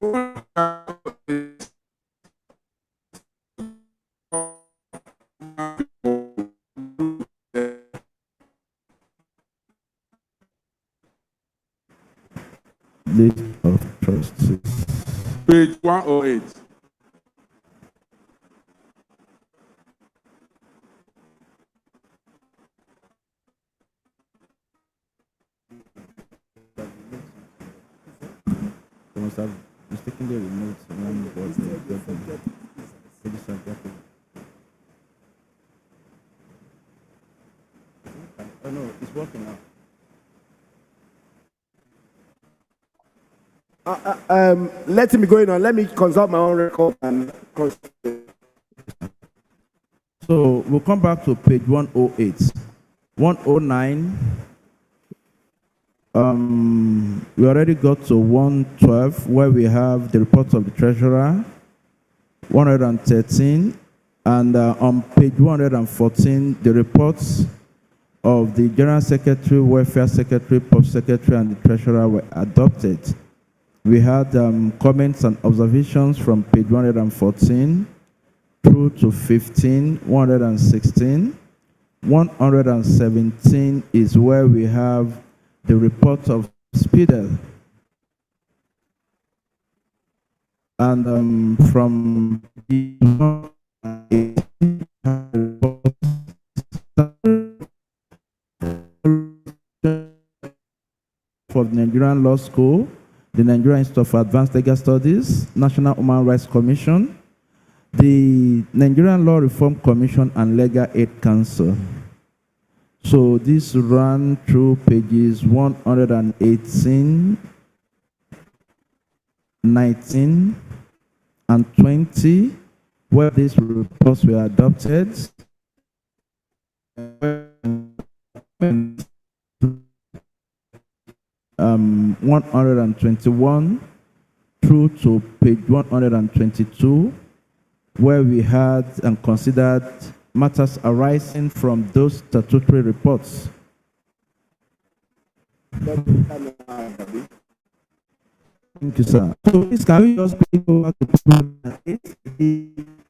List of trustees. Page 108. They must have mistakenly removed one word. Oh no, it's working now. Let me go in on. Let me consult my own record and. So we'll come back to page 108. 109. We already got to 112 where we have the report of the treasurer. 113, and on page 114, the reports of the general secretary, welfare secretary, pub secretary, and the treasurer were adopted. We had comments and observations from page 114 through to 15, 116. 117 is where we have the report of Spidel. And from for the Nigerian Law School, the Nigerian Institute of Advanced Legal Studies, National Human Rights Commission, the Nigerian Law Reform Commission, and Legal Aid Council. So this ran through pages 118, 19, and 20, where these reports were adopted. 121 through to page 122, where we had and considered matters arising from those statutory reports. Thank you, sir. So please, can we just bring over to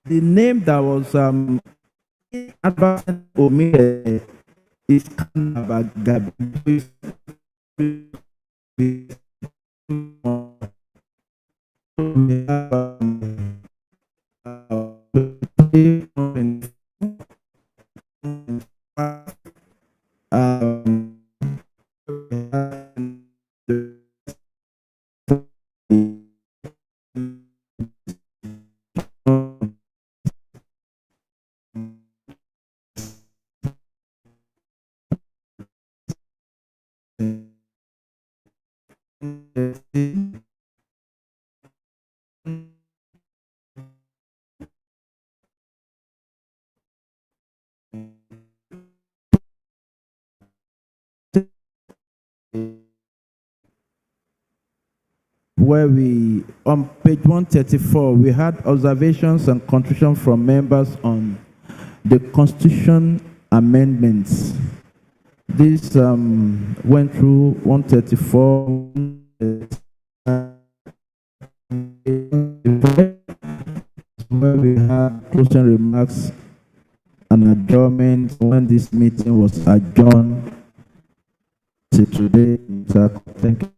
the name that was advanced omitted is Gabi. Where we, on page 134, we had observations and contributions from members on the Constitution amendments. This went through 134, where we had closing remarks and adjournment when this meeting was adjourned to today. Thank you.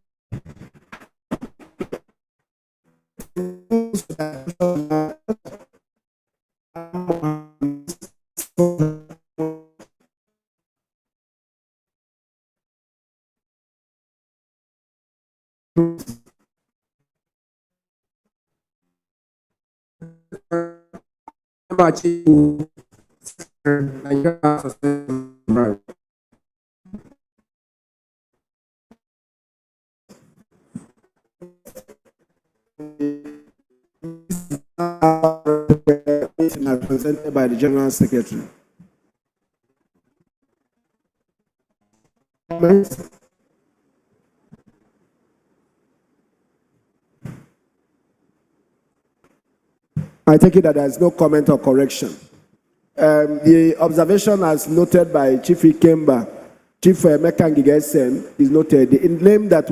Presented by the General Secretary. I take it that there is no comment or correction. The observation as noted by Chief Ikemba, Chief Mekangigesen is noted. The name that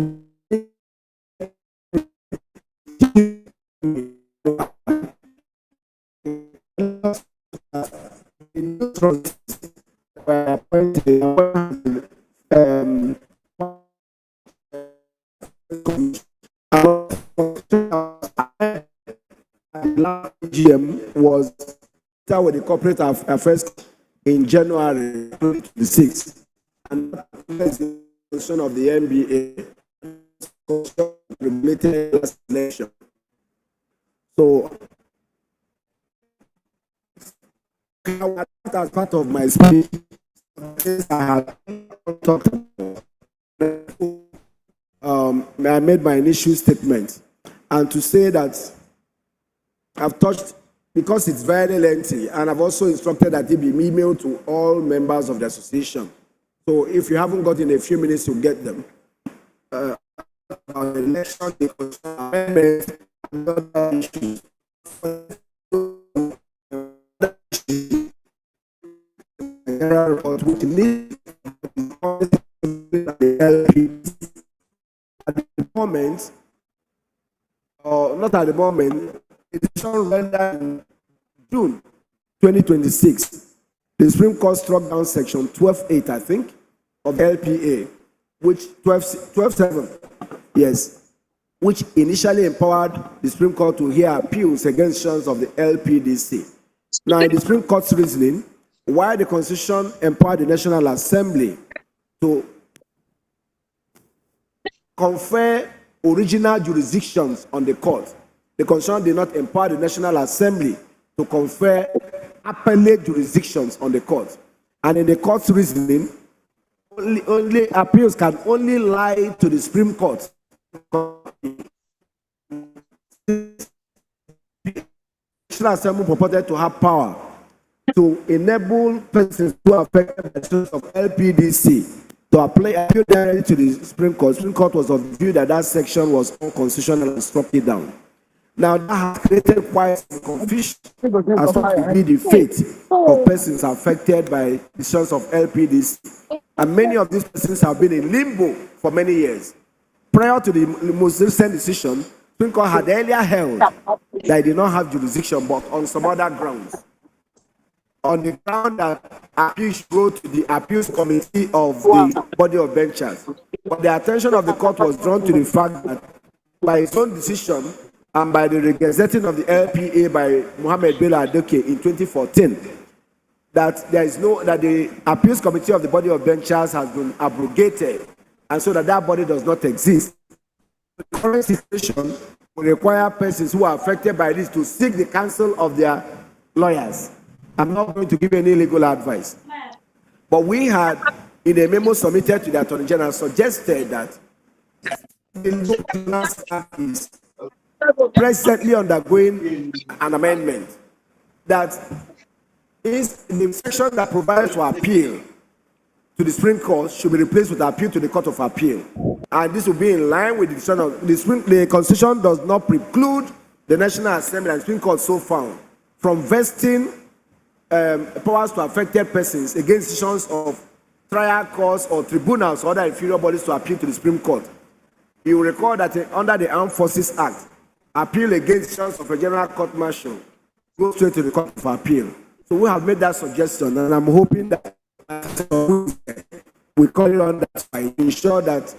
trustees were appointed last AGM was with the corporate affairs in January 2026, and the position of the NBA related last election. So, as part of my speech, I have talked about, I made my initial statement, and to say that I've touched, because it's very lengthy, and I've also instructed that it be emailed to all members of the association. So if you haven't got in a few minutes, you'll get them. On election, amendment, and other issues. Which needs at the moment, or not at the moment, it is rendered in June 2026. The Supreme Court struck down section 12.8, I think, of the LPA, which 12.7, yes, which initially empowered the Supreme Court to hear appeals against decisions of the LPDC. Now, in the Supreme Court's reasoning, while the Constitution empowered the National Assembly to confer original jurisdictions on the court, the Constitution did not empower the National Assembly to confer appellate jurisdictions on the court. And in the court's reasoning, only appeals can only lie to the Supreme Court. The National Assembly purported to have power to enable persons who are affected by the decisions of LPDC to appeal directly to the Supreme Court. The Supreme Court was of the view that that section was unconstitutional and struck it down. Now, that has created quite some confusion as to be the fate of persons affected by decisions of LPDC. And many of these persons have been in limbo for many years. Prior to the most recent decision, the Supreme Court had earlier held that they did not have jurisdiction, but on some other grounds. On the ground that appeals go to the appeals committee of the body of benchers. But the attention of the court was drawn to the fact that by its own decision and by the regazetting of the LPA by Mohammed Bello Adoke in 2014, that there is that the appeals committee of the body of benchers has been abrogated, and so that body does not exist. The current situation will require persons who are affected by this to seek the counsel of their lawyers. I'm not going to give any legal advice. But we had, in a memo submitted to the Attorney General, suggested that the National Act is presently undergoing an amendment, that is the section that provides for appeal to the Supreme Court should be replaced with appeal to the Court of Appeal. And this will be in line with the decision of the Constitution does not preclude the National Assembly and Supreme Court so found from vesting powers to affected persons against decisions of trial courts or tribunals or other inferior bodies to appeal to the Supreme Court. You will recall that under the Armed Forces Act, appeal against decisions of a general court martial goes straight to the Court of Appeal. So we have made that suggestion, and I'm hoping that we call it on that to ensure that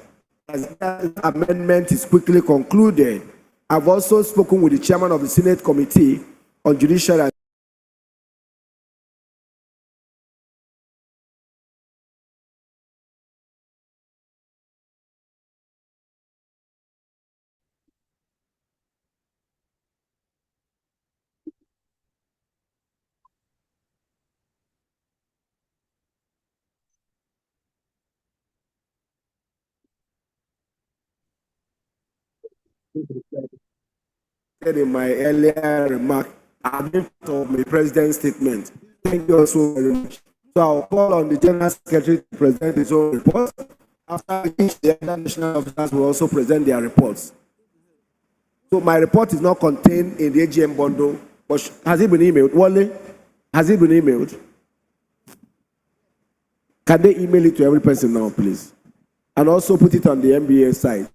as that amendment is quickly concluded. I've also spoken with the chairman of the Senate Committee on Judicial in my earlier remark, I've been part of my president's statement. Thank you also very much. So I'll call on the General Secretary to present his own report, after which the other national officers will also present their reports. So my report is not contained in the AGM bundle, but has it been emailed? Wale, has it been emailed? Can they email it to every person now, please? And also put it on the MBA site.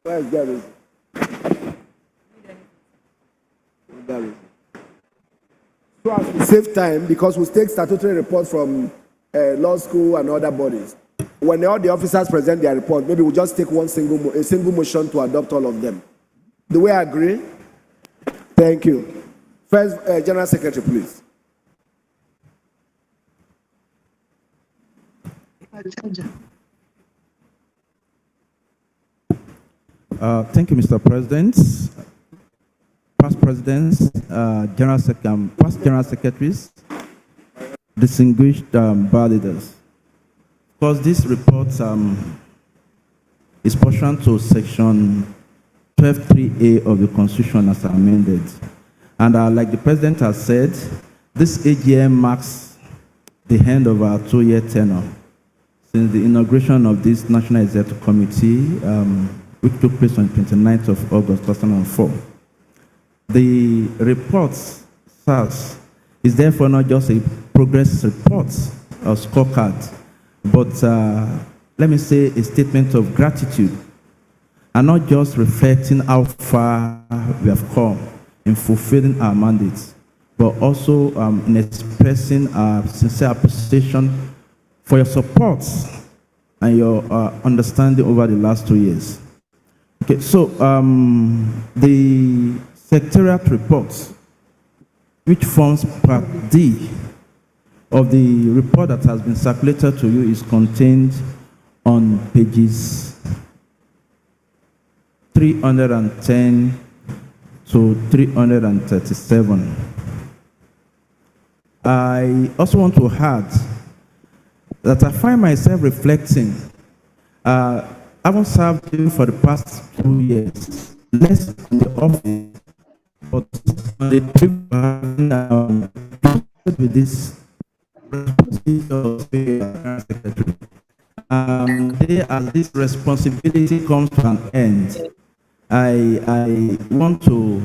Where is Gary? Gary. So as we save time, because we take statutory reports from law school and other bodies. When all the officers present their report, maybe we'll just take a single motion to adopt all of them. Do we agree? Thank you. First, General Secretary, please. Thank you, Mr. President. Past presidents, past general secretaries, distinguished bar leaders. Of course, this report is pursuant to section 12(3)(a) of the Constitution as amended. And like the President has said, this AGM marks the end of our 2-year tenure since the inauguration of this National Executive Committee, which took place on 29th of August 2004. The report, SARS, is therefore not just a progress report or scorecard, but let me say a statement of gratitude, and not just reflecting how far we have come in fulfilling our mandates, but also in expressing our sincere appreciation for your support and your understanding over the last 2 years. Okay, so the Secretariat report, which forms part D of the report that has been circulated to you, is contained on pages 310 to 337. I also want to add that I find myself reflecting. I haven't served you for the past 2 years, less in the office, but on the trip with this responsibility of secretary. As this responsibility comes to an end, I want to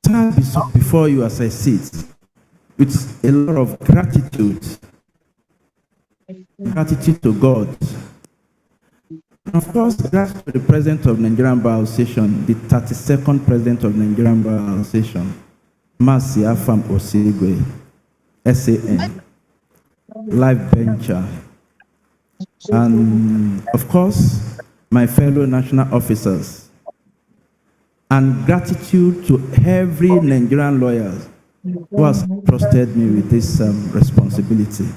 stand before you as I sit with a lot of gratitude to God. And of course, gratitude to the President of Nigerian Bar Association, the 32nd President of Nigerian Bar Association, Mercy Afam Osigwe, SAN, Life Venture, and of course, my fellow national officers, and gratitude to every Nigerian lawyer who has trusted me with this responsibility.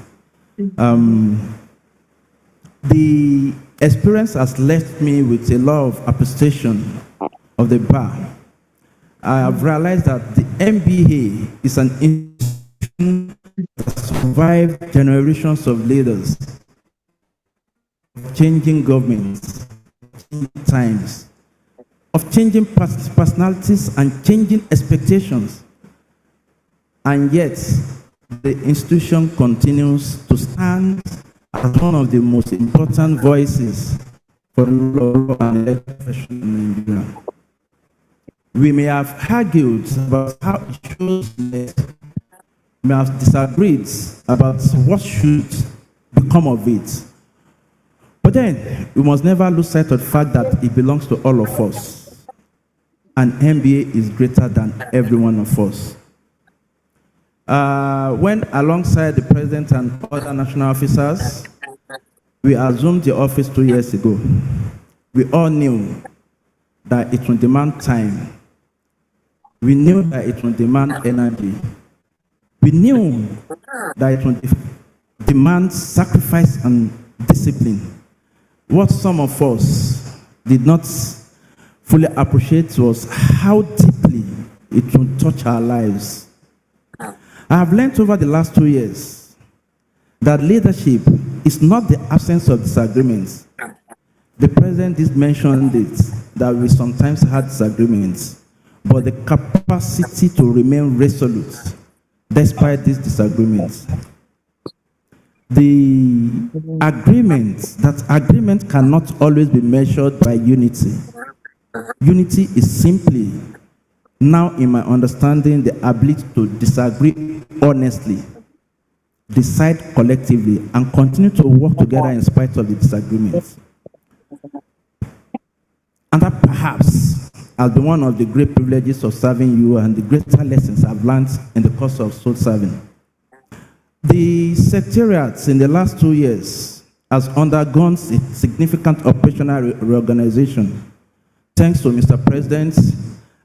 The experience has left me with a lot of appreciation of the bar. I have realized that the NBA is an institution that survived generations of leaders, changing governments, changing times, of changing personalities and changing expectations. And yet, the institution continues to stand as one of the most important voices for the rule of and elected profession in Nigeria. We may have argued about how it should be, may have disagreed about what should become of it. But then, we must never lose sight of the fact that it belongs to all of us. And NBA is greater than every one of us. When alongside the President and other national officers, we assumed the office 2 years ago, we all knew that it would demand time. We knew that it would demand energy. We knew that it would demand sacrifice and discipline. What some of us did not fully appreciate was how deeply it would touch our lives. I have learned over the last 2 years that leadership is not the absence of disagreements. The President did mention it, that we sometimes had disagreements, but the capacity to remain resolute despite these disagreements. The agreement cannot always be measured by unity. Unity is simply, now in my understanding, the ability to disagree honestly, decide collectively, and continue to work together in spite of the disagreements. perhaps has been one of the great privileges of serving you and the greater lessons I've learned in the course of soul serving. The Secretariat in the last 2 years has undergone significant operational reorganization, thanks to Mr. President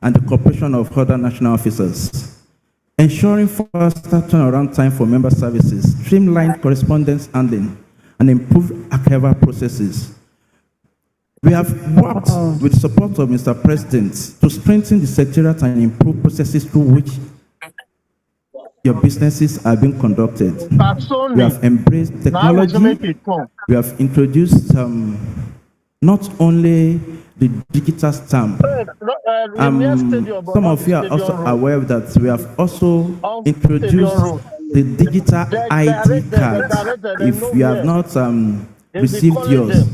and the cooperation of other national officers, ensuring faster turnaround time for member services, streamlined correspondence handling, and improved archival processes. We have worked with the support of Mr. President to strengthen the Secretariat and improve processes through which your businesses are being conducted. We have embraced technology. We have introduced not only the digital stamp. Some of you are also aware that we have also introduced the digital ID card. If you have not received yours,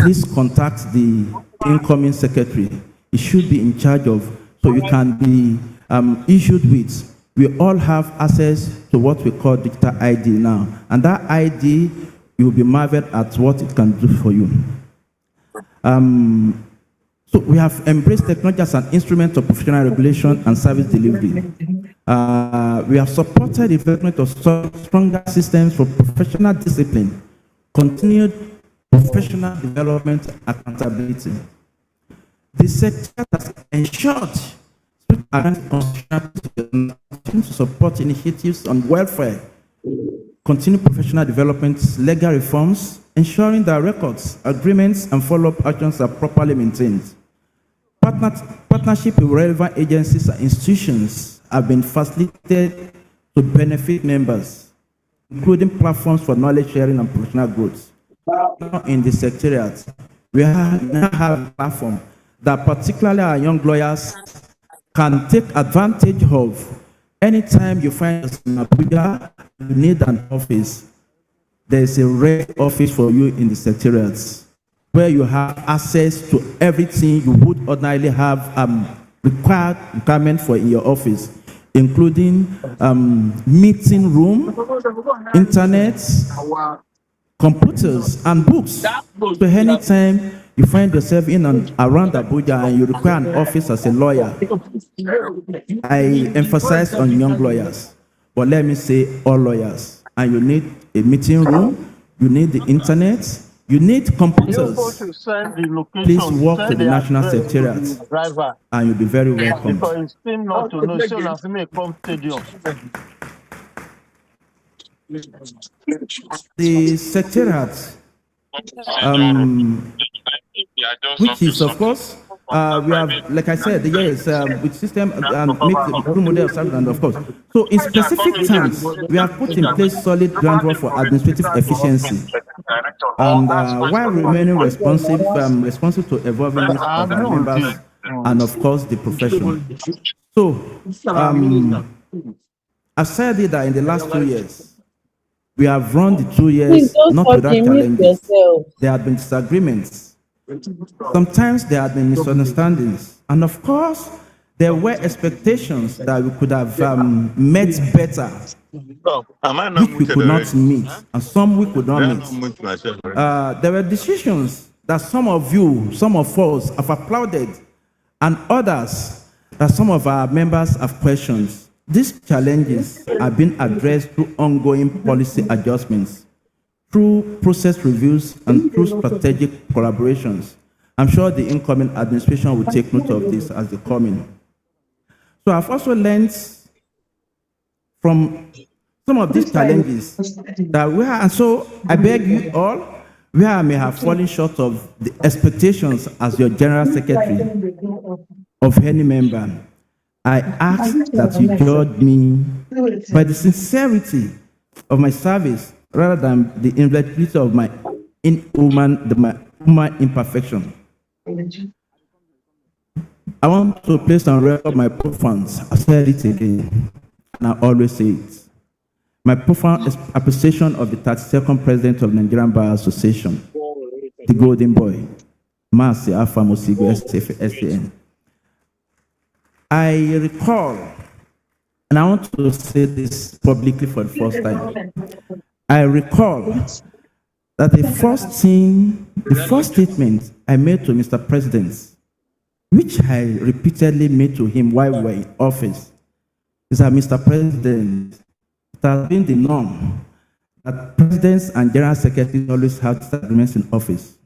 please contact the incoming secretary. It should be in charge of, so you can be issued with. We all have access to what we call digital ID now. And that ID, you will be marveled at what it can do for you. So we have embraced technology as an instrument of professional regulation and service delivery. We have supported the development of stronger systems for professional discipline, continued professional development and accountability. The sector has ensured to support initiatives on welfare, continue professional development, legal reforms, ensuring that records, agreements, and follow-up actions are properly maintained. Partnership with relevant agencies and institutions have been facilitated to benefit members, including platforms for knowledge sharing and professional growth. Now in the Secretariat, we now have a platform that particularly our young lawyers can take advantage of. Anytime you find us in Abuja, you need an office. There is a rare office for you in the Secretariat, where you have access to everything you would ordinarily have requirement for in your office, including meeting room, internet, computers, and books. So anytime you find yourself in and around Abuja and you require an office as a lawyer, I emphasize on young lawyers, but let me say all lawyers. And you need a meeting room, you need the internet, you need computers. Please walk to the National Secretariat and you'll be very welcome. The Secretariat, which is, of course, we have, like I said, yes, with system and make the role model of service, and of course. So in specific terms, we have put in place solid groundwork for administrative efficiency, and while remaining responsive to evolving needs of our members and of course the profession. So I said it that in the last 2 years, we have run the 2 years not without challenges. There have been disagreements. Sometimes there have been misunderstandings. And of course, there were expectations that we could have met better, which we could not meet, and some we could not meet. There were decisions that some of you, some of us have applauded, and others that some of our members have questioned. These challenges have been addressed through ongoing policy adjustments, through process reviews, and through strategic collaborations. I'm sure the incoming administration will take note of this as they come in. So I've also learned from some of these challenges that we are, and so I beg you all, where I may have fallen short of the expectations as your General Secretary of any member, I ask that you judge me by the sincerity of my service rather than the inflexibility of my human imperfection. I want to place on record my profound, I said it again, and I always say it, my profound appreciation of the 32nd President of the Nigerian Bar Association, the Golden Boy, Mercy Alpha Mosigo STN. I recall, and I want to say this publicly for the first time, I recall that the first statement I made to Mr. President, which I repeatedly made to him while we were in office, is that, Mr. President, it has been the norm that presidents and general secretaries always have disagreements in office.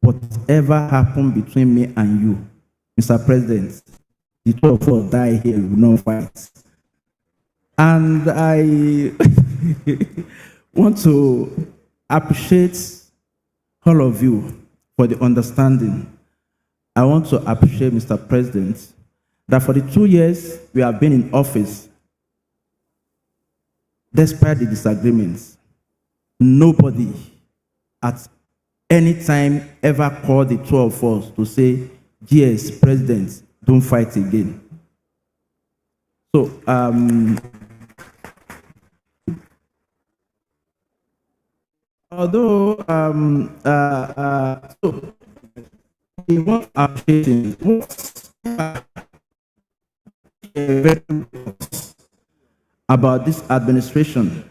Whatever happened between me and you, Mr. President, the two of us die here, we will not fight. And I want to appreciate all of you for the understanding. I want to appreciate, Mr. President, that for the 2 years we have been in office, despite the disagreements, nobody at any time ever called the two of us to say, yes, President, don't fight again. So, although, so we want to appreciate about this administration.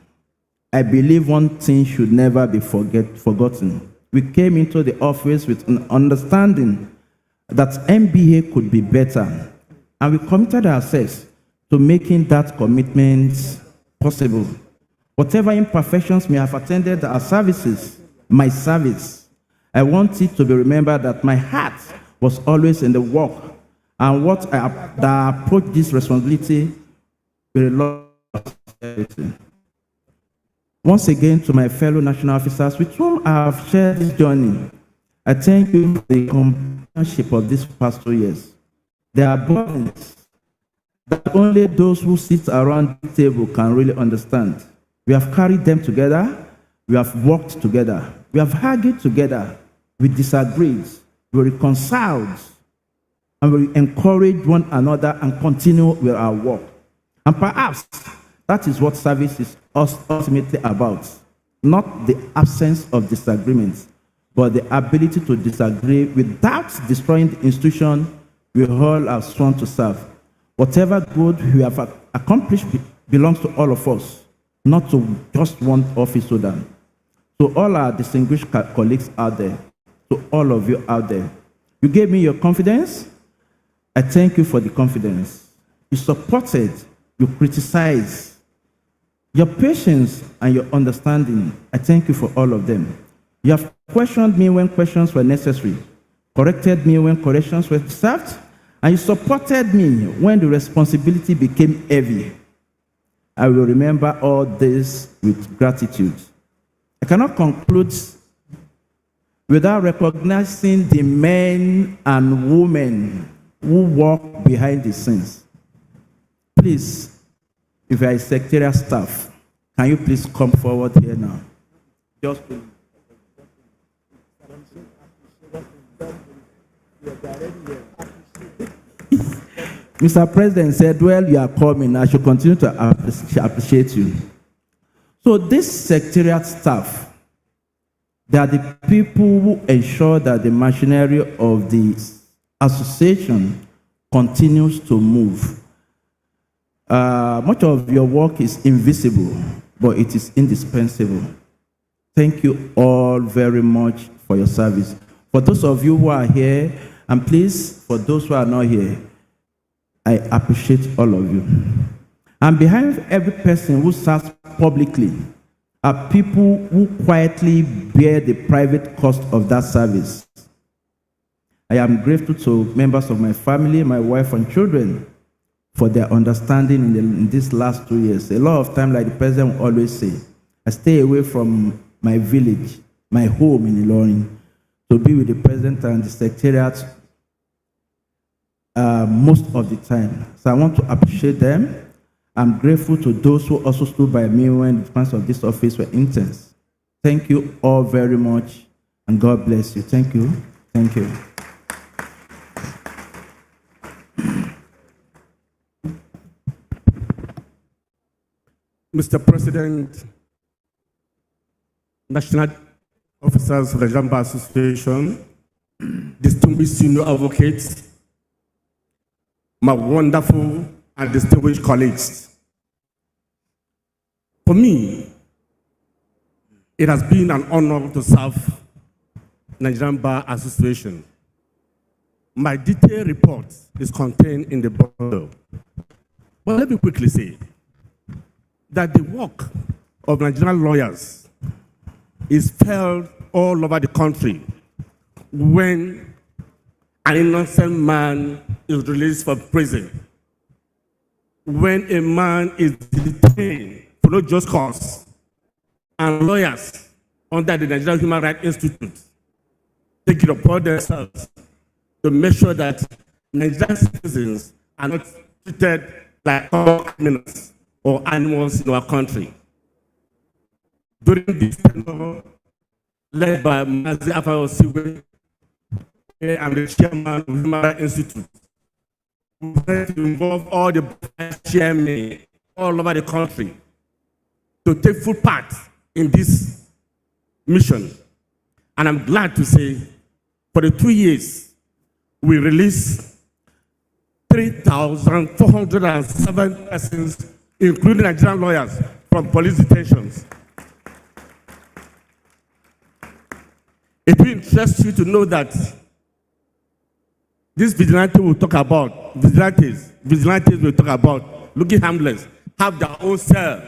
I believe one thing should never be forgotten. We came into the office with an understanding that MBA could be better, and we committed ourselves to making that commitment possible. Whatever imperfections may have attended our services, my service, I want it to be remembered that my heart was always in the work, and that I approached this responsibility with a lot of sincerity. Once again, to my fellow national officers with whom I have shared this journey, I thank you for the companionship of these past 2 years. There are burdens that only those who sit around the table can really understand. We have carried them together, we have worked together, we have argued together, we disagreed, we reconciled, and we encourage one another and continue with our work. And perhaps that is what service is ultimately about. Not the absence of disagreements, but the ability to disagree without destroying the institution we all have sworn to serve. Whatever good we have accomplished belongs to all of us, not to just one office holder. To all our distinguished colleagues out there, to all of you out there, you gave me your confidence. I thank you for the confidence. You supported, you criticized, your patience and your understanding. I thank you for all of them. You have questioned me when questions were necessary, corrected me when corrections were deserved, and you supported me when the responsibility became heavy. I will remember all this with gratitude. I cannot conclude without recognizing the men and women who work behind the scenes. Please, if you are a secretarial staff, can you please come forward here now? Just Mr. President said, well, you are coming. I should continue to appreciate you. So this secretariat staff, they are the people who ensure that the machinery of the association continues to move. Much of your work is invisible, but it is indispensable. Thank you all very much for your service. For those of you who are here, and please, for those who are not here, I appreciate all of you. And behind every person who serves publicly are people who quietly bear the private cost of that service. I am grateful to members of my family, my wife and children, for their understanding in these last 2 years. A lot of time, like the president will always say, I stay away from my village, my home in Ilorin, to be with the president and the secretariat most of the time. So I want to appreciate them. I'm grateful to those who also stood by me when the plans of this office were intense. Thank you all very much, and God bless you. Thank you. Thank you. Mr. President, National Officers of the Nigerian Bar Association, distinguished senior advocates, my wonderful and distinguished colleagues. For me, it has been an honor to serve Nigerian Bar Association. My detailed report is contained in the bundle. But let me quickly say that the work of Nigerian lawyers is felt all over the country when an innocent man is released from prison, when a man is detained for no just cause, and lawyers under the Nigerian Human Rights Institute take it upon themselves to make sure that Nigerian citizens are not treated like criminals or animals in our country. During this tenure, led by Mazi Afayosiwe, I'm the chairman of the Human Rights Institute. We try to involve all the chairmen all over the country to take full part in this mission. And I'm glad to say, for the 2 years, we released 3,407 persons, including Nigerian lawyers, from police detentions. It will interest you to know that this vigilante will talk about, vigilantes will talk about, looking harmless, have their own cell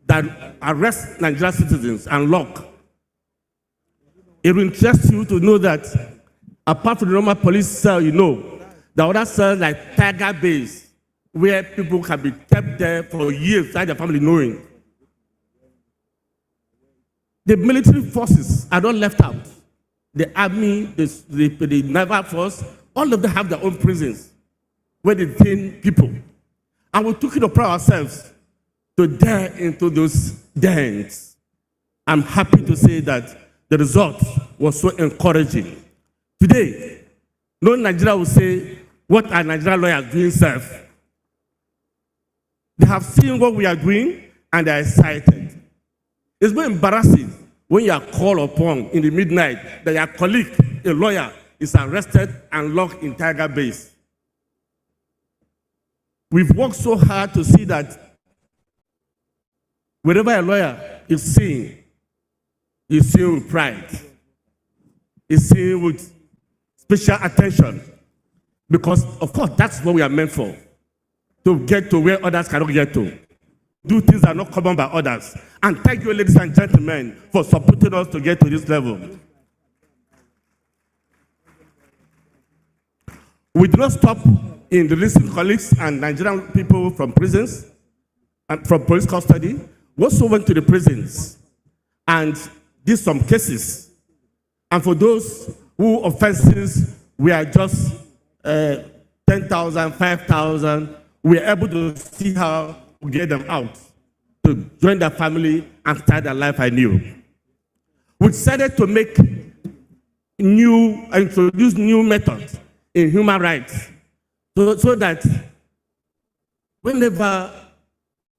that arrest Nigerian citizens and lock. It will interest you to know that apart from the normal police cell, you know, the other cells like Tiger Base, where people can be kept there for years without their family knowing. The military forces are not left out. The army, the naval force, all of them have their own prisons where they detain people. And we took it upon ourselves to dare into those dens. I'm happy to say that the result was so encouraging. Today, no Nigeria will say, what are Nigerian lawyers doing, self? They have seen what we are doing and they are excited. It's very embarrassing when you are called upon in the midnight that your colleague, a lawyer, is arrested and locked in Tiger Base. We've worked so hard to see that wherever a lawyer is seen, he's seen with pride. He's seen with special attention. Because, of course, that's what we are meant for. To get to where others cannot get to. Do things that are not common by others. And thank you, ladies and gentlemen, for supporting us to get to this level. We do not stop in releasing colleagues and Nigerian people from prisons and from police custody. We also went to the prisons and did some cases. And for those who offenses were just 10,000, 5,000, we were able to see how we get them out to join their family and start their life anew. We decided to introduce new methods in human rights so that whenever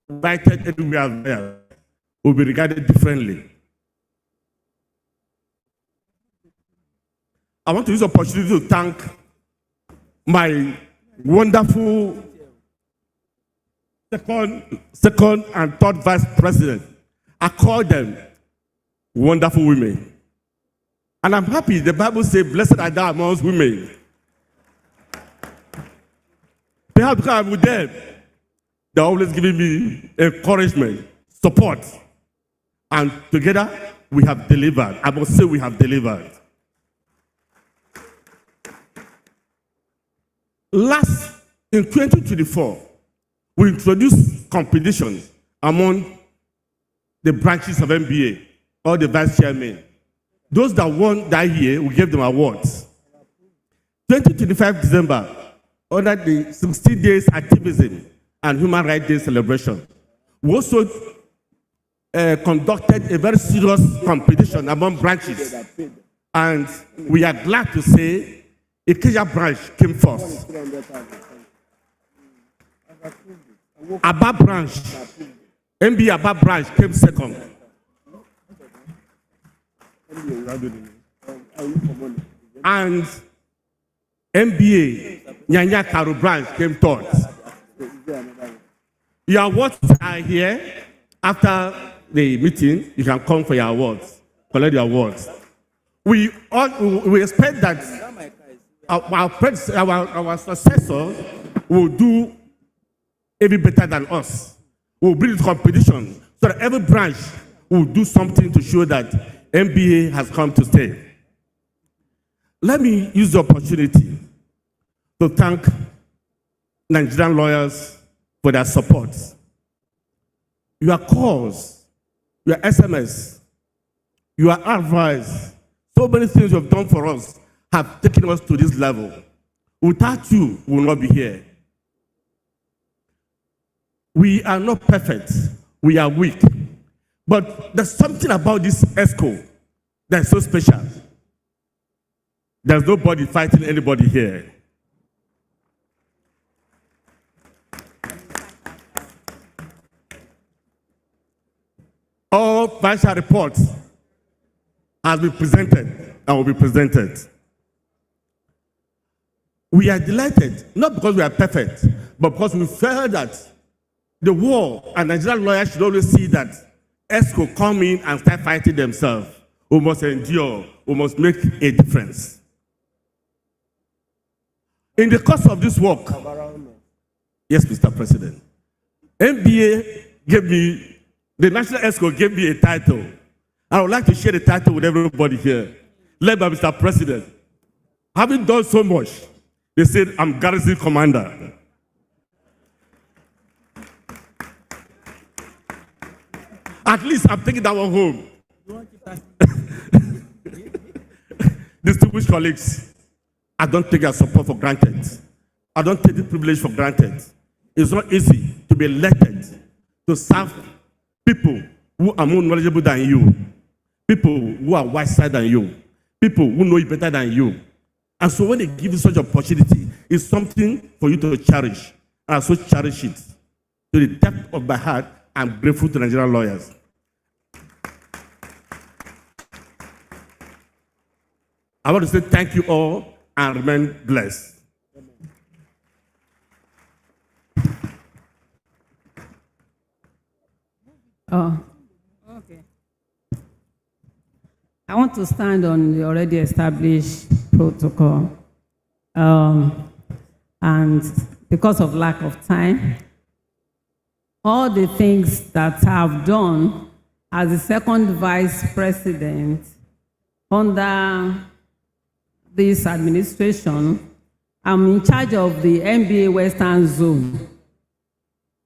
invited anywhere there, will be regarded differently. I want to use the opportunity to thank my wonderful second and third vice president. I call them wonderful women. And I'm happy the Bible says, blessed are thou amongst women. Perhaps because I'm with them, they're always giving me encouragement, support. And together, we have delivered. I must say we have delivered. In 2024, we introduced competitions among the branches of MBA, or the vice chairmen. Those that won that year, we gave them awards. 2025 December, under the 16 days activism and Human Rights Day celebration, we also conducted a very serious competition among branches. And we are glad to say Ikeja branch came first. Aba branch, MBA Aba branch came second. And MBA Nyanya Karu branch came third. Your awards are here. After the meeting, you can come for your awards, collect your awards. we expect that our successors will do even better than us. We'll build competition so that every branch will do something to show that MBA has come to stay. Let me use the opportunity to thank Nigerian lawyers for their support. Your calls, your SMS, your advice, so many things you have done for us have taken us to this level. Without you, we will not be here. We are not perfect. We are weak. But there's something about this ESCO that is so special. There's nobody fighting anybody here. All financial reports have been presented and will be presented. We are delighted, not because we are perfect, but because we felt that the war and Nigerian lawyers should always see that ESCO come in and start fighting themselves. We must endure, we must make a difference. In the course of this work, yes, Mr. President, MBA gave me, the National ESCO gave me a title. I would like to share the title with everybody here. Led by Mr. President. Having done so much, they said, I'm Garrison Commander. At least I'm taking that one home. Distinguished colleagues, I don't take your support for granted. I don't take the privilege for granted. It's not easy to be elected to serve people who are more knowledgeable than you, people who are wiser than you, people who know you better than you. And so when they give you such an opportunity, it's something for you to cherish. And I so cherish it. To the depth of my heart, I'm grateful to Nigerian lawyers. I want to say thank you all and remain blessed. Oh, okay. I want to stand on the already established protocol. And because of lack of time, all the things that I've done as the second vice president under this administration, I'm in charge of the MBA Western Zone,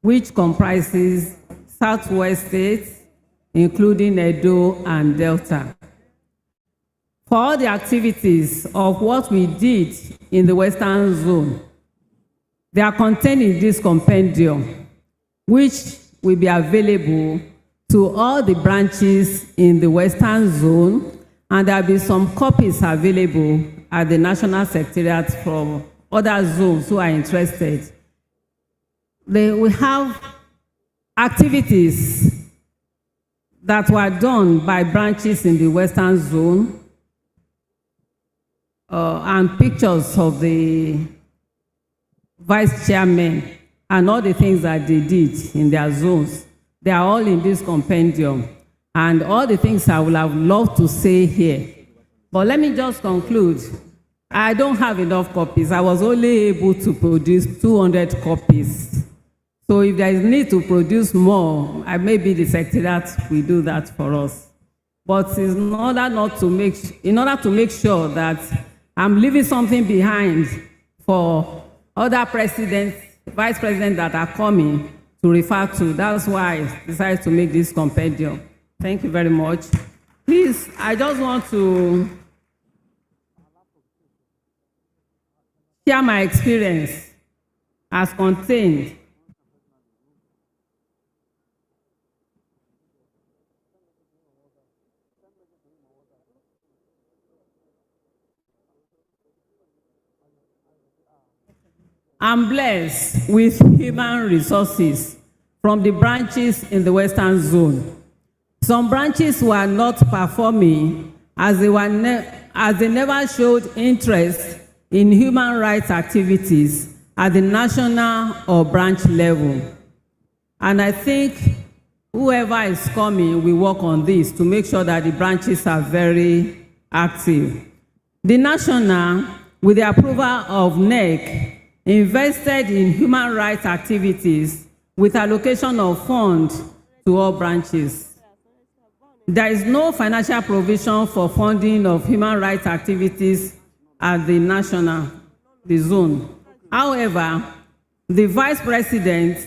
which comprises Southwest states, including Edo and Delta. For all the activities of what we did in the Western Zone, they are contained in this compendium, which will be available to all the branches in the Western Zone, and there will be some copies available at the National Secretariat from other zones who are interested. We have activities that were done by branches in the Western Zone, and pictures of the vice chairman and all the things that they did in their zones. They are all in this compendium, and all the things I would have loved to say here. But let me just conclude. I don't have enough copies. I was only able to produce 200 copies. So if there is need to produce more, maybe the Secretariat will do that for us. But in order to make sure that I'm leaving something behind for other presidents, vice presidents that are coming to refer to, that's why I decided to make this compendium. Thank you very much. Please, I just want to share my experience as contained. I'm blessed with human resources from the branches in the Western Zone. Some branches were not performing as they never showed interest in human rights activities at the national or branch level. And I think whoever is coming will work on this to make sure that the branches are very active. The National, with the approval of NEC, invested in human rights activities with allocation of funds to all branches. There is no financial provision for funding of human rights activities at the National, the zone. However, the Vice President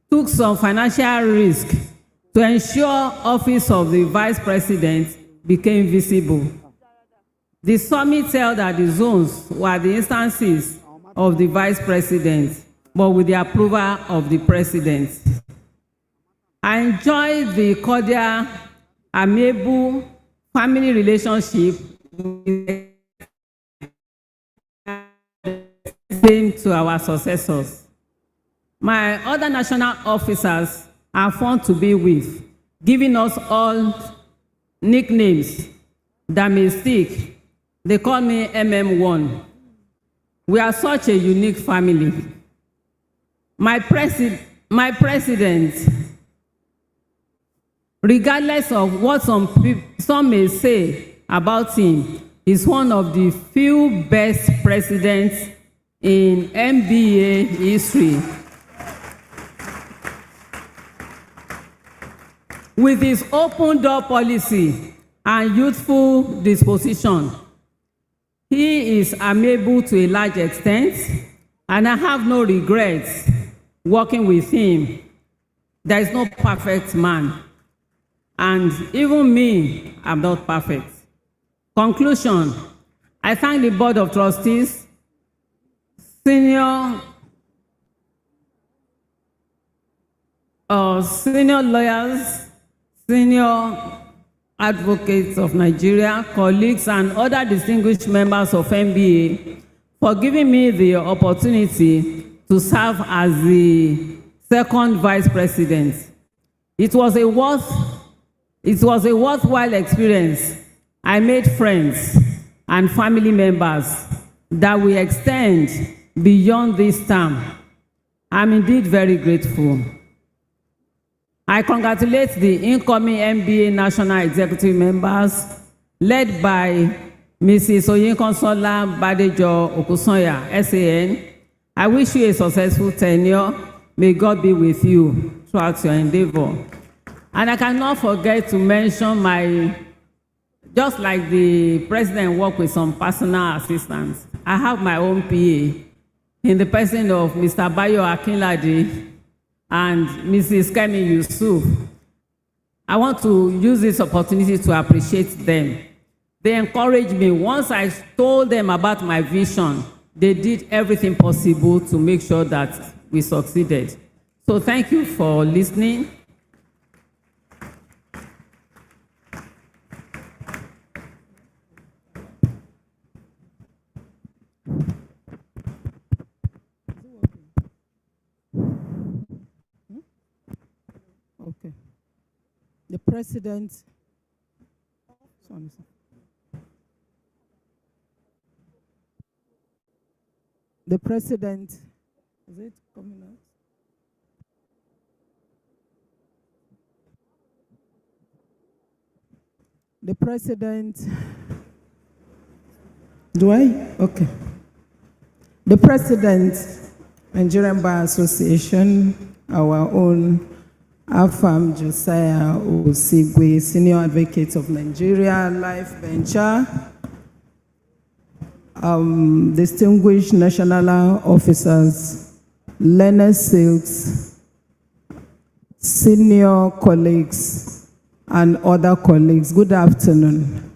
took some financial risk to ensure office of the Vice President became visible. The summit held at the zones were the instances of the Vice President, but with the approval of the President. I enjoyed the cordial, amiable family relationship with same to our successors. My other national officers are fun to be with, giving us all nicknames that may stick. They call me MM1. We are such a unique family. My president, regardless of what some may say about him, is one of the few best presidents in MBA history. With his open door policy and youthful disposition, he is amiable to a large extent, and I have no regrets working with him. There is no perfect man, and even me, I'm not perfect. Conclusion, I thank the Board of Trustees, senior lawyers, senior advocates of Nigeria, colleagues, and other distinguished members of MBA for giving me the opportunity to serve as the second Vice President. It was a worthwhile experience. I made friends and family members that will extend beyond this term. I'm indeed very grateful. I congratulate the incoming MBA National Executive members, led by Mrs. Oyinkansola Badejo Okusonya, SAN. I wish you a successful tenure. May God be with you throughout your endeavor. And I cannot forget to mention just like the president worked with some personal assistants, I have my own PA in the person of Mr. Bayo Akinlade and Mrs. Kemi Yusuf. I want to use this opportunity to appreciate them. They encouraged me. Once I told them about my vision, they did everything possible to make sure that we succeeded. So thank you for listening. Okay. The president. The president. Is it coming out? The president. Do I? Okay. The president, Nigerian Bar Association, our own Afam Josiah Osigwe, Senior Advocate of Nigeria, Life Venture, distinguished national officers, learned silks, senior colleagues, and other colleagues. Good afternoon.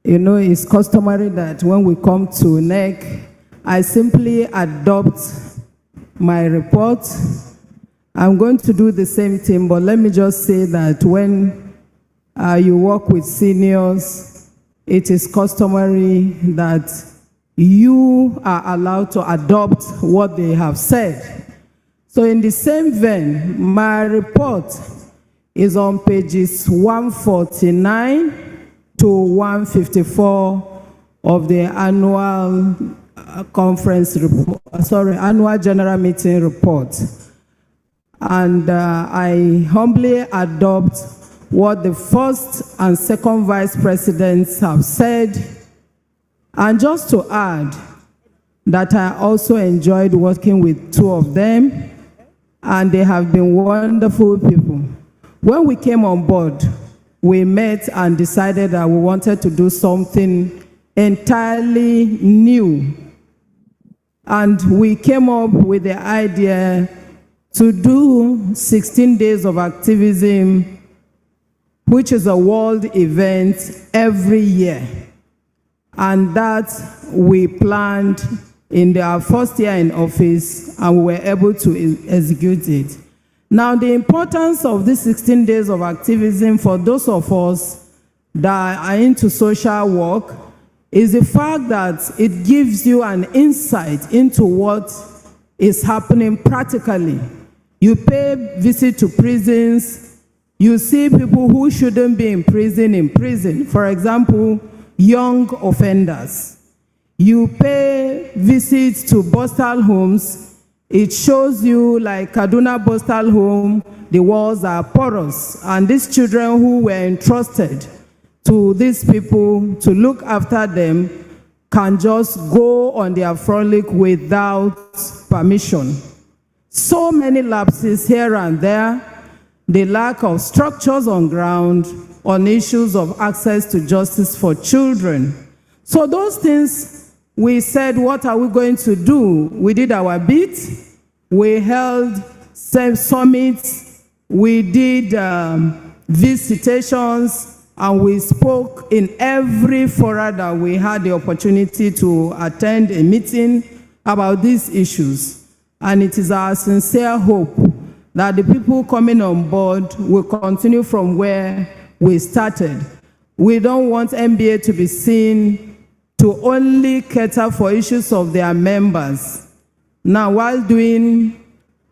You know, it's customary that when we come to NEC, I simply adopt my report. I'm going to do the same thing, but let me just say that when you work with seniors, it is customary that you are allowed to adopt what they have said. So in the same vein, my report is on pages 149 to 154 of the annual annual general meeting report. And I humbly adopt what the first and second vice presidents have said. And just to add that I also enjoyed working with two of them, and they have been wonderful people. When we came on board, we met and decided that we wanted to do something entirely new. And we came up with the idea to do 16 days of activism, which is a world event every year. And that we planned in our first year in office, and we were able to execute it. Now, the importance of these 16 days of activism for those of us that are into social work is the fact that it gives you an insight into what is happening practically. You pay visit to prisons, you see people who shouldn't be in prison. For example, young offenders. You pay visits to Bostal homes. It shows you, like Kaduna Bostal home, the walls are porous. And these children who were entrusted to these people to look after them can just go on their frolic without permission. So many lapses here and there, the lack of structures on ground, on issues of access to justice for children. So those things, we said, what are we going to do? We did our bit. We held summits. We did visitations, and we spoke in every forum that we had the opportunity to attend a meeting about these issues. And it is our sincere hope that the people coming on board will continue from where we started. We don't want MBA to be seen to only cater for issues of their members. Now, while doing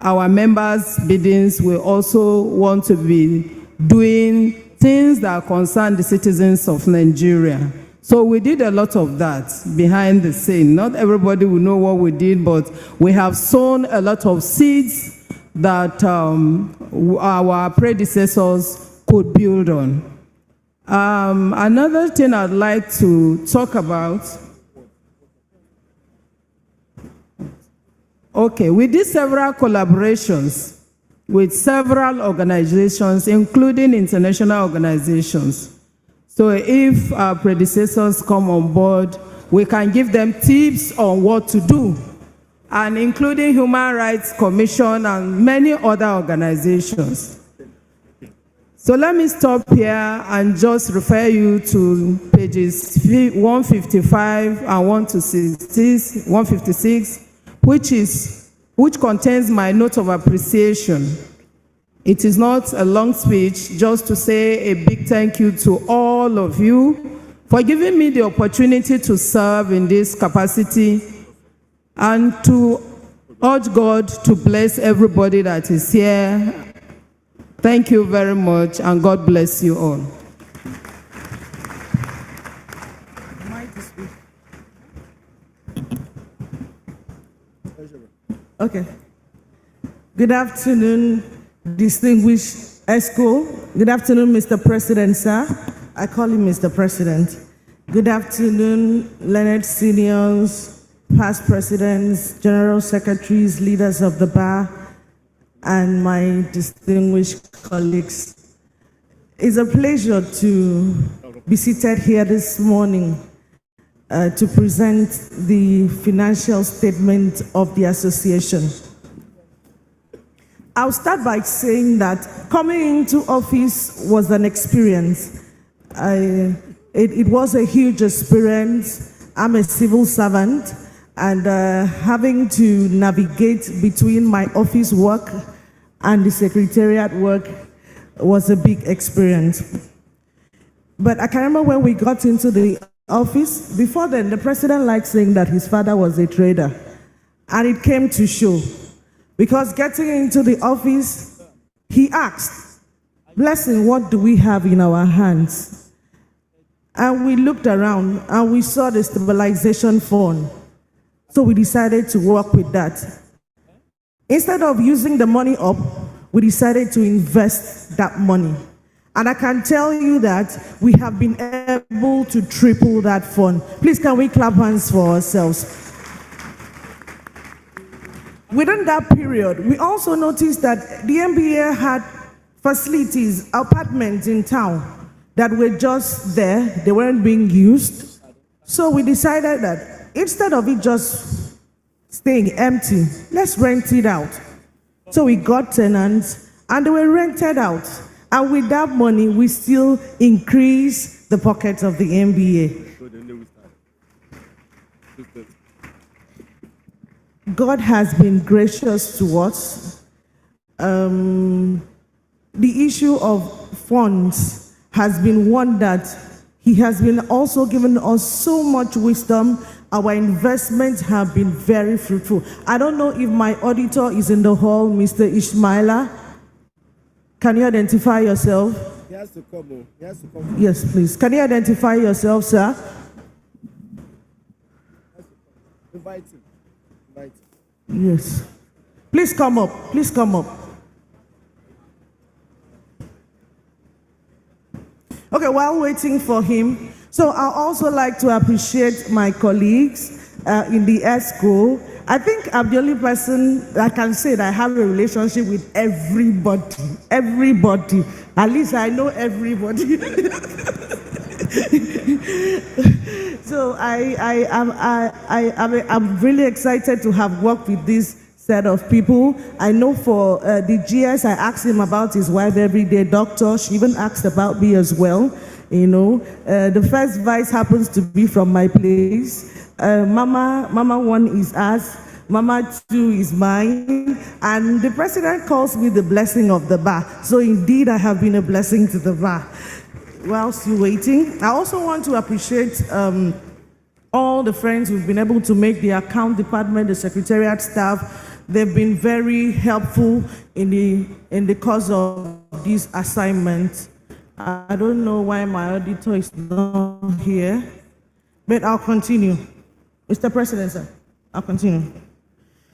our members' biddings, we also want to be doing things that concern the citizens of Nigeria. So we did a lot of that behind the scene. Not everybody will know what we did, but we have sown a lot of seeds that our predecessors could build on. Another thing I'd like to talk about. Okay, we did several collaborations with several organizations, including international organizations. So if our predecessors come on board, we can give them tips on what to do, and including Human Rights Commission and many other organizations. So let me stop here and just refer you to pages 155 and 156, which contains my note of appreciation. It is not a long speech, just to say a big thank you to all of you for giving me the opportunity to serve in this capacity, and to urge God to bless everybody that is here. Thank you very much, and God bless you all. Okay. Good afternoon, distinguished ESCO. Good afternoon, Mr. President, sir. I call him Mr. President. Good afternoon, learned seniors, past presidents, general secretaries, leaders of the bar, and my distinguished colleagues. It's a pleasure to be seated here this morning to present the financial statement of the association. I'll start by saying that coming into office was an experience. It was a huge experience. I'm a civil servant, and having to navigate between my office work and the secretariat work was a big experience. But I can remember when we got into the office, before then, the president liked saying that his father was a trader. And it came to show. Because getting into the office, he asked, "Blessing, what do we have in our hands?" And we looked around and we saw the stabilization fund. So we decided to work with that. Instead of using the money up, we decided to invest that money. And I can tell you that we have been able to triple that fund. Please, can we clap hands for ourselves? Within that period, we also noticed that the MBA had facilities, apartments in town that were just there. They weren't being used. So we decided that instead of it just staying empty, let's rent it out. So we got tenants and they were rented out. And with that money, we still increase the pockets of the MBA. God has been gracious to us. The issue of funds has been one that He has been also given us so much wisdom. Our investments have been very fruitful. I don't know if my auditor is in the hall, Mr. Ishmaela. Can you identify yourself? He has to come. He has to come. Yes, please. Can you identify yourself, sir? Invite him. Invite him. Yes. Please come up. Please come up. Okay, while waiting for him, so I also like to appreciate my colleagues in the ESCO. I think I'm the only person that can say that I have a relationship with everybody. Everybody. At least I know everybody. So I'm really excited to have worked with this set of people. I know for the GS, I asked him about his wife every day, doctor. She even asked about me as well. You know, the first vice happens to be from my place. Mama 1 is us. Mama 2 is mine. And the president calls me the blessing of the bar. So indeed, I have been a blessing to the bar. Whilst you're waiting, I also want to appreciate all the friends who've been able to make the account department, the secretariat staff. They've been very helpful in the course of this assignment. I don't know why my auditor is not here, but I'll continue. Mr. President, sir, I'll continue.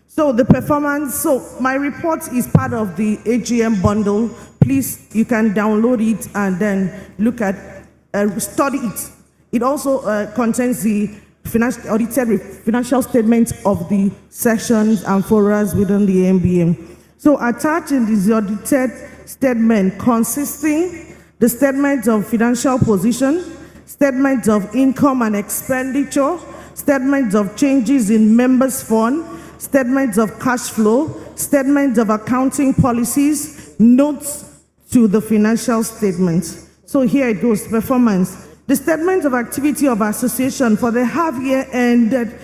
So the performance, so my report is part of the AGM bundle. Please, you can download it and then look at, study it. It also contains the audited financial statements of the sections and forums within the MBM. So attached is the audited statement consisting the statement of financial position, statement of income and expenditure, statement of changes in members' fund, statement of cash flow, statement of accounting policies, notes to the financial statements. So here it goes, performance. The statement of activity of association for the half year ended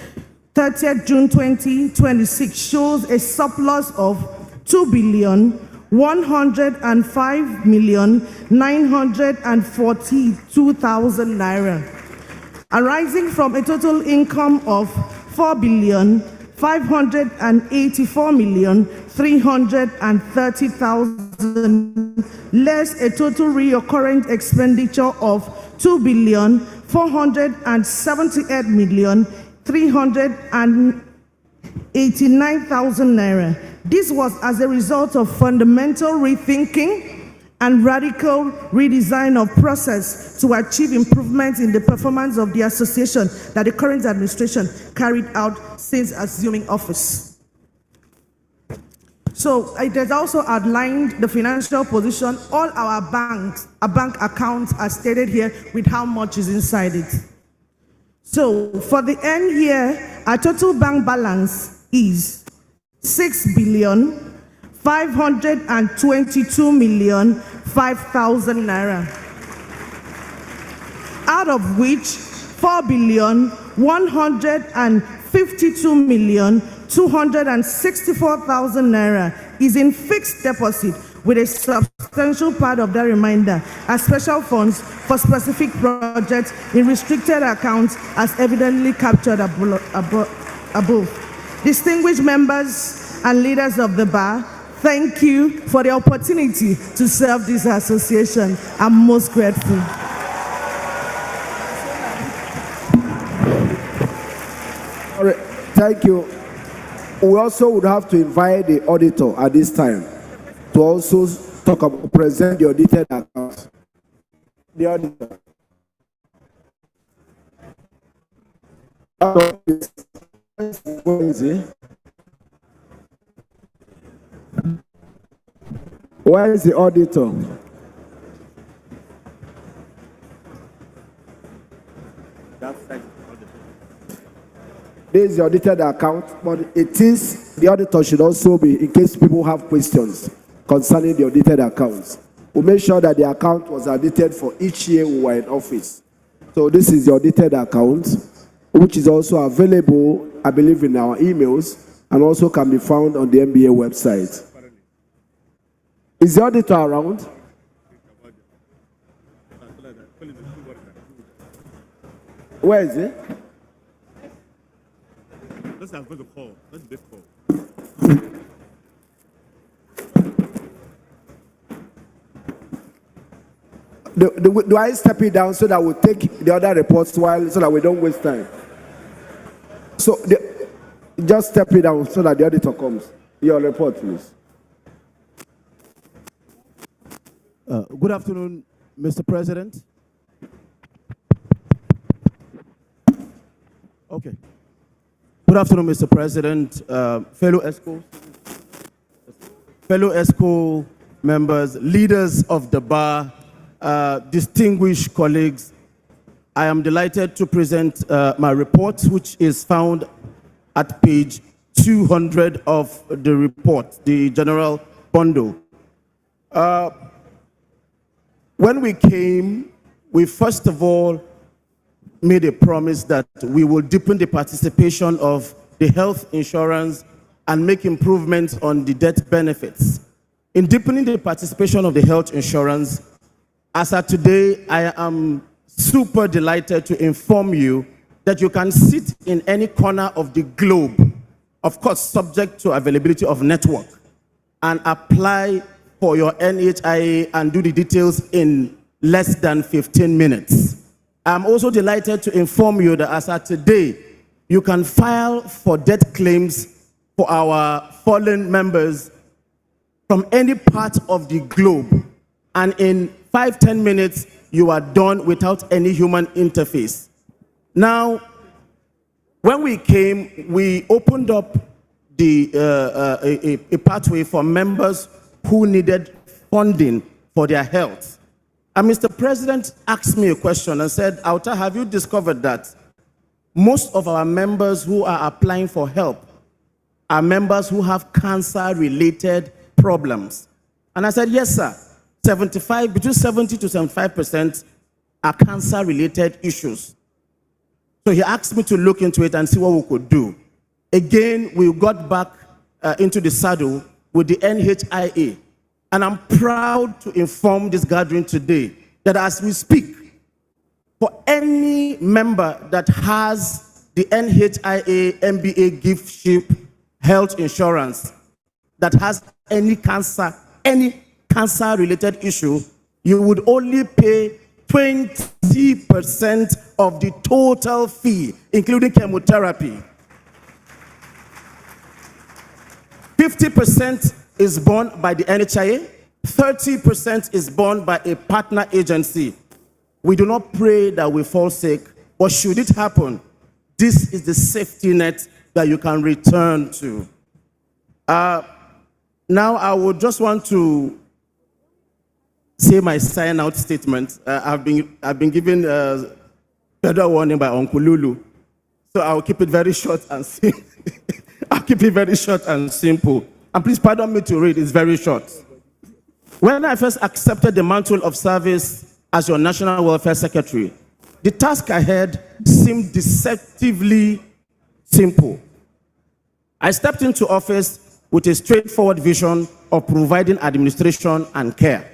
30th June 2026 shows a surplus of 2,105,942,000 naira, arising from a total income of 4,584,330,000, less a total recurrent expenditure of 2,477,389,000 naira. This was as a result of fundamental rethinking and radical redesign of process to achieve improvements in the performance of the association that the current administration carried out since assuming office. So it has also outlined the financial position. All our bank accounts are stated here with how much is inside it. So for the end year, our total bank balance is 6,522,005,000 naira, out of which 4,152,264,000 naira is in fixed deposit, with a substantial part of that remainder as special funds for specific projects in restricted accounts as evidently captured above. Distinguished members and leaders of the bar, thank you for the opportunity to serve this association. I'm most grateful. All right, thank you. We also would have to invite the auditor at this time to also talk about, present the audited accounts. The auditor. Where is he? Where is the auditor? This is the audited account, but it is the auditor should also be, in case people have questions concerning the audited accounts. We make sure that the account was audited for each year we were in office. So this is the audited account, which is also available, I believe, in our emails, and also can be found on the MBA website. Is the auditor around? Where is it? Let's have a call. Let's big call. Do I step it down so that we'll take the other reports while, so that we don't waste time? So just step it down so that the auditor comes. Your report, please. Good afternoon, Mr. President. Okay. Good afternoon, Mr. President, fellow ESCO members, leaders of the bar, distinguished colleagues. I am delighted to present my report, which is found at page 200 of the report, the general bundle. When we came, we first of all made a promise that we will deepen the participation of the health insurance and make improvements on the death benefits. In deepening the participation of the health insurance, as of today, I am super delighted to inform you that you can sit in any corner of the globe, of course, subject to availability of network, and apply for your NHIA and do the details in less than 15 minutes. I'm also delighted to inform you that as of today, you can file for death claims for our fallen members from any part of the globe. And in 5-10 minutes, you are done without any human interface. Now, when we came, we opened up a pathway for members who needed funding for their health. And Mr. President asked me a question and said, Auta, have you discovered that most of our members who are applying for help are members who have cancer-related problems? And I said, yes, sir. Between 70 to 75% are cancer-related issues. So he asked me to look into it and see what we could do. Again, we got back into the saddle with the NHIA. And I'm proud to inform this gathering today that as we speak, for any member that has the NHIA MBA gift ship health insurance that has any cancer-related issue, you would only pay 20% of the total fee, including chemotherapy. 50% is borne by the NHIA, 30% is borne by a partner agency. We do not pray that we fall sick, but should it happen, this is the safety net that you can return to. Now, I would just want to say my sign-out statement. I've been given further warning by Uncle Lulu, so I'll keep it very short and simple. I'll keep it very short and simple. And please pardon me to read, it's very short. When I first accepted the mantle of service as your National Welfare Secretary, the task ahead seemed deceptively simple. I stepped into office with a straightforward vision of providing administration and care.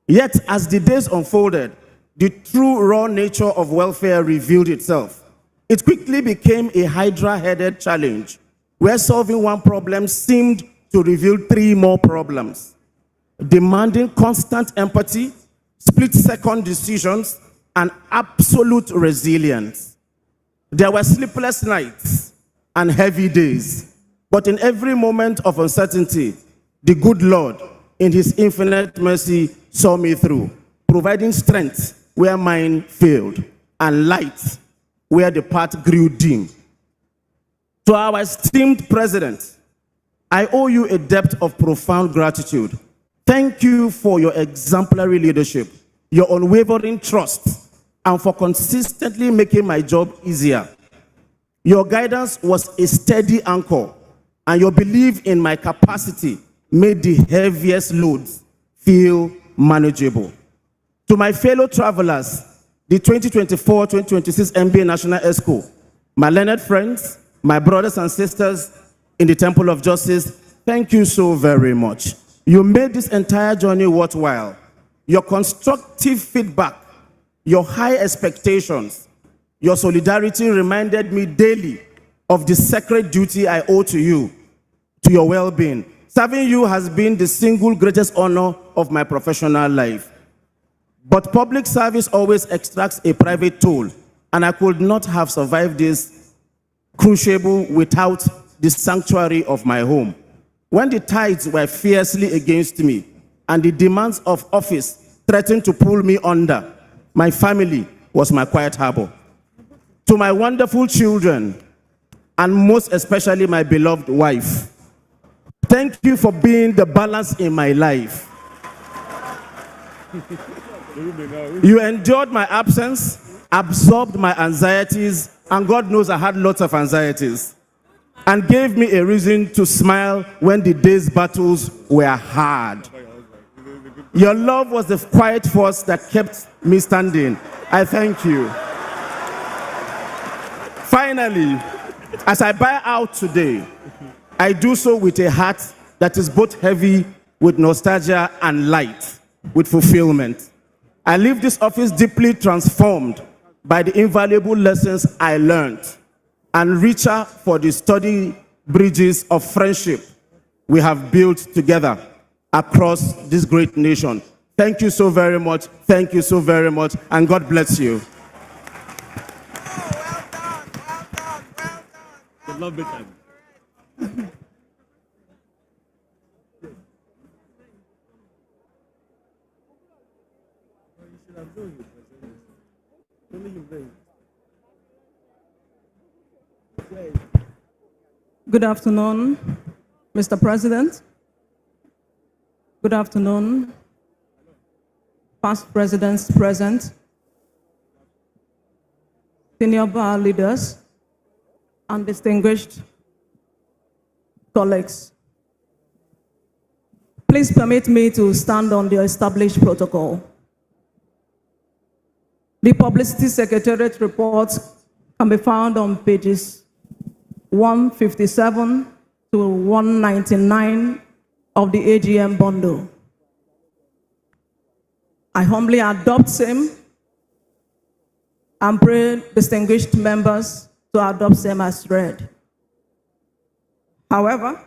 Yet, as the days unfolded, the true raw nature of welfare revealed itself. It quickly became a hydra-headed challenge, where solving one problem seemed to reveal 3 more problems, demanding constant empathy, split-second decisions, and absolute resilience. There were sleepless nights and heavy days, but in every moment of uncertainty, the good Lord, in his infinite mercy, saw me through. providing strength where mine failed, and light where the path grew dim. To our esteemed president, I owe you a debt of profound gratitude. Thank you for your exemplary leadership, your unwavering trust, and for consistently making my job easier. Your guidance was a steady anchor, and your belief in my capacity made the heaviest loads feel manageable. To my fellow travelers, the 2024-2026 MBA National Expo, my learned friends, my brothers and sisters in the Temple of Justice, thank you so very much. You made this entire journey worthwhile. Your constructive feedback, your high expectations, your solidarity reminded me daily of the sacred duty I owe to you, to your well-being. Serving you has been the single greatest honor of my professional life. But public service always extracts a private toll, and I could not have survived this crucible without the sanctuary of my home. When the tides were fiercely against me and the demands of office threatened to pull me under, my family was my quiet harbor. To my wonderful children, and most especially my beloved wife, thank you for being the balance in my life. You endured my absence, absorbed my anxieties, and God knows I had lots of anxieties, and gave me a reason to smile when the day's battles were hard. Your love was the quiet force that kept me standing. I thank you. Finally, as I bow out today, I do so with a heart that is both heavy with nostalgia and light with fulfillment. I leave this office deeply transformed by the invaluable lessons I learned, and richer for the sturdy bridges of friendship we have built together across this great nation. Thank you so very much. Thank you so very much, and God bless you. Good afternoon, Mr. President. Good afternoon, past presidents present, senior bar leaders, and distinguished colleagues. Please permit me to stand on the established protocol. The Publicity Secretariat report can be found on pages 157 to 199 of the AGM bundle. I humbly adopt same and pray distinguished members to adopt same as read. However,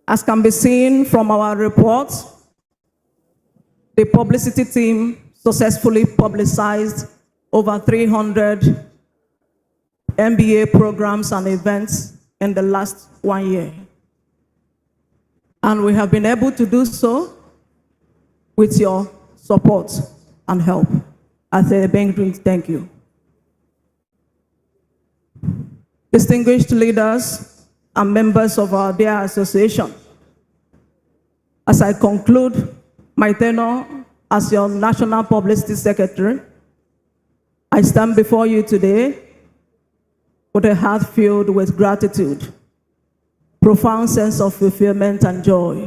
as can be seen from our report, the publicity team successfully publicized over 300 MBA programs and events in the last 1 year. And we have been able to do so with your support and help. I say a big thank you. Distinguished leaders and members of our Bar Association, as I conclude my tenure as your National Publicity Secretary, I stand before you today with a heart filled with gratitude, profound sense of fulfillment and joy.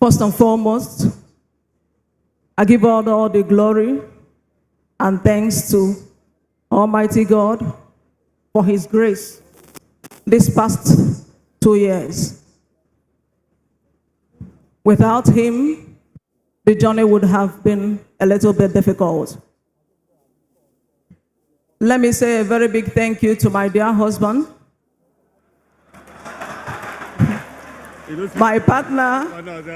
First and foremost, I give all the glory and thanks to Almighty God for His grace this past 2 years. Without Him, the journey would have been a little bit difficult. Let me say a very big thank you to my dear husband, my partner,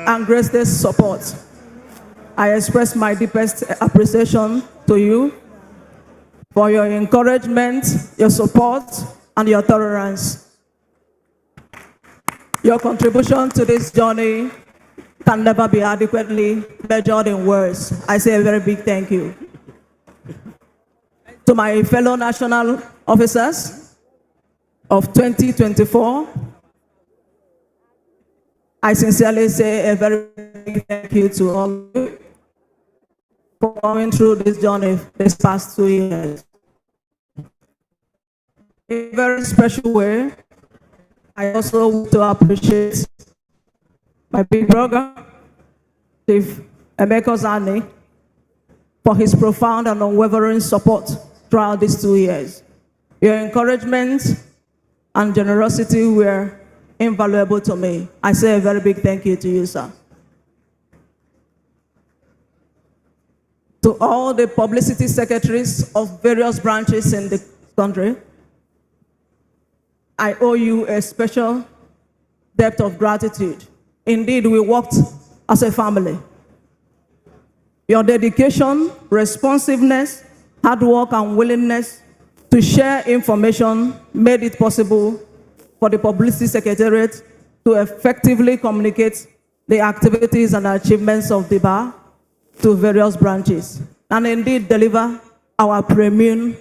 and greatest support. I express my deepest appreciation to you for your encouragement, your support, and your tolerance. Your contribution to this journey can never be adequately measured in words. I say a very big thank you. To my fellow national officers of 2024, I sincerely say a very big thank you to all of you for going through this journey this past 2 years. In a very special way, I also want to appreciate my big brother, Chief Emeka Zani, for his profound and unwavering support throughout these 2 years. Your encouragement and generosity were invaluable to me. I say a very big thank you to you, sir. To all the publicity secretaries of various branches in the country, I owe you a special debt of gratitude. Indeed, we worked as a family. Your dedication, responsiveness, hard work, and willingness to share information made it possible for the Publicity Secretariat to effectively communicate the activities and achievements of the bar to various branches, and indeed deliver our premium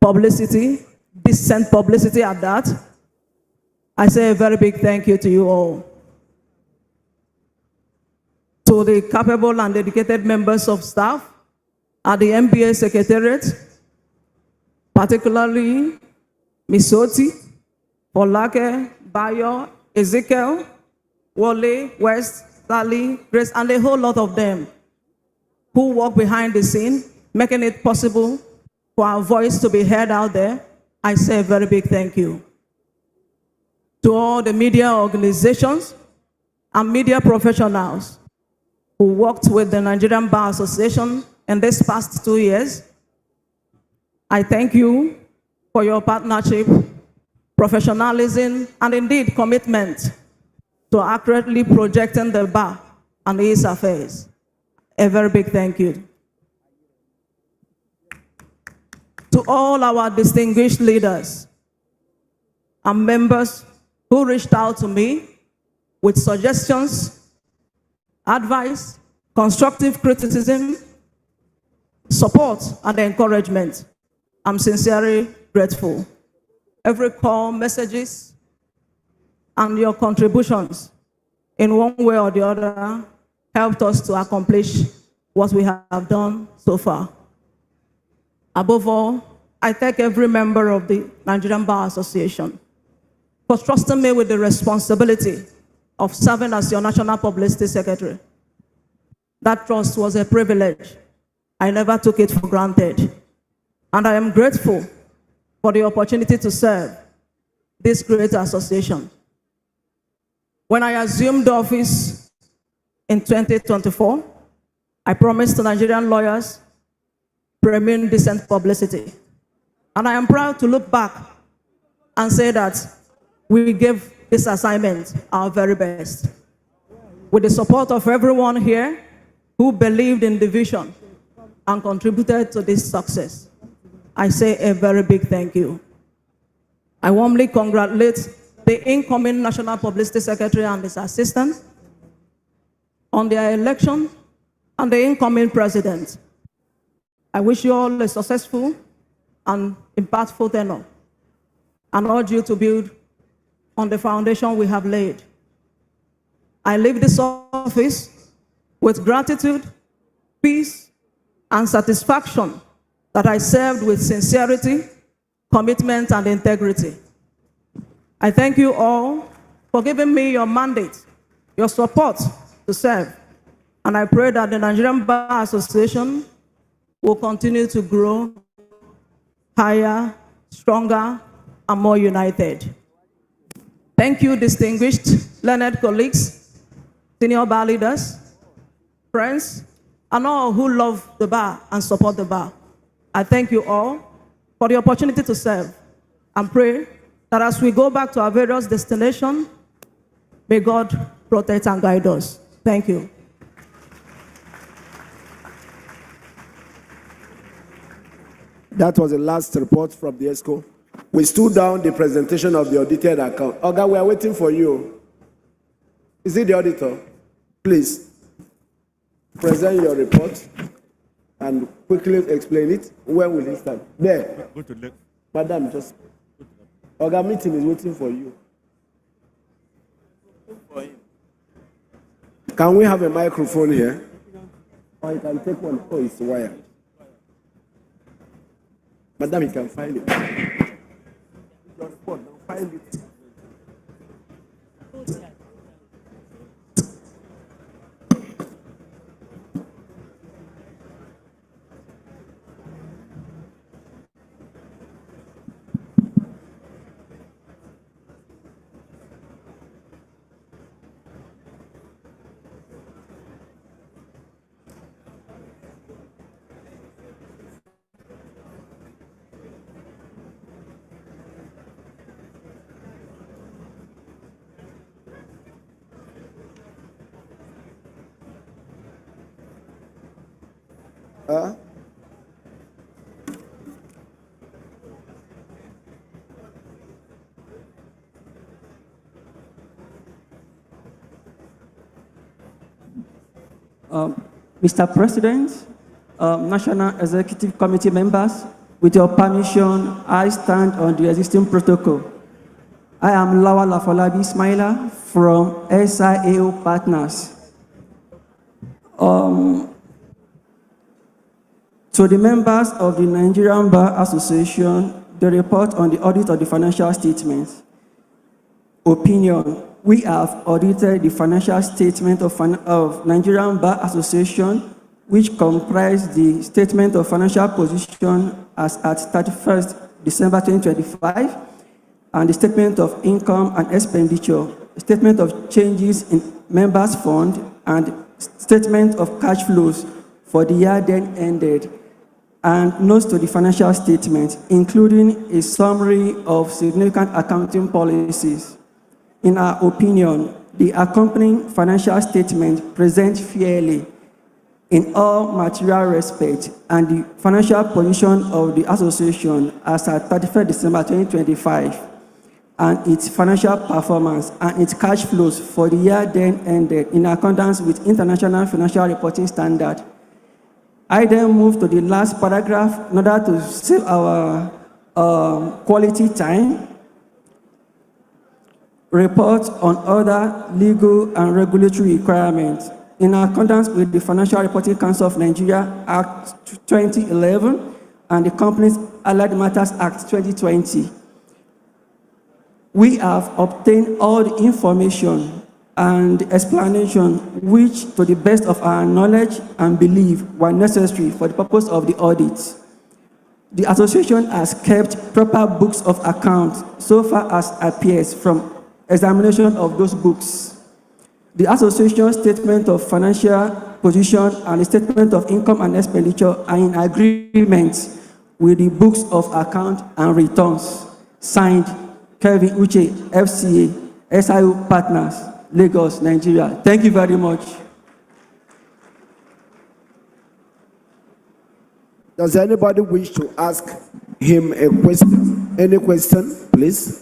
publicity, decent publicity at that. I say a very big thank you to you all. To the capable and dedicated members of staff at the MBA Secretariat, particularly Misoti, Olake, Bayo, Ezekiel, Wale, West, Sally, Grace, and a whole lot of them who work behind the scene, making it possible for our voice to be heard out there. I say a very big thank you. To all the media organizations and media professionals who worked with the Nigerian Bar Association in this past 2 years, I thank you for your partnership, professionalism, and indeed commitment to accurately projecting the bar and its affairs. A very big thank you. To all our distinguished leaders and members who reached out to me with suggestions, advice, constructive criticism, support, and encouragement, I'm sincerely grateful. Every call, messages, and your contributions in one way or the other helped us to accomplish what we have done so far. Above all, I thank every member of the Nigerian Bar Association for trusting me with the responsibility of serving as your National Publicity Secretary. That trust was a privilege. I never took it for granted. And I am grateful for the opportunity to serve this great association. When I assumed office in 2024, I promised to Nigerian lawyers premium decent publicity. And I am proud to look back and say that we gave this assignment our very best. With the support of everyone here who believed in the vision and contributed to this success, I say a very big thank you. I warmly congratulate the incoming National Publicity Secretary and his assistant on their election and the incoming president. I wish you all a successful and impactful tenure and urge you to build on the foundation we have laid. I leave this office with gratitude, peace, and satisfaction that I served with sincerity, commitment, and integrity. I thank you all for giving me your mandate, your support to serve, and I pray that the Nigerian Bar Association will continue to grow higher, stronger, and more united. Thank you, distinguished, learned colleagues, senior bar leaders, friends, and all who love the bar and support the bar. I thank you all for the opportunity to serve and pray that as we go back to our various destinations, may God protect and guide us. Thank you. That was the last report from the ESCO. We stood down the presentation of the audited account. Oga, we are waiting for you. Is it the auditor? Please present your report and quickly explain it. Where will it start? There. Go to left. Madam, just. Oga meeting is waiting for you. Can we have a microphone here? Or you can take one. Oh, it's wired. Madam, you can find it. Your phone, now find it. Mr. President, National Executive Committee members, with your permission, I stand on the existing protocol. I am Lawal Afolabi Ismaila from SIAO Partners. To the members of the Nigerian Bar Association, the report on the audit of the financial statements. Opinion: we have audited the financial statement of Nigerian Bar Association, which comprise the statement of financial position as at 31st December 2025, and the statement of income and expenditure, statement of changes in members' fund, and statement of cash flows for the year then ended, and notes to the financial statement, including a summary of significant accounting policies. In our opinion, the accompanying financial statement presents fairly in all material respects, and the financial position of the association as at 31st December 2025, and its financial performance and its cash flows for the year then ended in accordance with international financial reporting standard. I then move to the last paragraph in order to save our quality time. Report on other legal and regulatory requirements. In accordance with the Financial Reporting Council of Nigeria Act 2011 and the Companies Allied Matters Act 2020, we have obtained all the information and explanation which, to the best of our knowledge and belief, were necessary for the purpose of the audit. The association has kept proper books of accounts so far as appears from examination of those books. The association statement of financial position and the statement of income and expenditure are in agreement with the books of account and returns. Signed, Kevin Uche, FCA, SIO Partners, Lagos, Nigeria. Thank you very much. Does anybody wish to ask him a question? Any question, please?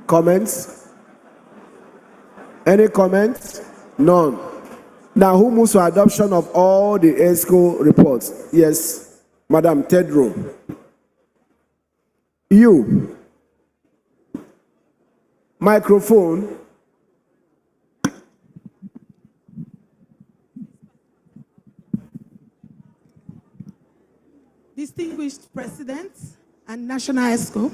Comments? Any comments? None. Now, who moves for adoption of all the ESCO reports? Yes, Madam Tedro. You. Microphone. Distinguished President and National ESCO,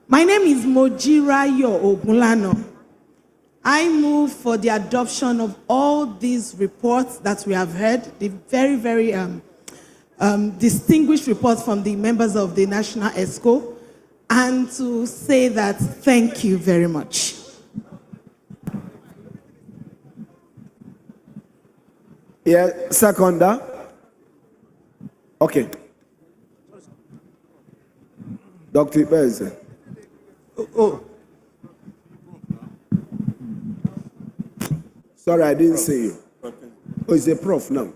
my name is Mojirayo Ogunlano. I move for the adoption of all these reports that we have heard, the very, very distinguished reports from the members of the National ESCO, and to say that thank you very much. Yeah, seconder. Okay. Dr. Bez. Sorry, I didn't see you. Oh, it's a prof now.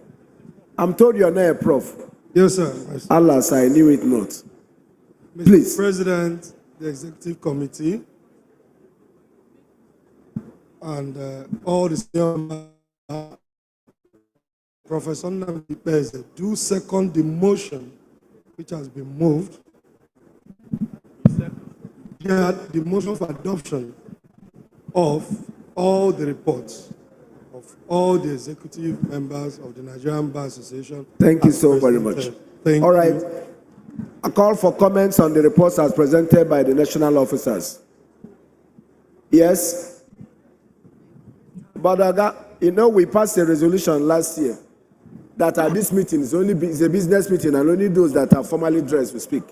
I'm told you're not a prof. Yes, sir. Alas, I knew it not. Please. Mr. President, the Executive Committee, and all the senior Professor Nnamdi Beze do second the motion which has been moved. Yeah, the motion for adoption of all the reports of all the executive members of the Nigerian Bar Association. Thank you so very much. Thank All right. you. A call for comments on the reports as presented by the national officers. Yes? But you know, we passed a resolution last year that at this meeting is a business meeting and only those that are formally dressed will speak.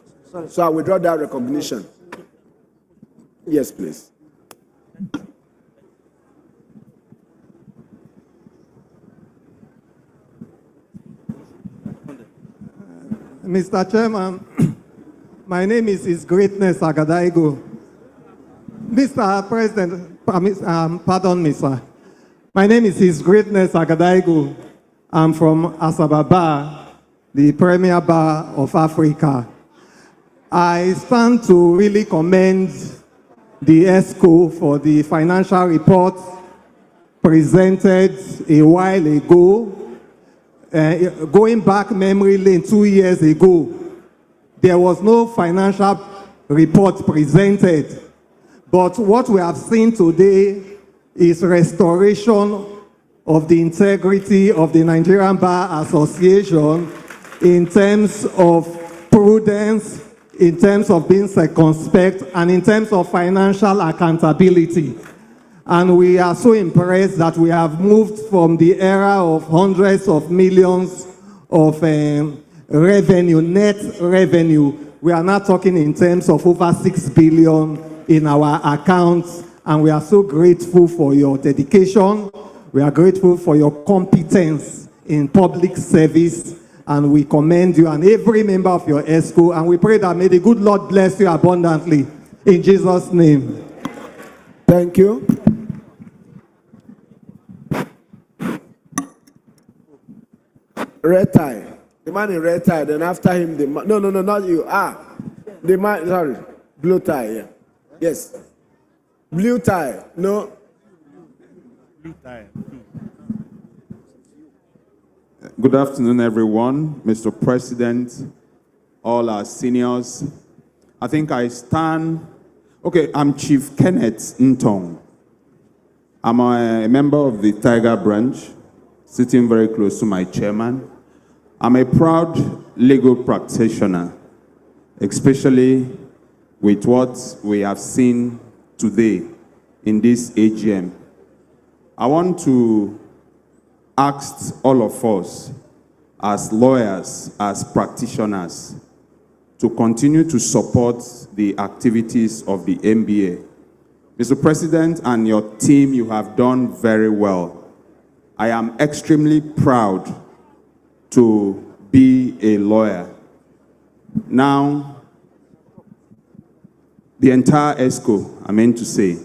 So I withdraw that recognition. Yes, please. Mr. Chairman, my name is His Greatness Agadaigo. Mr. President, pardon me, sir. My name is His Greatness Agadaigo. I'm from Asaba Bar, the premier bar of Africa. I stand to really commend the ESCO for the financial report presented a while ago. Going back memory lane 2 years ago, there was no financial report presented. But what we have seen today is restoration of the integrity of the Nigerian Bar Association in terms of prudence, in terms of being circumspect, and in terms of financial accountability. And we are so impressed that we have moved from the era of hundreds of millions of revenue, net revenue. We are now talking in terms of over 6 billion in our accounts, and we are so grateful for your dedication. We are grateful for your competence in public service, and we commend you and every member of your ESCO, and we pray that may the good Lord bless you abundantly. In Jesus' name. Thank you. Red tie. The man in red tie, then after him, the man. No, not you. The man, sorry. Blue tie, yeah. Yes. Blue tie. No. Blue tie. Good afternoon, everyone. Mr. President, all our seniors. I think I stand. Okay, I'm Chief Kenneth Ntong. I'm a member of the Tiger branch, sitting very close to my chairman. I'm a proud legal practitioner, especially with what we have seen today in this AGM. I want to ask all of us, as lawyers, as practitioners, to continue to support the activities of the NBA. Mr. President and your team, you have done very well. I am extremely proud to be a lawyer. Now, the entire ESCO, I meant to say,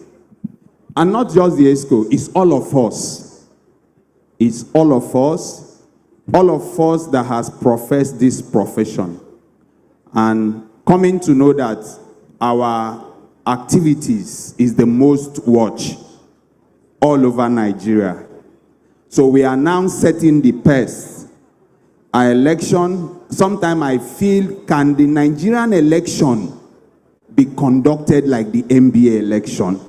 and not just the ESCO, it's all of us. It's all of us that has professed this profession, and coming to know that our activities is the most watched all over Nigeria. So we are now setting the pace. Our election, sometimes I feel, can the Nigerian election be conducted like the NBA election?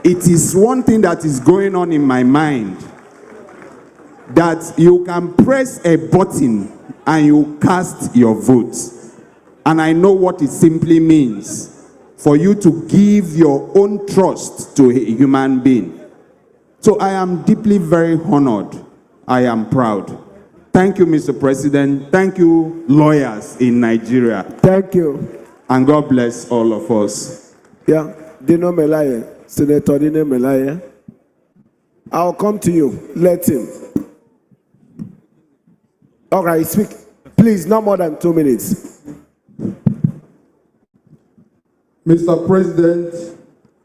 It is one thing that is going on in my mind, that you can press a button and you cast your vote. And I know what it simply means for you to give your own trust to a human being. So I am deeply very honored. I am proud. Thank you, Mr. President. Thank you, lawyers in Nigeria. Thank you. And God bless all of us. Yeah, Dino Melaye, Senator Dino Melaye. I'll come to you. Let him. All right, speak. Please, no more than 2 minutes. Mr. President,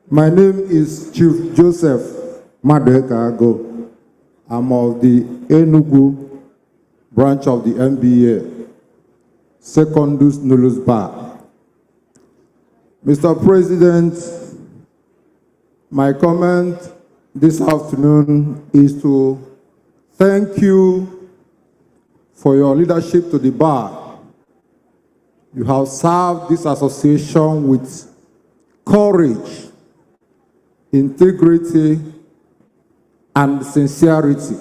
my name is Chief Joseph Madekago. I'm of the Enugu branch of the NBA, Secondus Nullus Bar. Mr. President, My comment this afternoon is to thank you for your leadership to the bar. You have served this association with courage, integrity, and sincerity.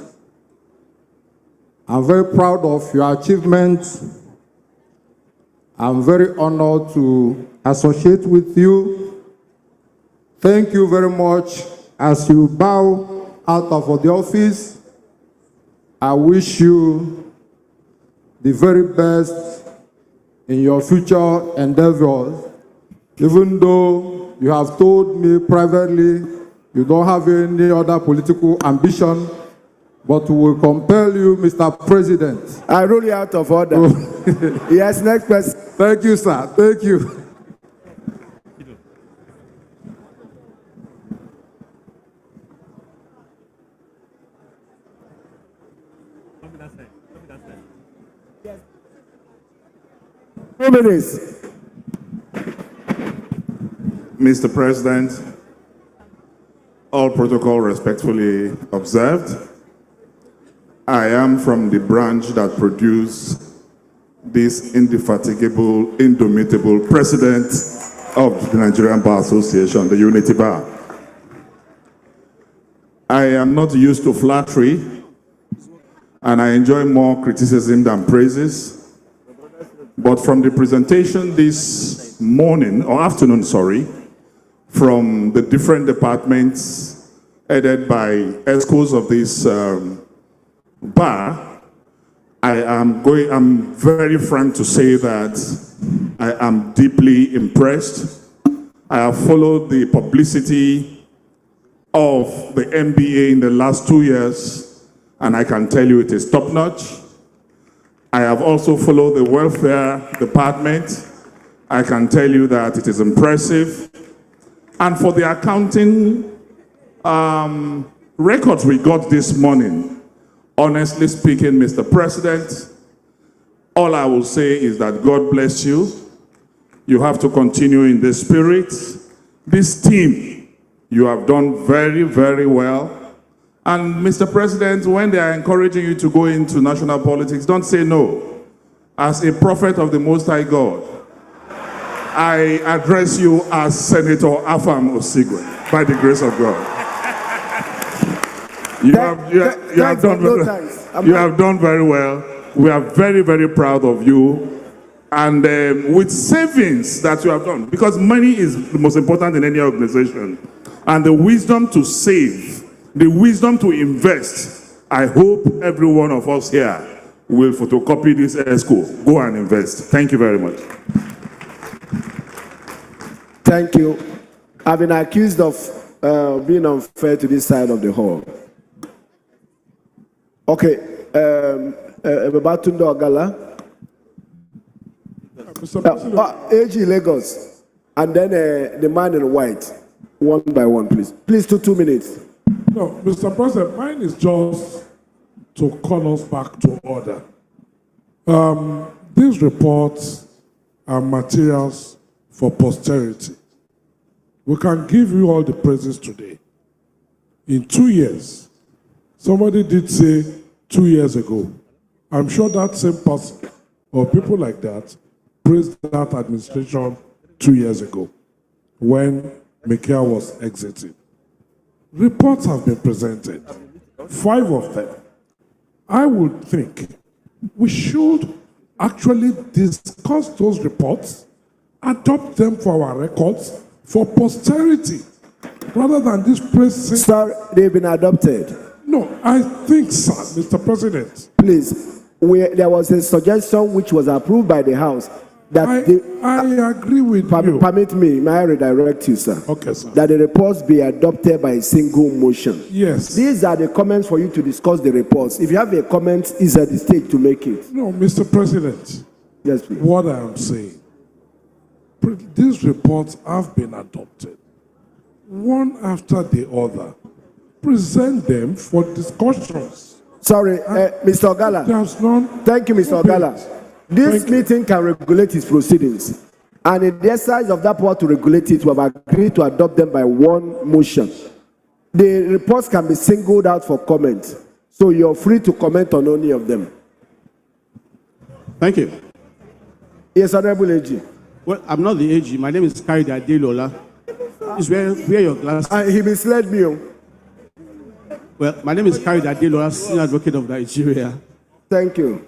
I'm very proud of your achievements. I'm very honored to associate with you. Thank you very much. As you bow out of the office, I wish you the very best in your future endeavors. Even though you have told me privately you don't have any other political ambition, but we will compel you, Mr. President. I rule you out of order. Yes, next person. Thank you, sir. Thank you. Mr. President, all protocol respectfully observed. I am from the branch that produced this indefatigable, indomitable president of the Nigerian Bar Association, the Unity Bar. I am not used to flattery, and I enjoy more criticism than praises. But from the presentation this morning, or afternoon, sorry, from the different departments headed by ESCOs of this bar, I'm very frank to say that I am deeply impressed. I have followed the publicity of the MBA in the last 2 years, and I can tell you it is top-notch. I have also followed the welfare department. I can tell you that it is impressive. And for the accounting records we got this morning, honestly speaking, Mr. President, all I will say is that God bless you. You have to continue in this spirit. This team, you have done very, very well. And Mr. President, when they are encouraging you to go into national politics, don't say no. As a prophet of the Most High God, I address you as Senator Afam Osigwe, by the grace of God. You have done very well. We are very, very proud of you. And with savings that you have done, because money is the most important in any organization, and the wisdom to save, the wisdom to invest, I hope every one of us here will photocopy this ESCO. Go and invest. Thank you very much. Thank you. I've been accused of being unfair to this side of the hall. Okay. Babatundo Ogala. AG Lagos. And then the man in white. One by one, please. Please, 2 minutes. No, Mr. President, mine is just to call us back to order. These reports are materials for posterity. We can give you all the praises today. In 2 years, somebody did say 2 years ago, I'm sure that same person or people like that praised that administration 2 years ago when Mikel was exiting. Reports have been presented, 5 of them. I would think we should actually discuss those reports, adopt them for our records, for posterity, rather than this press. Sir, they've been adopted. No, I think, sir, Mr. President. Please, there was a suggestion which was approved by the House that I agree with you. Permit me, may I redirect you, sir? Okay, sir. That the reports be adopted by a single motion. Yes. These are the comments for you to discuss the reports. If you have a comment, is at the stage to make it. No, Mr. President. Yes, please. What I am saying, these reports have been adopted, one after the other. Present them for discussions. Sorry, Mr. Ogala. There's none. Thank you, Mr. Ogala. This meeting can regulate its proceedings. And in the exercise of that power to regulate it, we have agreed to adopt them by one motion. The reports can be singled out for comment, so you're free to comment on any of them. Thank you. Yes, Honorable AG. Well, I'm not the AG. My name is Kaide Adelola. Please wear your glasses. He misled me. Well, my name is Kaide Adelola, Senior Advocate of Nigeria. Thank you.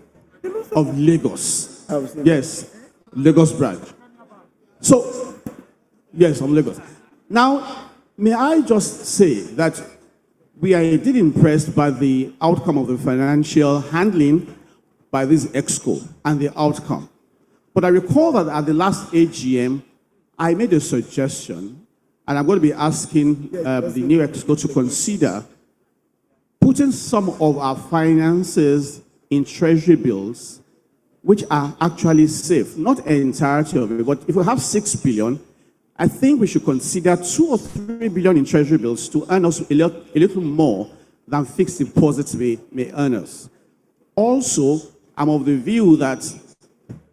Of Lagos. Yes, Lagos branch. So, yes, from Lagos. Now, may I just say that we are indeed impressed by the outcome of the financial handling by this EXCO and the outcome. But I recall that at the last AGM, I made a suggestion, and I'm going to be asking the new EXCO to consider putting some of our finances in treasury bills, which are actually safe. Not an entirety of it, but if we have 6 billion, I think we should consider 2 or 3 billion in treasury bills to earn us a little more than fixed deposits may earn us. Also, I'm of the view that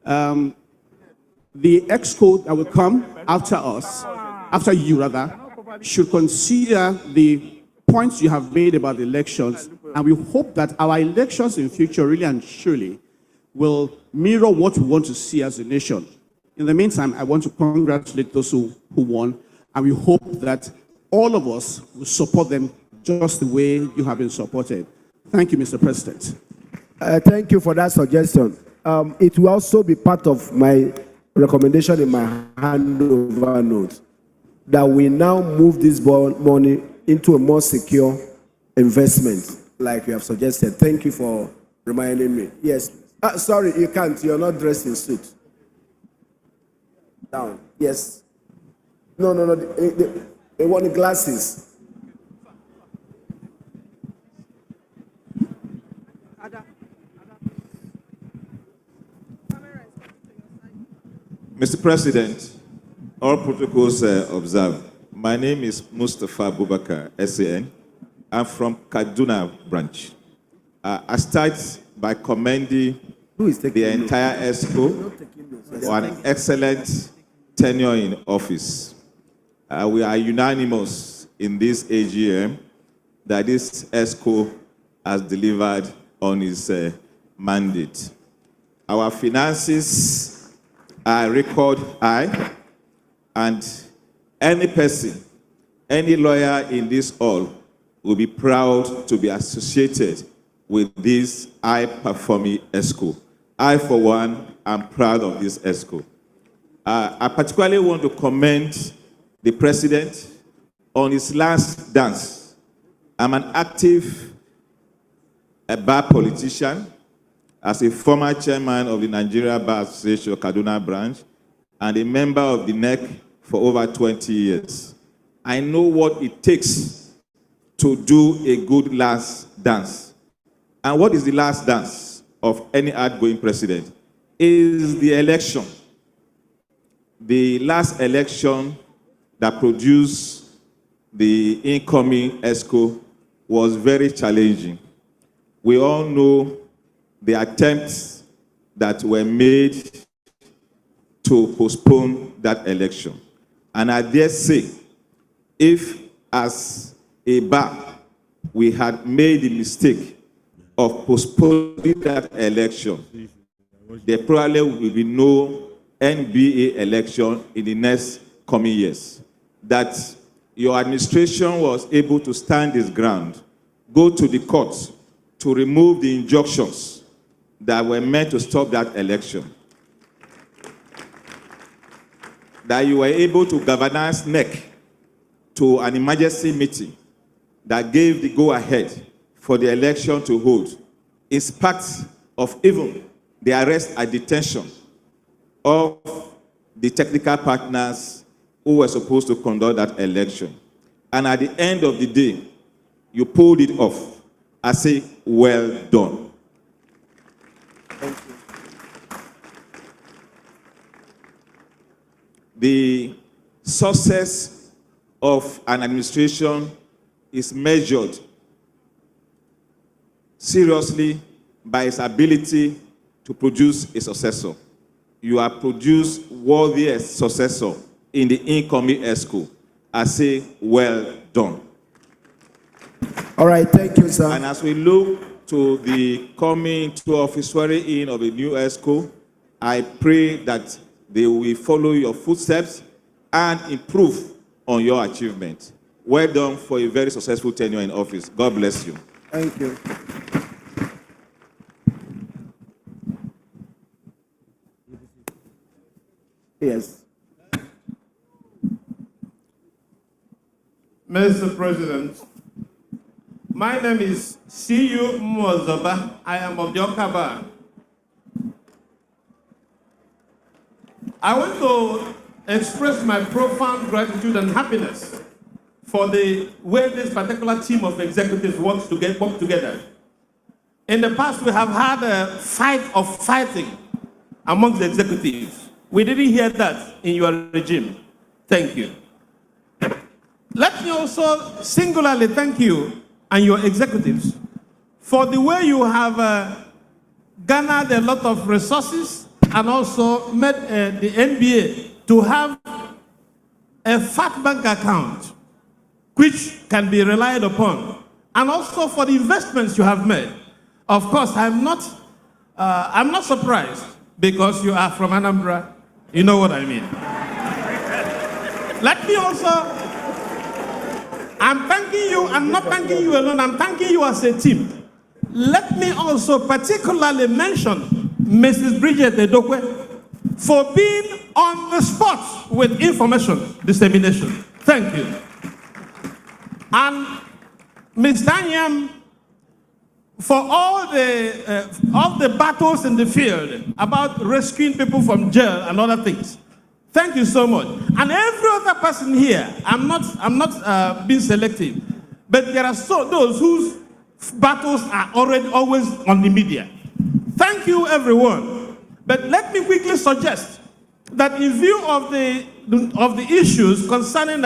the EXCO that will come after us, after you rather, should consider the points you have made about the elections, and we hope that our elections in future really and surely will mirror what we want to see as a nation. In the meantime, I want to congratulate those who won, and we hope that all of us will support them just the way you have been supported. Thank you, Mr. President. Thank you for that suggestion. It will also be part of my recommendation in my handover note that we now move this money into a more secure investment, like you have suggested. Thank you for reminding me. Yes. Sorry, you can't. You're not dressed in suit. Down. Yes. No. They want the glasses. Mr. President, all protocols observed. My name is Mustafa Abubakar, SAN. I'm from Kaduna branch. I start by commending the entire EXCO for an excellent tenure in office. We are unanimous in this AGM that this EXCO has delivered on its mandate. Our finances are record high, and any person, any lawyer in this hall will be proud to be associated with this high-performing EXCO. I, for one, am proud of this EXCO. I particularly want to commend the President on his last dance. I'm an active bar politician as a former chairman of the Nigerian Bar Association, Kaduna branch, and a member of the NEC for over 20 years. I know what it takes to do a good last dance. And what is the last dance of any outgoing president? Is the election. The last election that produced the incoming EXCO was very challenging. We all know the attempts that were made to postpone that election. And I dare say, if as a bar we had made the mistake of postponing that election, there probably will be no NBA election in the next coming years. That your administration was able to stand its ground, go to the courts to remove the injunctions that were meant to stop that election. That you were able to galvanize NEC to an emergency meeting that gave the go-ahead for the election to hold, in spite of even the arrest and detention of the technical partners who were supposed to conduct that election. And at the end of the day, you pulled it off. I say, well done. Thank you. The success of an administration is measured seriously by its ability to produce a successor. you have produced worthy successor in the incoming ESCO. I say, well done. All right, thank you, sir. And as we look to the coming to office swearing in of a new ESCO, I pray that they will follow your footsteps and improve on your achievement. Well done for a very successful tenure in office. God bless you. Thank you. Yes. Mr. President, my name is C.U. Mozoba. I am of the Okaba. I want to express my profound gratitude and happiness for the way this particular team of executives work together. In the past, we have had a fight of fighting among the executives. We didn't hear that in your regime. Thank you. Let me also singularly thank you and your executives for the way you have garnered a lot of resources and also made the NBA to have a fat bank account which can be relied upon, and also for the investments you have made. Of course, I'm not surprised because you are from Anambra. You know what I mean. Let me also, I'm thanking you, I'm not thanking you alone, I'm thanking you as a team. Let me also particularly mention Mrs. Bridget Edokwe for being on the spot with information dissemination. Thank you. And Ms. Daniam, for all the battles in the field about rescuing people from jail and other things. Thank you so much. And every other person here, I'm not being selective, but there are those whose battles are always on the media. Thank you, everyone. But let me quickly suggest that in view of the issues concerning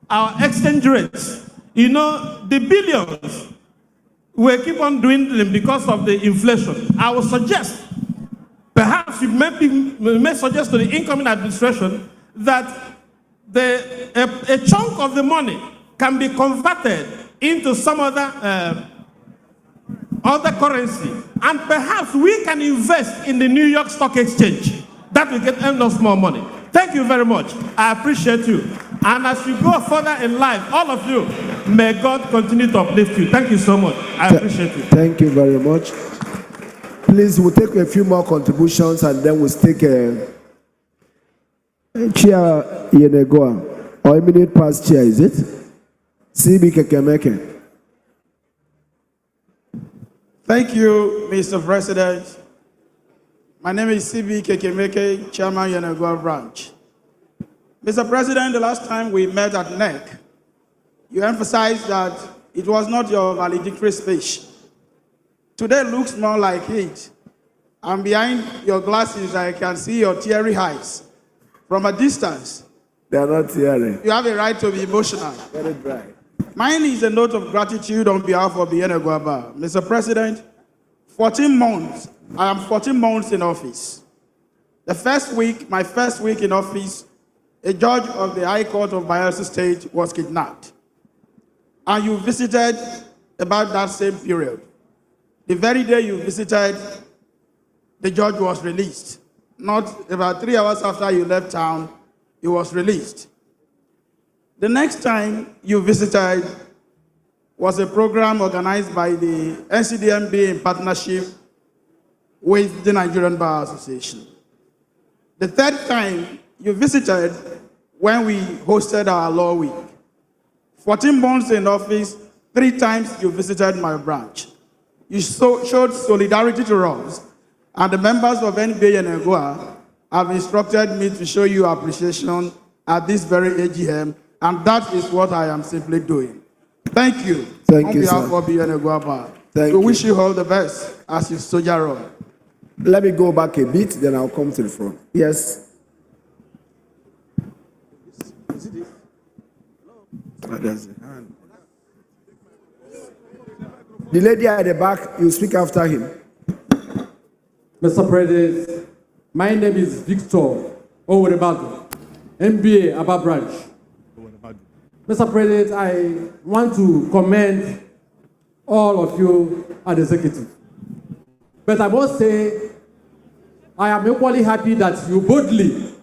our exchange rates, you know, the billions will keep on dwindling because of the inflation. I will suggest, perhaps you may suggest to the incoming administration that a chunk of the money can be converted into some other currency, and perhaps we can invest in the New York Stock Exchange. That will get enough more money. Thank you very much. I appreciate you. And as you go further in life, all of you, may God continue to uplift you. Thank you so much. I appreciate you. Thank you very much. Please, we'll take a few more contributions and then we'll take a chair Yenegoa, or a minute past chair, is it? CB Kekemeke. Thank you, Mr. President. My name is CB Kekemeke, Chairman Yenegoa Branch. Mr. President, the last time we met at NEC, you emphasized that it was not your valedictory speech. Today looks more like it. And behind your glasses, I can see your teary eyes. From a distance, they are not teary. You have a right to be emotional. Very dry. Mine is a note of gratitude on behalf of the Yenegoa Bar. Mr. President, 14 months, I am 14 months in office. The first week, my first week in office, a judge of the High Court of Bayelsa State was kidnapped. And you visited about that same period. The very day you visited, the judge was released. Not about 3 hours after you left town, he was released. The next time you visited was a program organized by the NCDMB in partnership with the Nigerian Bar Association. The third time you visited when we hosted our Law Week. 14 months in office, 3 times you visited my branch. You showed solidarity to us, and the members of NBA and Yenegoa have instructed me to show you appreciation at this very AGM, and that is what I am simply doing. Thank you. Thank you, on behalf sir. of the Yenegoa Bar. Thank we you. wish you all the best as you soldier on. Let me go back a bit, then I'll come to the front. Yes. Oh, there's a hand. The lady at the back, you speak after him. Mr. President, My name is Victor Owerebadu, MBA, Aba Branch. Mr. President, I want to commend all of you at the executive. But I must say, I am equally happy that you boldly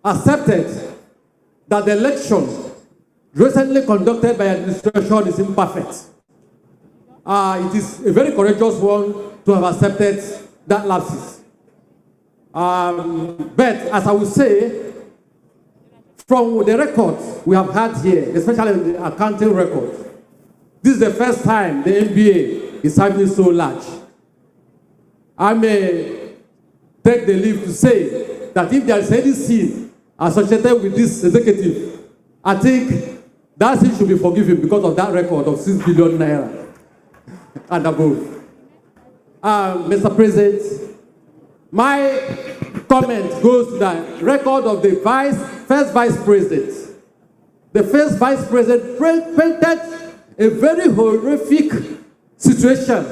accepted that the election recently conducted by administration is imperfect. It is a very courageous one to have accepted that lapses. But as I would say, from the records we have had here, especially the accounting record, this is the first time the NBA is having so large. I may take the leave to say that if there is any sin associated with this executive, I think that sin should be forgiven because of that record of 6 billion naira and above. Mr. President, my comment goes to the record of the first vice president. The first vice president painted a very horrific situation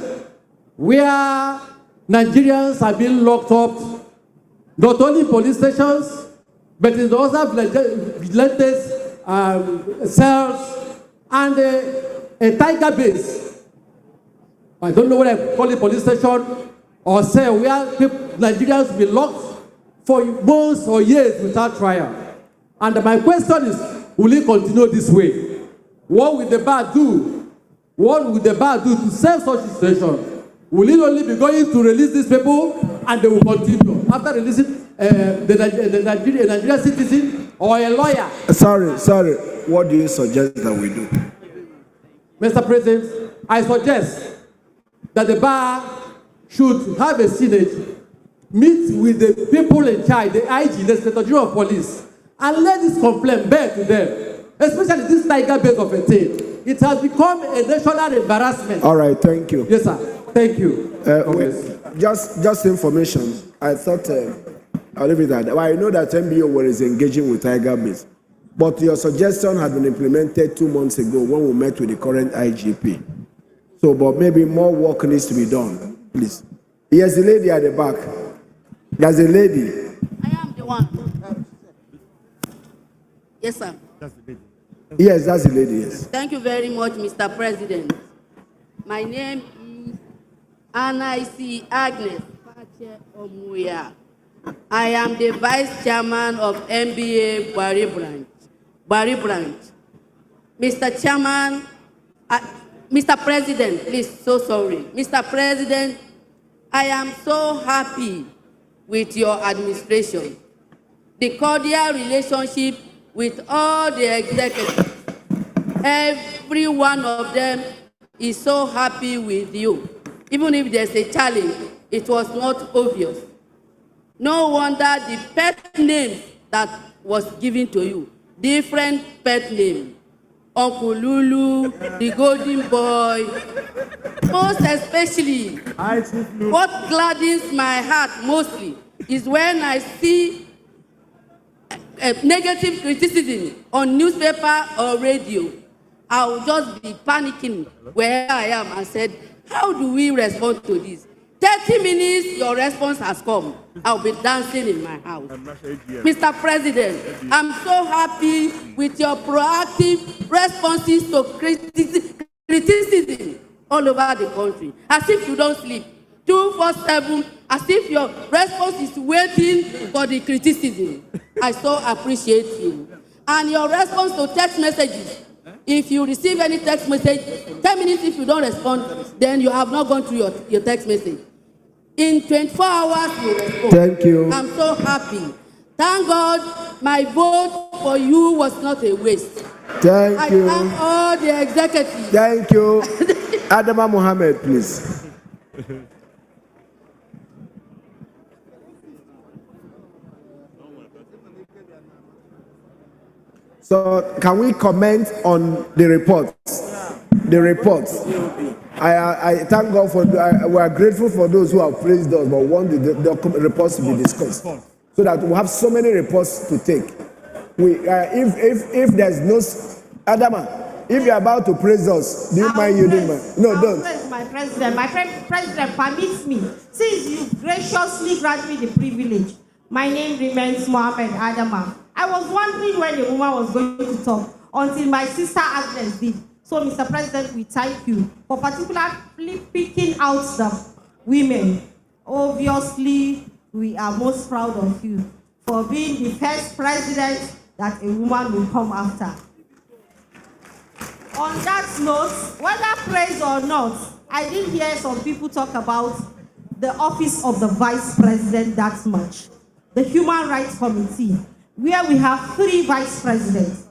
where Nigerians are being locked up, not only in police stations, but in also vigilantes cells and a tiger base. I don't know what I call it, police station or cell where Nigerians will be locked for months or years without trial. And my question is, will it continue this way? What will the bar do? What will the bar do to save such a situation? Will it only be going to release these people and they will continue after releasing the Nigerian citizen or a lawyer? Sorry. What do you suggest that we do? Mr. President, I suggest that the bar should have a synod, meet with the people in charge, the IG, the Secretary of Police, and let this complaint bear to them, especially this tiger base of a thing. It has become a national embarrassment. All right, thank you. Yes, sir. Thank you. Just information. I thought I'll leave it at that. Well, I know that MBO was engaging with tiger base, but your suggestion had been implemented 2 months ago when we met with the current IGP. So, but maybe more work needs to be done. Please. Yes, the lady at the back. There's a lady. I am the one. Yes, sir. Yes, that's the lady, yes. Thank you very much, Mr. President. My name is Anaisi Agnes Pache Omuya. I am the Vice Chairman of MBA Bari Branch. Mr. Chairman, Mr. President, please, so sorry. Mr. President, I am so happy with your administration. The cordial relationship with all the executives. Every one of them is so happy with you. Even if there's a challenge, it was not obvious. No wonder the pet name that was given to you, different pet name. Uncle Lulu, the Golden Boy. Most especially, what gladdens my heart mostly is when I see negative criticism on newspaper or radio. I will just be panicking where I am and said, how do we respond to this? 30 minutes, your response has come. I'll be dancing in my house. Mr. President, I'm so happy with your proactive responses to criticism all over the country. As if you don't sleep. 247, as if your response is waiting for the criticism. I so appreciate you. And your response to text messages. If you receive any text message, 10 minutes if you don't respond, then you have not gone through your text message. In 24 hours, you respond. Thank you. I'm so happy. Thank God my vote for you was not a waste. Thank you. I thank all the executives. Thank you. Adama Mohammed, please. So, can we comment on the reports? The reports. I thank God for. We are grateful for those who have praised us, but want the reports to be discussed, so that we have so many reports to take. If there's no Adama, If you're about to praise us, do you mind yielding my? No, don't. Praise my president. My president permits me, since you graciously grant me the privilege. My name remains Mohammed Adama. I was wondering when the woman was going to talk until my sister Agnes did. So, Mr. President, we thank you for particularly picking out the women. Obviously, we are most proud of you for being the first president that a woman will come after. On that note, whether praise or not, I did hear some people talk about the office of the vice president that much. The Human Rights Committee, where we have 3 vice presidents,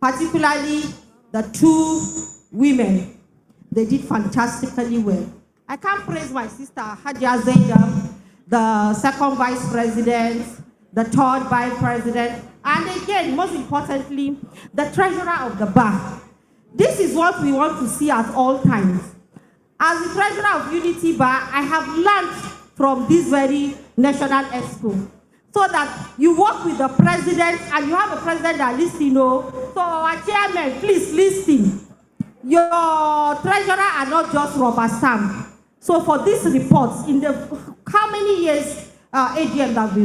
particularly the 2 women. They did fantastically well. I can't praise my sister, Hajia Zainab, the 2nd vice president, the 3rd vice president, and again, most importantly, the treasurer of the bar. This is what we want to see at all times. As the treasurer of Unity Bar, I have learned from this very national expo, so that you work with the president and you have a president that listens. So our chairman, please listen. Your treasurer are not just rubber stamp. So for this report, in the how many years AGM that we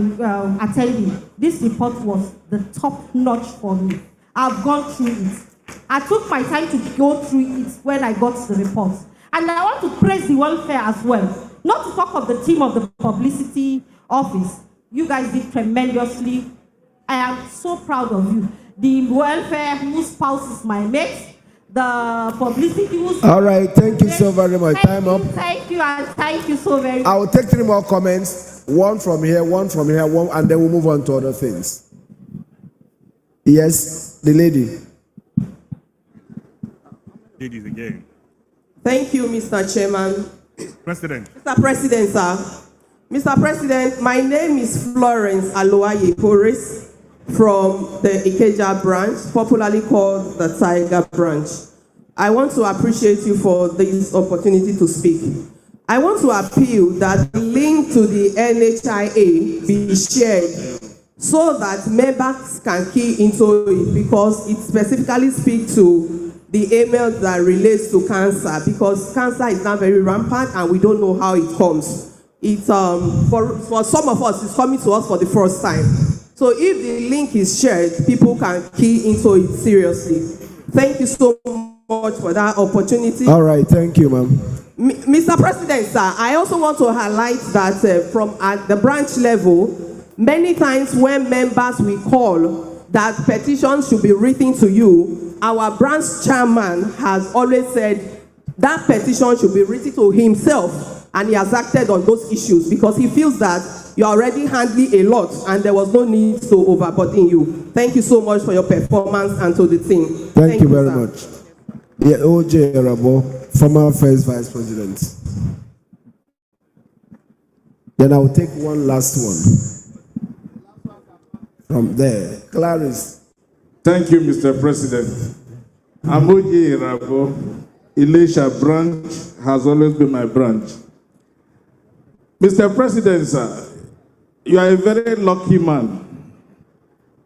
attending, this report was the top notch for me. I've gone through it. I took my time to go through it when I got the report. And I want to praise the welfare as well. Not to talk of the team of the publicity office. You guys did tremendously. I am so proud of you. The welfare whose spouse is my mate, the publicity whose... All right, thank you so very much. Time up. Thank you, and thank you so very much. I will take 3 more comments, one from here, one, and then we'll move on to other things. Yes, the lady. Ladies again. Thank you, Mr. Chairman. President. Mr. President, sir. Mr. President, my name is Florence Aloaye Horace from the Ikeja branch, popularly called the Tiger branch. I want to appreciate you for this opportunity to speak. I want to appeal that the link to the NHIA be shared so that members can key into it, because it specifically speaks to the email that relates to cancer, because cancer is now very rampant and we don't know how it comes. It's for some of us, it's coming to us for the first time. So if the link is shared, people can key into it seriously. Thank you so much for that opportunity. All right, thank you, ma'am. Mr. President, sir, I also want to highlight that from at the branch level, many times when members we call that petitions should be written to you, our branch chairman has always said that petition should be written to himself, and he has acted on those issues because he feels that you're already handling a lot and there was no need to overburden you. Thank you so much for your performance and to the team. Thank you very much. Yeah, OJ Rabo, former first vice president. Then I'll take one last one. From there, Clarice. Thank you, Mr. President. Amoji Rabo, Elisha branch has always been my branch. Mr. President, sir, you are a very lucky man.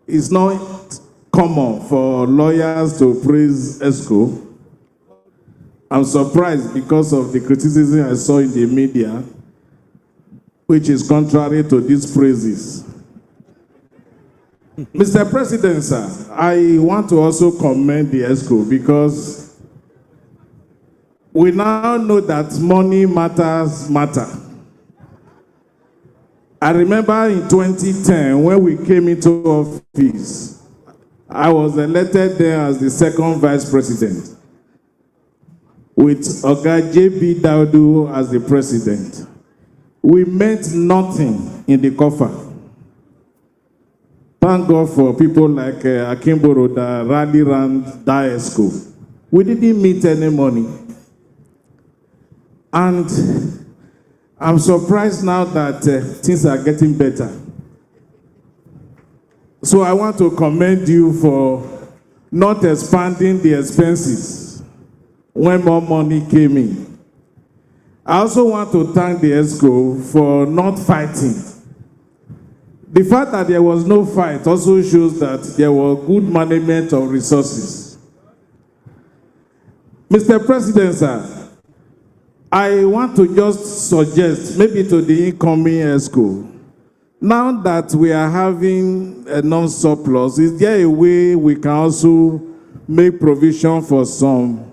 It's not common for lawyers to praise ESCO. I'm surprised because of the criticism I saw in the media, which is contrary to these praises. Mr. President, sir, I want to also commend the ESCO because we now know that money matter. I remember in 2010, when we came into office, I was elected there as the 2nd vice president, with Oga J.B. Daudu as the president. We meant nothing in the coffer. Thank God for people like Akimboro that rally around ESCO. We didn't meet any money. And I'm surprised now that things are getting better. So I want to commend you for not expanding the expenses when more money came in. I also want to thank the ESCO for not fighting. The fact that there was no fight also shows that there was good management of resources. Mr. President, sir, I want to just suggest, maybe to the incoming ESCO, now that we are having a non-surplus, is there a way we can also make provision for some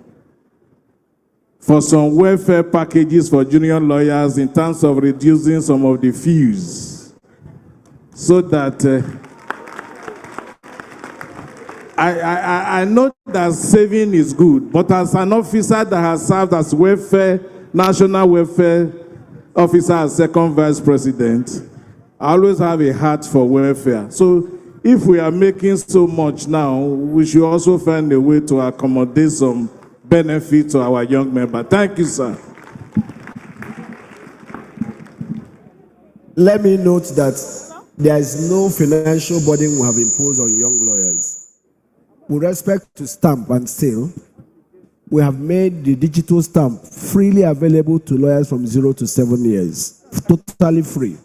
welfare packages for junior lawyers in terms of reducing some of the fees, so that I know that saving is good, but as an officer that has served as national welfare officer as second vice president, I always have a heart for welfare. So if we are making so much now, we should also find a way to accommodate some benefit to our young members. Thank you, sir. Let me note that there is no financial burden we have imposed on young lawyers. With respect to stamp and seal, we have made the digital stamp freely available to lawyers from 0 to 7 years, totally free.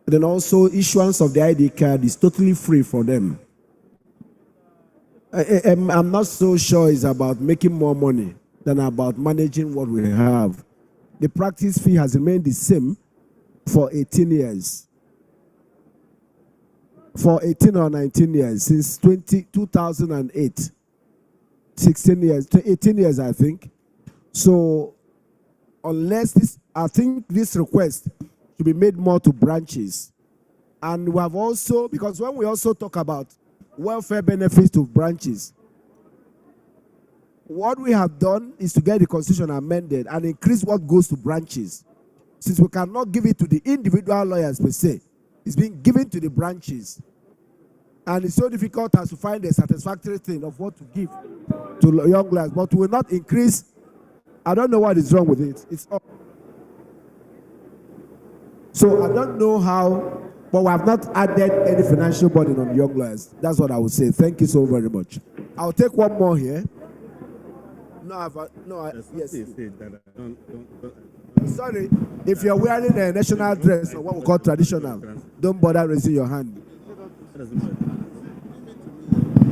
And then also issuance of the ID card is totally free for them. I'm not so sure it's about making more money than about managing what we have. The practice fee has remained the same for 18 years. For 18 or 19 years, since 2008. 16 years, 18 years, I think. So, unless this, I think this request should be made more to branches. And we have also, because when we also talk about welfare benefits to branches, what we have done is to get the constitution amended and increase what goes to branches. Since we cannot give it to the individual lawyers per se, it's being given to the branches. And it's so difficult as to find a satisfactory thing of what to give to young lawyers. But we will not increase. I don't know what is wrong with it. It's up. So I don't know how, but we have not added any financial burden on young lawyers. That's what I would say. Thank you so very much. I'll take one more here. Yes. Sorry, if you're wearing a national dress or what we call traditional, don't bother raising your hand.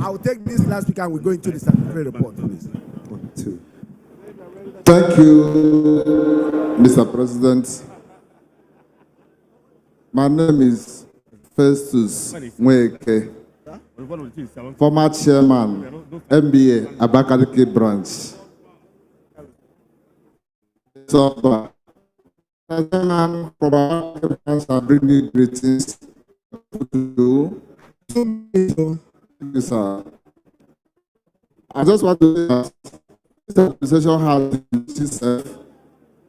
I'll take this last week and we'll go into the statutory report, please. Thank you, Mr. President. My name is Festus Mweke, former chairman, MBA, Abakaliki branch. So, chairman, I bring you greetings to you. Sir. I just want to say that this organization has itself,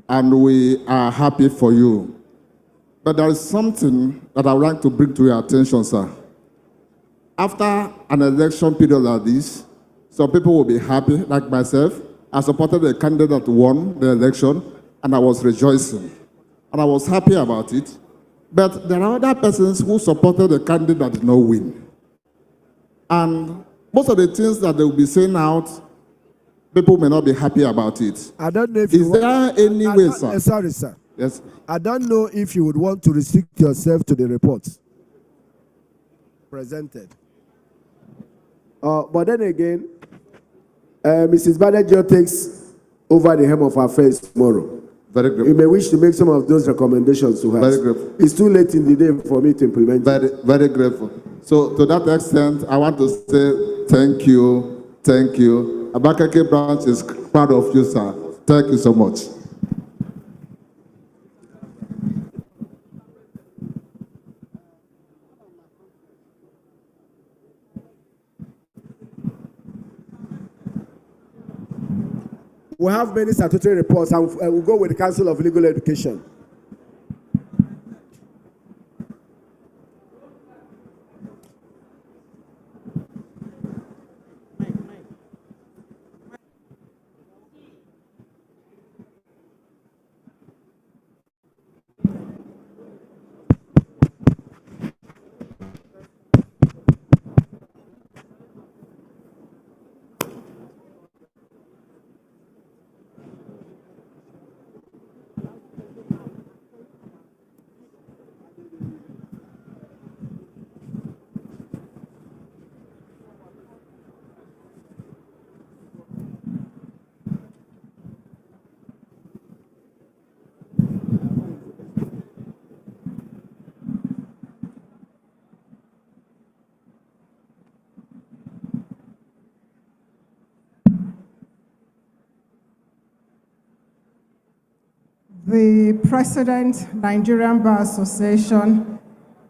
and we are happy for you. But there is something that I would like to bring to your attention, sir. After an election period like this, some people will be happy, like myself. I supported a candidate that won the election, and I was rejoicing. And I was happy about it. But there are other persons who supported a candidate that did not win. And most of the things that they will be saying out, people may not be happy about it. I don't know if Is there any way, sir? Sorry, sir. Yes. I don't know if you would want to restrict yourself to the reports presented. But then again, Mrs. Badejo takes over the helm of affairs tomorrow. Very grateful. You may wish to make some of those recommendations to her. Very grateful. It's too late in the day for me to implement it. Very grateful. So to that extent, I want to say thank you. Thank you. Abakake branch is proud of you, sir. Thank you so much. We have many statutory reports, and we'll go with the Council of Legal Education. the President, Nigerian Bar Association,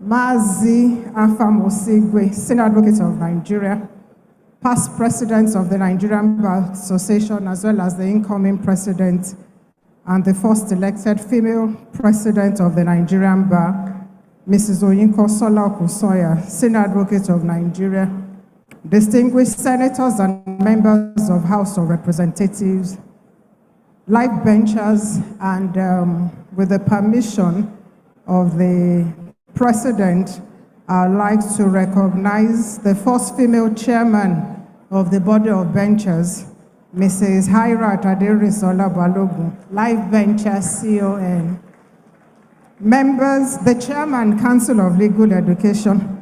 Mazi Afamosigwe, Senior Advocate of Nigeria, past presidents of the Nigerian Bar Association, as well as the incoming president and the first elected female president of the Nigerian Bar, Mrs. Oyinko Sola Okusoya, Senior Advocate of Nigeria, distinguished senators and members of House of Representatives, live benchers, and with the permission of the President, I'd like to recognize the first female chairman of the Body of Benchers, Mrs. Hairat Aderisola Balogun, live bencher CON. Members, the Chairman, Council of Legal Education,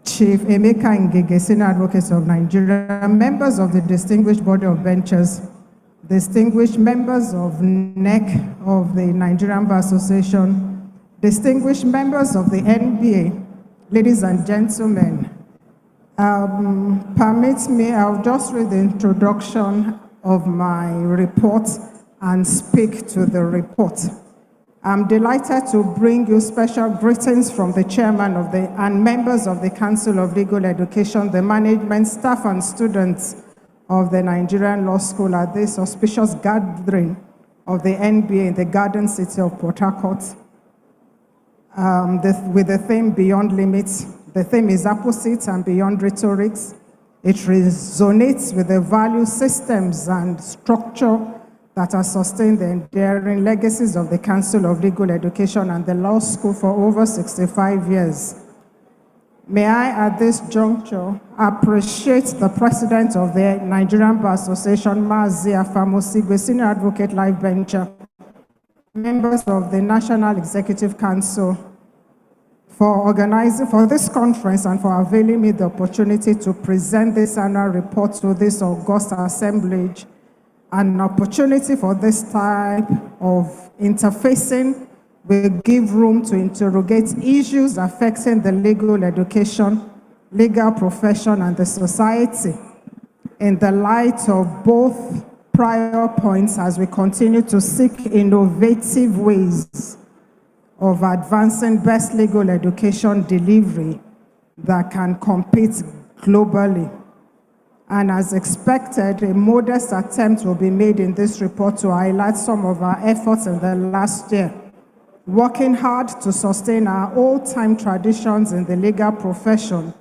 Chief Emeka Ngege, Senior Advocate of Nigeria, members of the distinguished Body of Benchers, distinguished members of NEC of the Nigerian Bar Association, distinguished members of the NBA, ladies and gentlemen, permit me, I'll just read the introduction of my report and speak to the report. I'm delighted to bring you special greetings from the chairman of the and members of the Council of Legal Education, the management, staff, and students of the Nigerian Law School at this auspicious gathering of the NBA in the Garden City of Port Harcourt, with the theme Beyond Limits. The theme is Opposites and Beyond Rhetorics. It resonates with the value systems and structure that has sustained the enduring legacies of the Council of Legal Education and the Law School for over 65 years. May I, at this juncture, appreciate the President of the Nigerian Bar Association, Mazi Afamosigwe, Senior Advocate Live Bencher, members of the National Executive Council, for organizing for this conference and for availing me the opportunity to present this annual report to this august assemblage, an opportunity for this type of interfacing will give room to interrogate issues affecting the legal education, legal profession, and the society in the light of both prior points as we continue to seek innovative ways of advancing best legal education delivery that can compete globally. And as expected, a modest attempt will be made in this report to highlight some of our efforts in the last year, working hard to sustain our old-time traditions in the legal profession,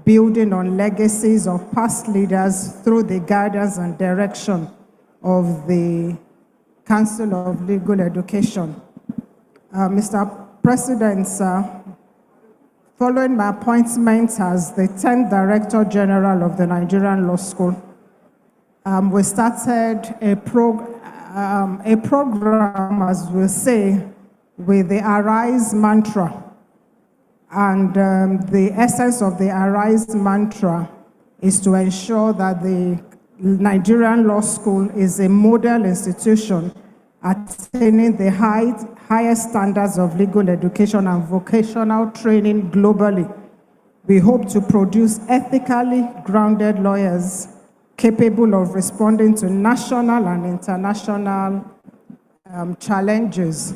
building on legacies of past leaders through the guidance and direction of the Council of Legal Education. Mr. President, sir, following my appointment as the 10th Director General of the Nigerian Law School, we started a program, as we say, with the Arise mantra. And the essence of the Arise mantra is to ensure that the Nigerian Law School is a model institution attaining the highest standards of legal education and vocational training globally. We hope to produce ethically grounded lawyers capable of responding to national and international challenges.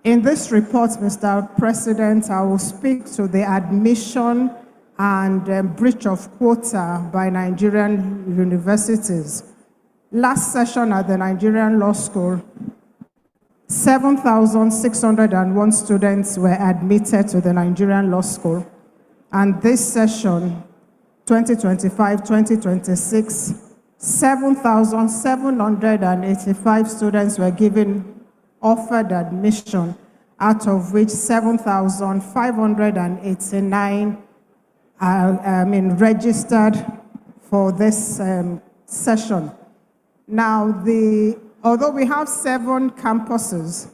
In this report, Mr. President, I will speak to the admission and breach of quota by Nigerian universities. Last session at the Nigerian Law School, 7,601 students were admitted to the Nigerian Law School. And this session, 2025-2026, 7,785 students were offered admission, out of which 7,589 registered for this session. Now, although we have 7 campuses,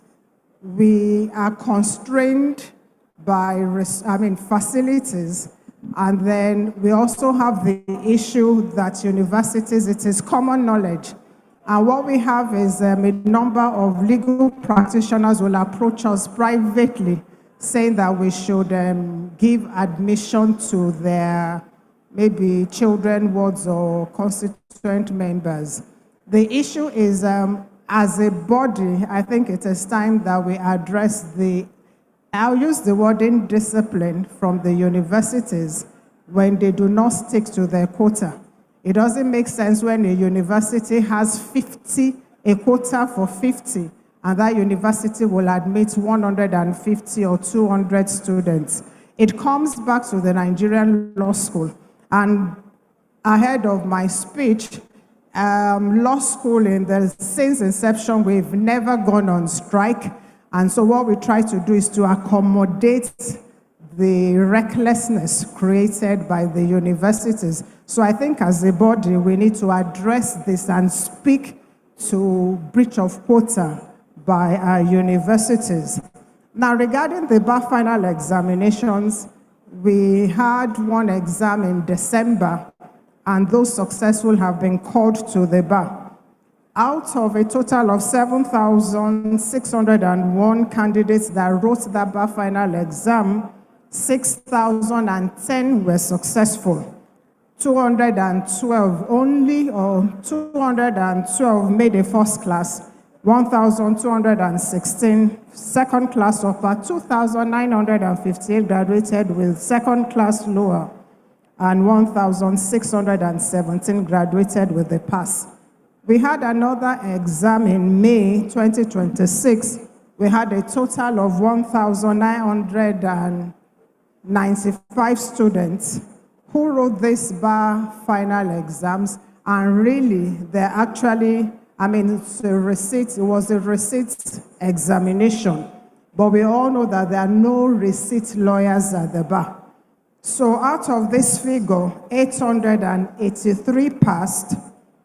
we are constrained by facilities, and then we also have the issue that universities, it is common knowledge. And what we have is a number of legal practitioners will approach us privately saying that we should give admission to their maybe children, wards, or constituent members. The issue is as a body, I think it is time that we address I'll use the word indiscipline from the universities when they do not stick to their quota. It doesn't make sense when a university has a quota for 50, and that university will admit 150 or 200 students. It comes back to the Nigerian Law School. And ahead of my speech, law school since inception, we've never gone on strike. And so what we try to do is to accommodate the recklessness created by the universities. So I think as a body, we need to address this and speak to breach of quota by our universities. Now, regarding the bar final examinations, we had one exam in December, and those successful have been called to the bar. Out of a total of 7,601 candidates that wrote that bar final exam, 6,010 were successful. 212 made a first class, 1,216 second class upper, 2,958 graduated with second class lower, and 1,617 graduated with a pass. We had another exam in May 2026. We had a total of 1,995 students who wrote this bar final exams, and really, they're actually, it was a receipt examination, but we all know that there are no receipt lawyers at the bar. So out of this figure, 883 passed,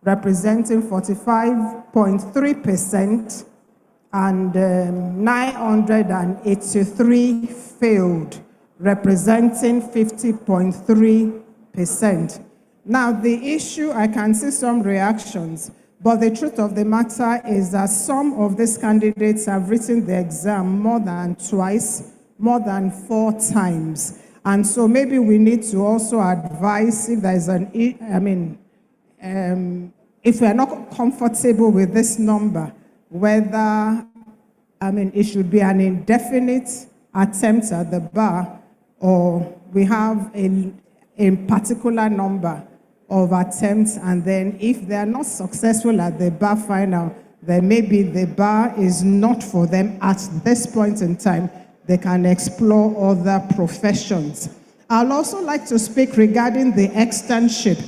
representing 45.3%, and 983 failed, representing 50.3%. Now, the issue, I can see some reactions, but the truth of the matter is that some of these candidates have written the exam more than twice, more than 4 times. And so maybe we need to also advise if there is if we are not comfortable with this number, whether, it should be an indefinite attempt at the bar, or we have a particular number of attempts, and then if they are not successful at the bar final, then maybe the bar is not for them at this point in time. They can explore other professions. I'd also like to speak regarding the externship.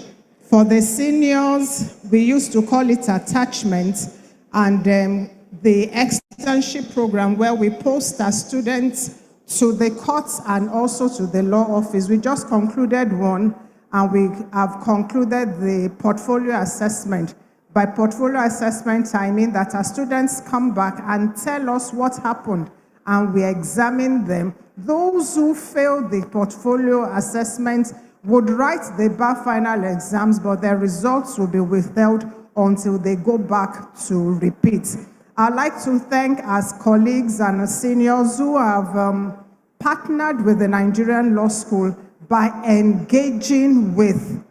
For the seniors, we used to call it attachment, and the externship program where we post our students to the courts and also to the law office. We just concluded one, and we have concluded the portfolio assessment. By portfolio assessment, I mean that our students come back and tell us what happened, and we examine them. Those who failed the portfolio assessment would write the bar final exams, but their results will be withheld until they go back to repeat. I'd like to thank as colleagues and seniors who have partnered with the Nigerian Law School by engaging with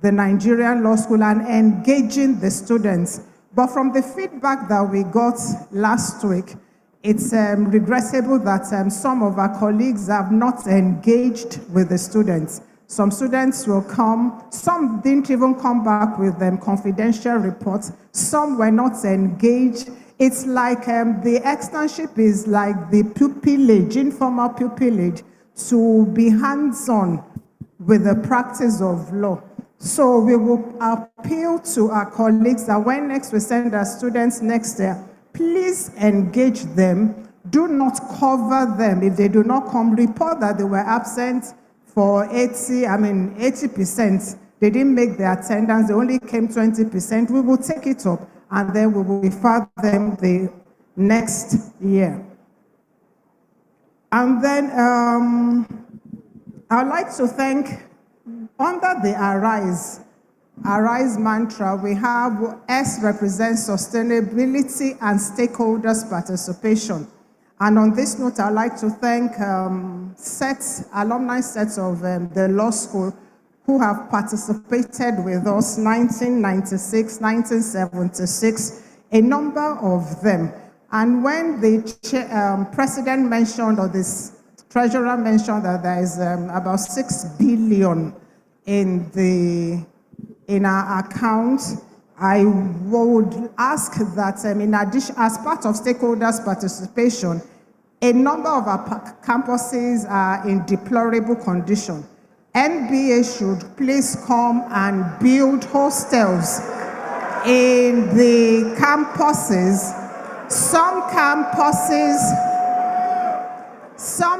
the Nigerian Law School and engaging the students. But from the feedback that we got last week, it's regrettable that some of our colleagues have not engaged with the students. Some students will come, some didn't even come back with confidential reports, some were not engaged. It's like the externship is like the pupillage, informal pupillage, to be hands-on with the practice of law. So we will appeal to our colleagues that when next we send our students next year, please engage them. Do not cover them. If they do not come, report that they were absent for 80%. They didn't make the attendance. They only came 20%. We will take it up, and then we will refer them the next year. And then I'd like to thank, under the Arise mantra, we have S represents sustainability and stakeholders participation. And on this note, I'd like to thank alumni sets of the law school who have participated with us 1996, 1976, a number of them. And when the president mentioned, or this treasurer mentioned, that there is about 6 billion in our account, I would ask that in addition, as part of stakeholders' participation, a number of our campuses are in deplorable condition. NBA should please come and build hostels in the campuses. Some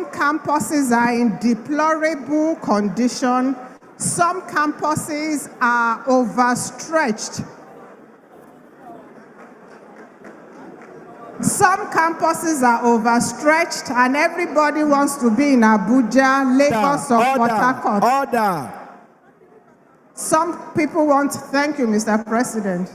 campuses are in deplorable condition. Some campuses are overstretched. Some campuses are overstretched, and everybody wants to be in Abuja, Lagos, or Port Harcourt. Order. Some people want, thank you, Mr. President.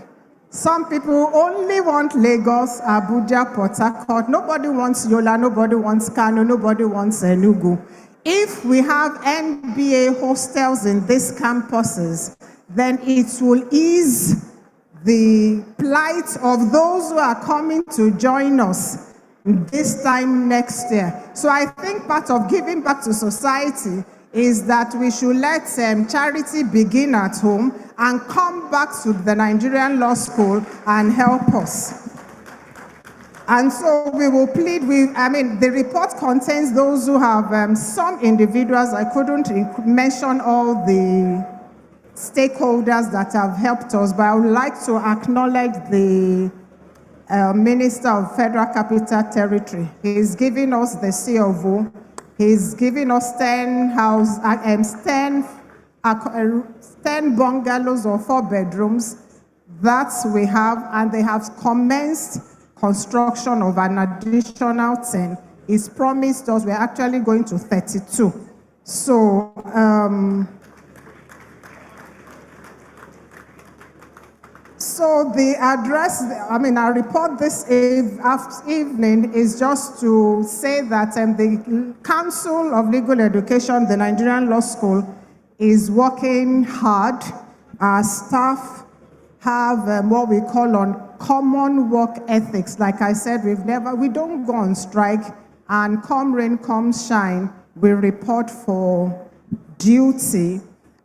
Some people only want Lagos, Abuja, Port Harcourt. Nobody wants Yola, nobody wants Kano, nobody wants Enugu. If we have NBA hostels in these campuses, then it will ease the plight of those who are coming to join us this time next year. So I think part of giving back to society is that we should let charity begin at home and come back to the Nigerian Law School and help us. And so we will plead with, the report contains those who have some individuals. I couldn't mention all the stakeholders that have helped us, but I would like to acknowledge the Minister of Federal Capital Territory. He's giving us the COO. He's giving us 10 bungalows or 4 bedrooms that we have, and they have commenced construction of an additional 10. He's promised us we're actually going to 32. So, So the address, our report this evening is just to say that the Council of Legal Education, the Nigerian Law School, is working hard. Our staff have what we call on common work ethics. Like I said, we don't go on strike, and come rain, come shine, we report for duty.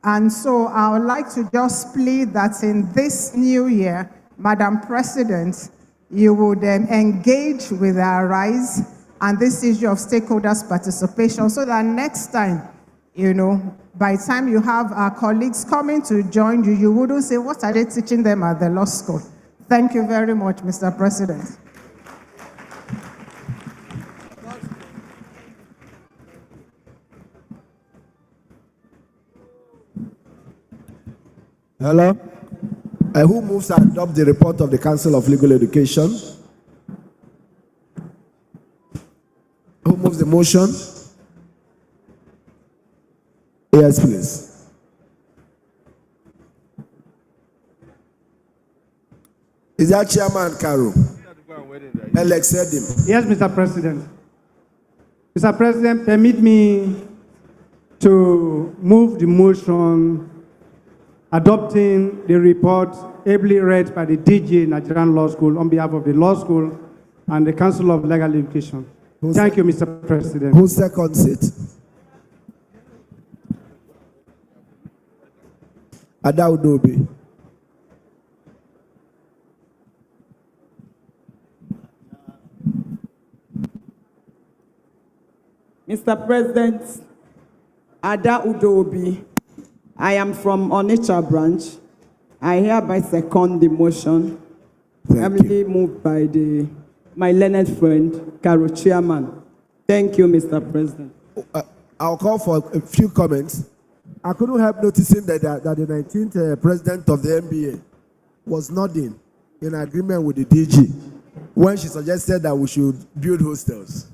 And so I would like to just plead that in this new year, Madam President, you would engage with our RISE and this issue of stakeholders' participation, so that next time, by the time you have our colleagues coming to join you, you wouldn't say, what are they teaching them at the law school? Thank you very much, Mr. President. Hello? Who moves to adopt the report of the Council of Legal Education? Who moves the motion? Yes, please. Is that Chairman Caro? Alex said him. Yes, Mr. President. Mr. President, permit me to move the motion adopting the report ably read by the DG Nigerian Law School on behalf of the Law School and the Council of Legal Education. Thank you, Mr. President. Who seconds it? Adaudobi. Mr. President, Ada Udobi, I am from Onitsha branch. I hereby second the motion. Heavily moved by my learned friend, Caro Chairman. Thank you, Mr. President. I'll call for a few comments. I couldn't help noticing that the 19th president of the NBA was nodding in agreement with the DG when she suggested that we should build hostels.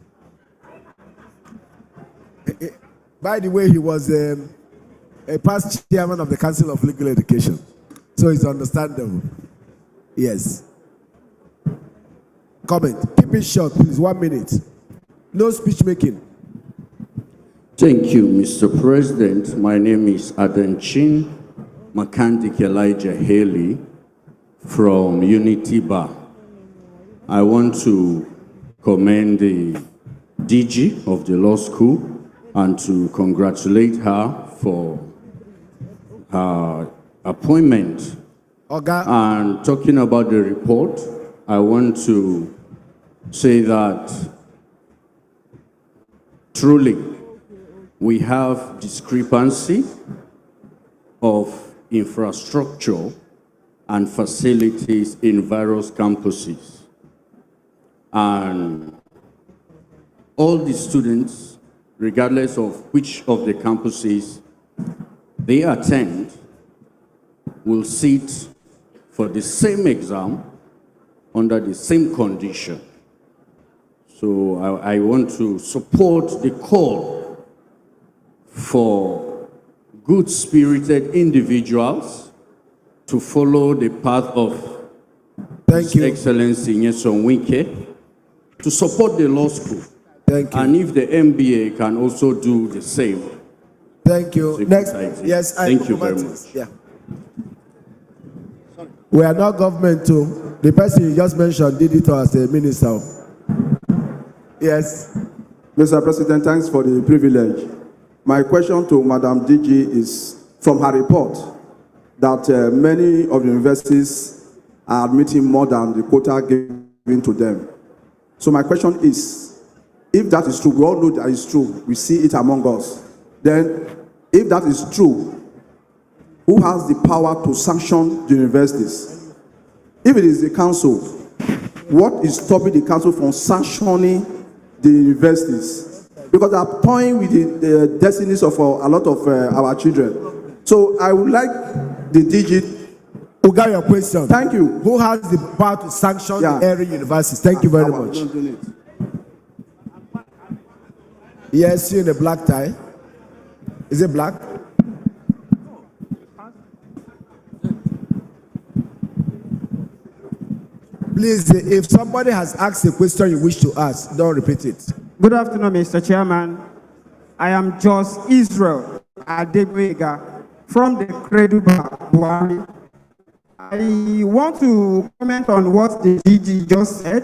By the way, he was a past chairman of the Council of Legal Education, so it's understandable. Yes. Comment. Keep it short, please. 1 minute. No speech making. Thank you, Mr. President. My name is Adenchin Mechanic Elijah Haley from Unity Bar I want to commend the DG of the law school and to congratulate her for her appointment. Okay. And talking about the report, I want to say that truly we have discrepancy of infrastructure and facilities in various campuses. And all the students, regardless of which of the campuses they attend, will sit for the same exam under the same condition. So I want to support the call for good-spirited individuals to follow the path of His Excellency Nyesom Wike, to support the law school. Thank you. And if the MBA can also do the same. Thank you. Next, yes, Thank you very much. Yeah. We are not government too. The person you just mentioned did it as a minister. Yes. Mr. President, thanks for the privilege. My question to Madam DG is from her report that many of the universities are admitting more than the quota given to them. So my question is, if that is true, we all know that is true, we see it among us, then if that is true, who has the power to sanction the universities? If it is the council, what is stopping the council from sanctioning the universities? Because they are toying with the destinies of a lot of our children. So I would like the DG. Who got your question? Thank you. Who has the power to sanction the area universities? Thank you very much. Yes, you in a black tie. Is it black? Please, if somebody has asked a question you wish to ask, don't repeat it. Good afternoon, Mr. Chairman. I am Jos Israel Adegwega from the Credit Bar, Buhari. I want to comment on what the DG just said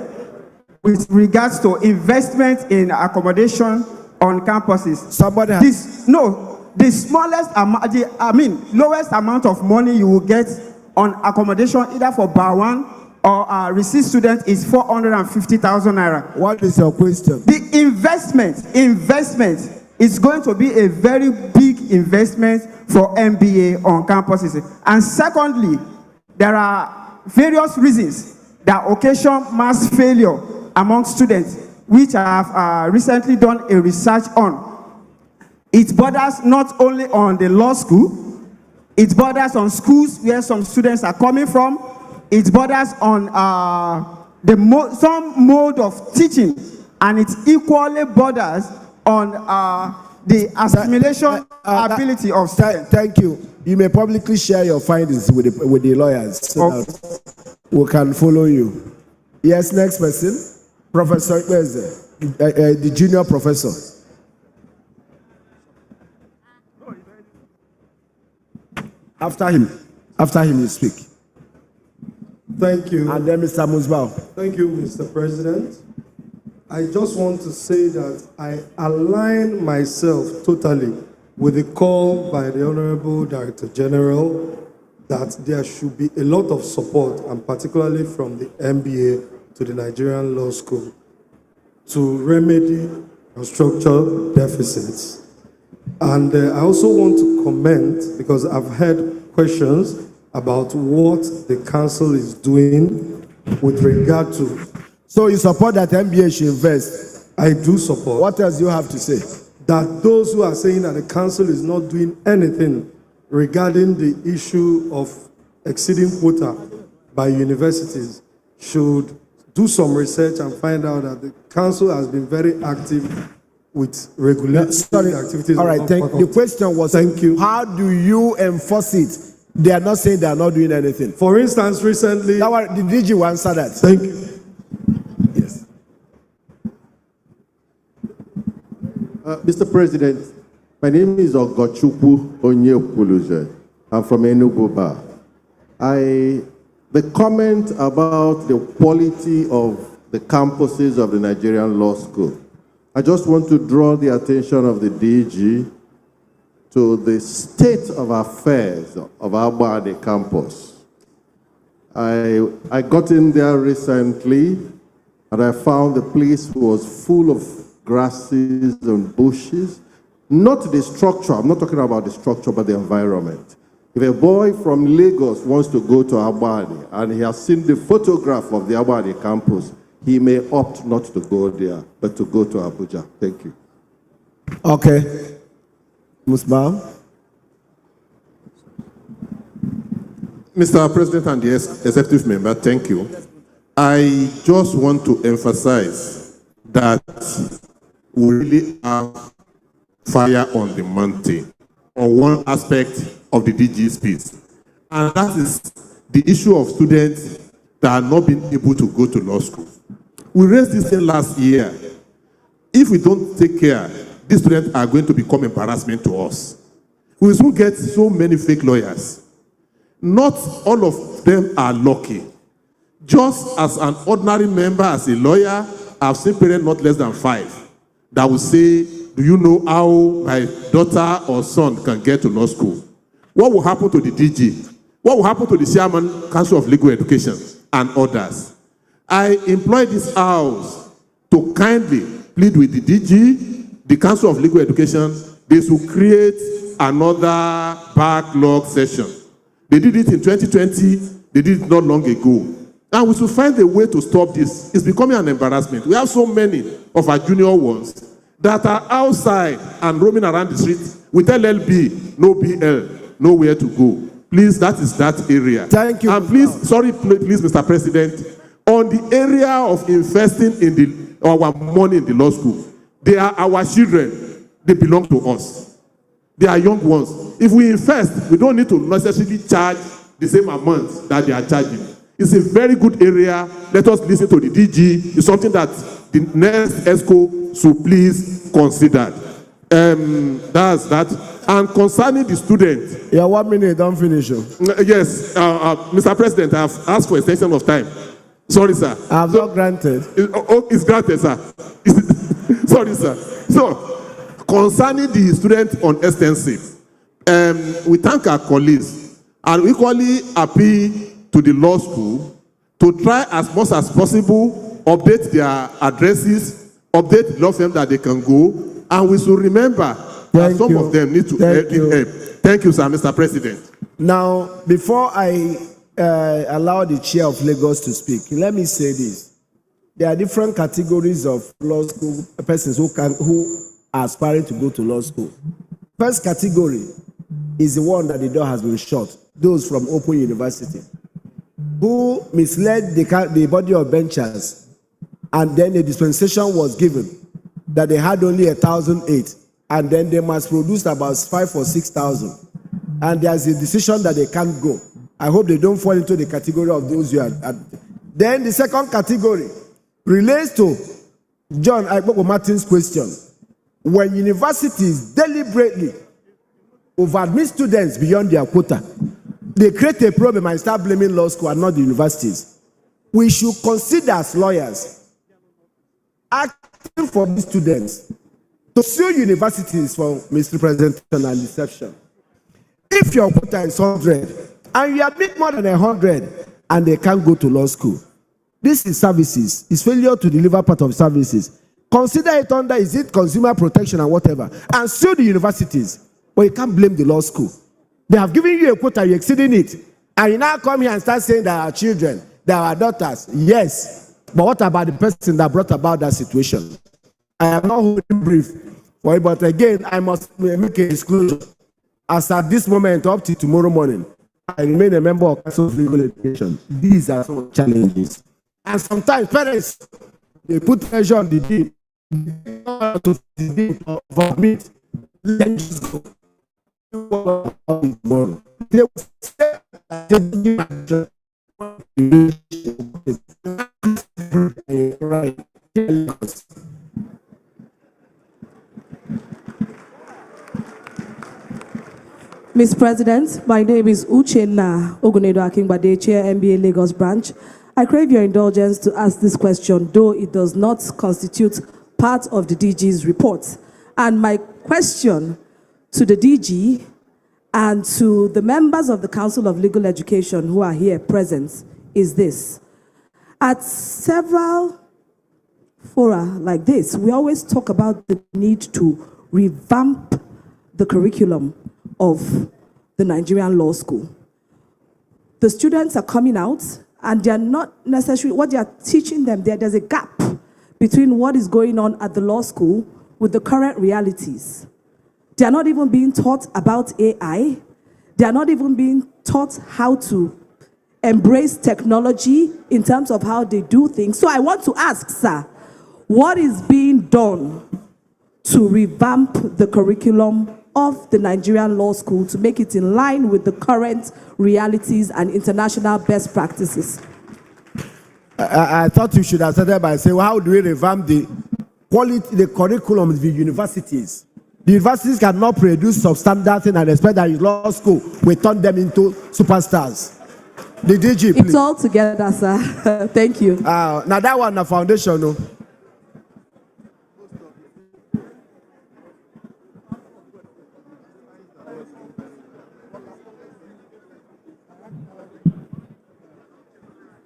with regards to investment in accommodation on campuses. Somebody the smallest amount, lowest amount of money you will get on accommodation either for Bar 1 or receive student is 450,000 naira. What is your question? The investment is going to be a very big investment for MBA on campuses. And secondly, there are various reasons that occasion mass failure among students, which I have recently done a research on. It borders not only on the law school, it borders on schools where some students are coming from, it borders on some mode of teaching, and it equally borders on the assimilation ability of students. Thank you. You may publicly share your findings with the lawyers so that we can follow you. Yes, next person. Professor, where is the junior professor? After him you speak. Thank you. And then Mr. Musbao. Thank you, Mr. President. I just want to say that I align myself totally with the call by the Honorable Director General that there should be a lot of support, and particularly from the MBA to the Nigerian Law School, to remedy structural deficits. And I also want to comment, because I've had questions about what the council is doing with regard to. So you support that MBA should invest? I do support. What else do you have to say? That those who are saying that the council is not doing anything regarding the issue of exceeding quota by universities should do some research and find out that the council has been very active with regulating activities. All right, the question was, how do you enforce it? They are not saying they are not doing anything. For instance, recently... The DG will answer that. Thank you. Yes. Mr. President, my name is Ogochukwu Onyekuluze. I'm from Enugu Bar. The comment about the quality of the campuses of the Nigerian Law School. I just want to draw the attention of the DG to the state of affairs of our Bade campus. I got in there recently, and I found the place was full of grasses and bushes. Not the structure, I'm not talking about the structure, but the environment. If a boy from Lagos wants to go to Abadi and he has seen the photograph of the Abadi campus, he may opt not to go there, but to go to Abuja. Thank you. Okay. Musbah. Mr. President and the executive member, thank you. I just want to emphasize that we really have fire on the mountain on one aspect of the DG's piece. And that is the issue of students that are not being able to go to law school. We raised this thing last year. If we don't take care, these students are going to become embarrassment to us. We will soon get so many fake lawyers. Not all of them are lucky. Just as an ordinary member, as a lawyer, I've seen parents not less than 5 that will say, do you know how my daughter or son can get to law school? What will happen to the DG? What will happen to the Chairman Council of Legal Education and others? I employ this house to kindly plead with the DG, the Council of Legal Education. They should create another backlog session. They did it in 2020. They did it not long ago. And we should find a way to stop this. It's becoming an embarrassment. We have so many of our junior ones that are outside and roaming around the street with LLB, no BL, nowhere to go. Please, that is that area. Thank you. And please, please, Mr. President, on the area of investing in our money in the law school, they are our children. They belong to us. They are young ones. If we invest, we don't need to necessarily charge the same amount that they are charging. It's a very good area. Let us listen to the DG. It's something that the next ESCO should please consider. That's that. And concerning the student. Yeah, 1 minute, don't finish. Yes, Mr. President, I have asked for extension of time. Sorry, sir. I have not granted. It's granted, sir. Sorry, sir. So, concerning the student on extensive, we thank our colleagues and equally appeal to the law school to try as much as possible, update their addresses, update the law firm that they can go, and we should remember that some of them need to help. Thank you, sir, Mr. President. Now, before I allow the chair of Lagos to speak, let me say this. There are different categories of law school persons who are aspiring to go to law school. First category is the one that the door has been shut, those from Open University, who misled the body of benchers, and then a dispensation was given that they had only 1,008, and then they must produce about 5,000 or 6,000, and there's a decision that they can't go. I hope they don't fall into the category of those who are. Then the second category relates to John Aikpoko Martin's question. When universities deliberately over-admit students beyond their quota, they create a problem and start blaming law school and not the universities. We should consider as lawyers acting for these students to sue universities for misrepresentation and deception. If your quota is 100 and you admit more than 100 and they can't go to law school, this is services. It's failure to deliver part of services. Consider it under, is it consumer protection and whatever, and sue the universities. But you can't blame the law school. They have given you a quota, you're exceeding it. And you now come here and start saying that our children, that our daughters, yes. But what about the person that brought about that situation? I am not holding brief for it, but again, I must make a disclosure. As at this moment, up to tomorrow morning, I remain a member of Council of Legal Education. These are some challenges. And sometimes parents, they put pressure on the dean to admit, let's just go. They will say, Mr. President, my name is Uchenna Ogunedo Akingbade, Chair MBA Lagos Branch. I crave your indulgence to ask this question, though it does not constitute part of the DG's report. And my question to the DG and to the members of the Council of Legal Education who are here present is this. At several fora like this, we always talk about the need to revamp the curriculum of the Nigerian law school. The students are coming out and they are not necessarily, what they are teaching them, there's a gap between what is going on at the law school with the current realities. They are not even being taught about AI. They are not even being taught how to embrace technology in terms of how they do things. So I want to ask, sir, what is being done to revamp the curriculum of the Nigerian law school to make it in line with the current realities and international best practices? I thought you should have started by saying, well, how do we revamp the quality, the curriculum of the universities? The universities cannot produce substandard things and expect that in law school we turn them into superstars. The DG, please. It's all together, sir. Thank you. Now that one, the foundation, no?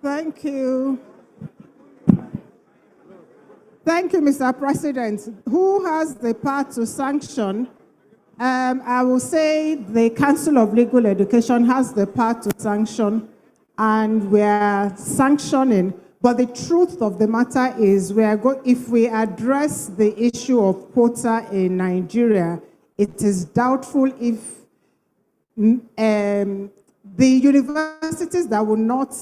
Thank you. Thank you, Mr. President. Who has the power to sanction? I will say the Council of Legal Education has the power to sanction, and we are sanctioning. But the truth of the matter is, if we address the issue of quota in Nigeria, it is doubtful if the universities that will not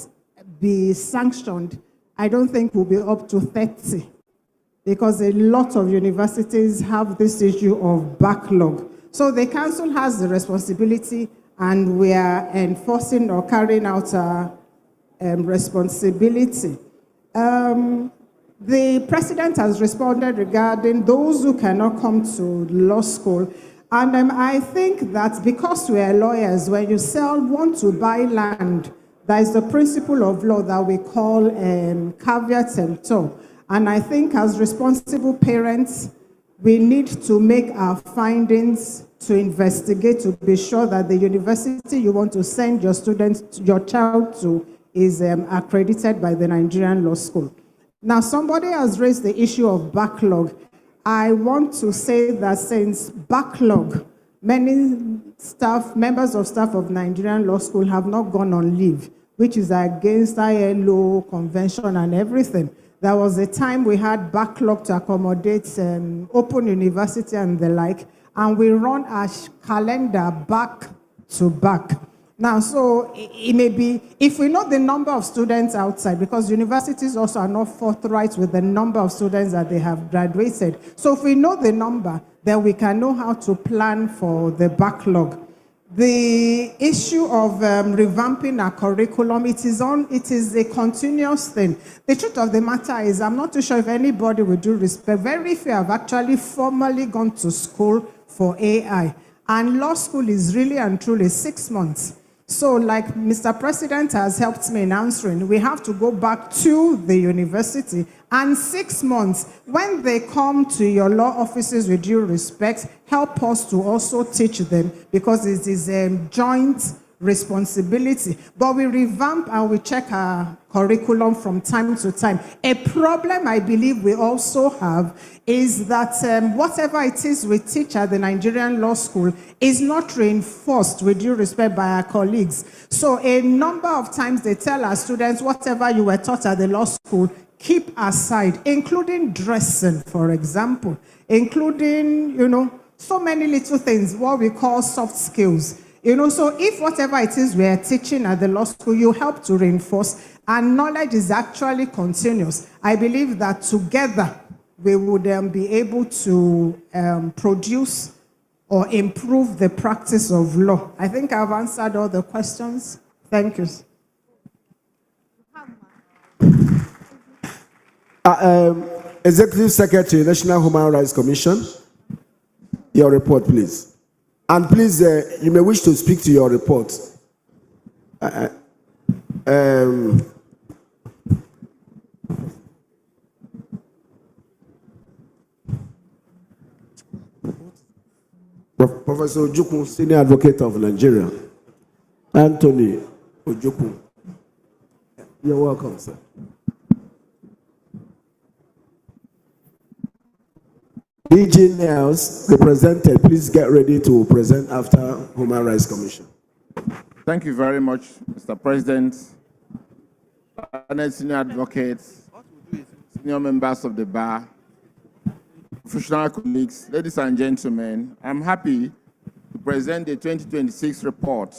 be sanctioned, I don't think will be up to 30, because a lot of universities have this issue of backlog. So the council has the responsibility, and we are enforcing or carrying out our responsibility. The president has responded regarding those who cannot come to law school. And I think that because we are lawyers, when you want to buy land, there is the principle of law that we call caveat emptor. And I think as responsible parents, we need to make our findings to investigate to be sure that the university you want to send your students, your child to, is accredited by the Nigerian law school. Now, somebody has raised the issue of backlog. I want to say that since backlog, many members of staff of Nigerian law school have not gone on leave, which is against ILO convention and everything. There was a time we had backlog to accommodate open university and the like, and we run our calendar back to back. Now, so it may be, if we know the number of students outside, because universities also are not forthright with the number of students that they have graduated. So if we know the number, then we can know how to plan for the backlog. The issue of revamping our curriculum, it is a continuous thing. The truth of the matter is, I'm not too sure if anybody with due respect, very few have actually formally gone to school for AI. And law school is really and truly 6 months. So like Mr. President has helped me in answering, we have to go back to the university, and 6 months, when they come to your law offices with due respect, help us to also teach them, because it is a joint responsibility. But we revamp and we check our curriculum from time to time. A problem I believe we also have is that whatever it is we teach at the Nigerian law school is not reinforced with due respect by our colleagues. So a number of times they tell our students, whatever you were taught at the law school, keep aside, including dressing, for example, including, so many little things, what we call soft skills. So if whatever it is we are teaching at the law school, you help to reinforce, and knowledge is actually continuous, I believe that together we would be able to produce or improve the practice of law. I think I've answered all the questions. Thank you. Executive Secretary, National Human Rights Commission, your report, please. And please, you may wish to speak to your report. Professor Ojukwu, Senior Advocate of Nigeria. Anthony Ojukwu. You're welcome, sir. DG Nails, represented, please get ready to present after Human Rights Commission. Thank you very much, Mr. President, senior advocates, senior members of the bar, professional colleagues, ladies and gentlemen. I'm happy to present the 2026 report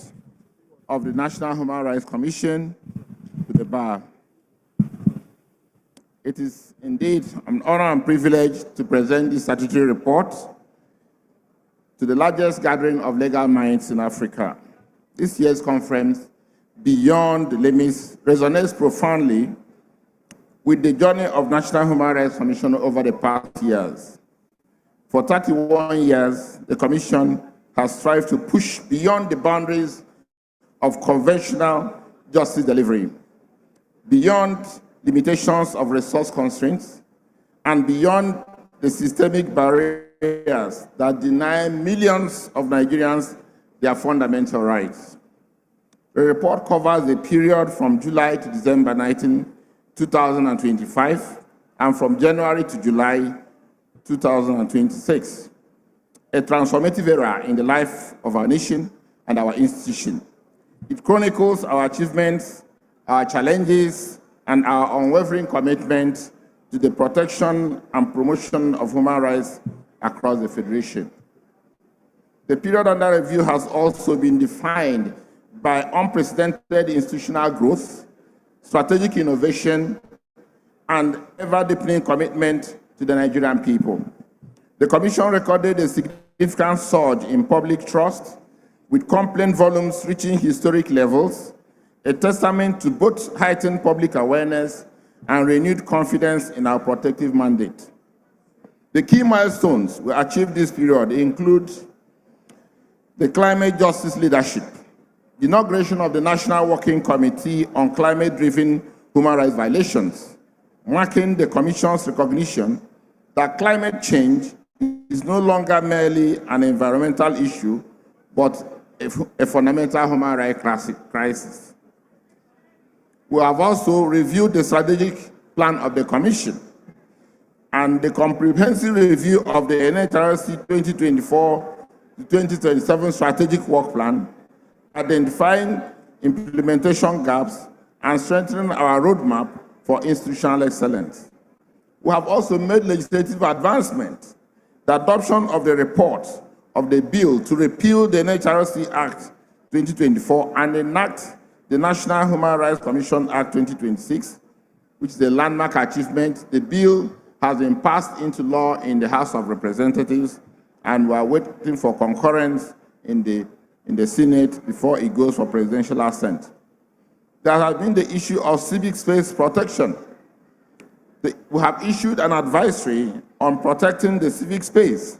of the National Human Rights Commission to the bar. It is indeed an honor and privilege to present this statutory report to the largest gathering of legal minds in Africa. This year's conference, Beyond the Limits, resonates profoundly with the journey of National Human Rights Commission over the past years. For 31 years, the Commission has strived to push beyond the boundaries of conventional justice delivery, beyond limitations of resource constraints, and beyond the systemic barriers that deny millions of Nigerians their fundamental rights. The report covers the period from July to December 2025, and from January to July 2026, a transformative era in the life of our nation and our institution. It chronicles our achievements, our challenges, and our unwavering commitment to the protection and promotion of human rights across the Federation. The period under review has also been defined by unprecedented institutional growth, strategic innovation, and ever-deepening commitment to the Nigerian people. The Commission recorded a significant surge in public trust, with complaint volumes reaching historic levels, a testament to both heightened public awareness and renewed confidence in our protective mandate. The key milestones we achieved this period include the climate justice leadership, the inauguration of the National Working Committee on Climate-Driven Human Rights Violations, marking the Commission's recognition that climate change is no longer merely an environmental issue, but a fundamental human rights crisis. We have also reviewed the strategic plan of the Commission and the comprehensive review of the NHRC 2024-2027 strategic work plan, identifying implementation gaps and strengthening our roadmap for institutional excellence. We have also made legislative advancement. The adoption of the report of the bill to repeal the NHRC Act 2024 and enact the National Human Rights Commission Act 2026, which is a landmark achievement. The bill has been passed into law in the House of Representatives, and we are waiting for concurrence in the Senate before it goes for presidential assent. There has been the issue of civic space protection. We have issued an advisory on protecting the civic space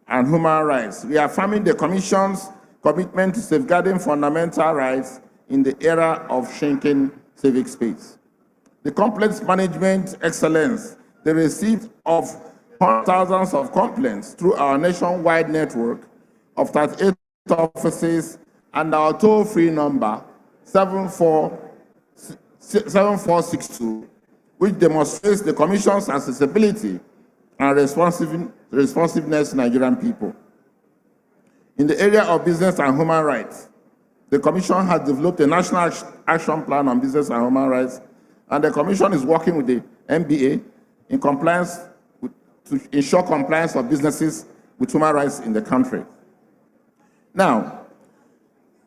and human rights, reaffirming the Commission's commitment to safeguarding fundamental rights in the era of shrinking civic space. The complex management excellence, the receipt of thousands of complaints through our nationwide network of 38 offices and our toll-free number 7462, which demonstrates the Commission's accessibility and responsiveness to Nigerian people. In the area of business and human rights, the Commission has developed a national action plan on business and human rights, and the Commission is working with the NBA in compliance to ensure compliance of businesses with human rights in the country. Now,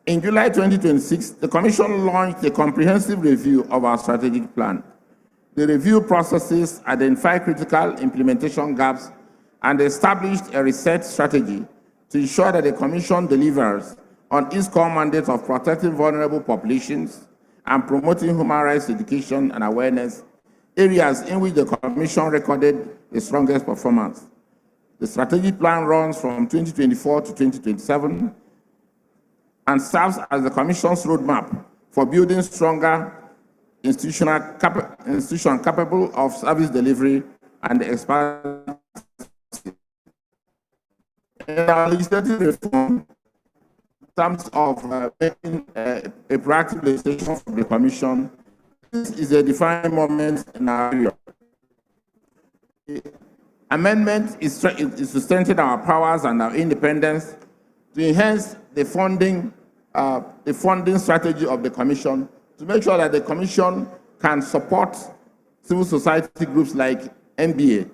in July 2026, the Commission launched a comprehensive review of our strategic plan. The review processes identified critical implementation gaps and established a reset strategy to ensure that the Commission delivers on its core mandate of protecting vulnerable populations and promoting human rights education and awareness, areas in which the Commission recorded the strongest performance. The strategic plan runs from 2024 to 2027 and serves as the Commission's roadmap for building stronger institution capable of service delivery and in our legislative reform, in terms of making a proactive legislation from the Commission, this is a defining moment in our area. The amendment is to strengthen our powers and our independence, to enhance the funding strategy of the Commission, to make sure that the Commission can support civil society groups like MBA,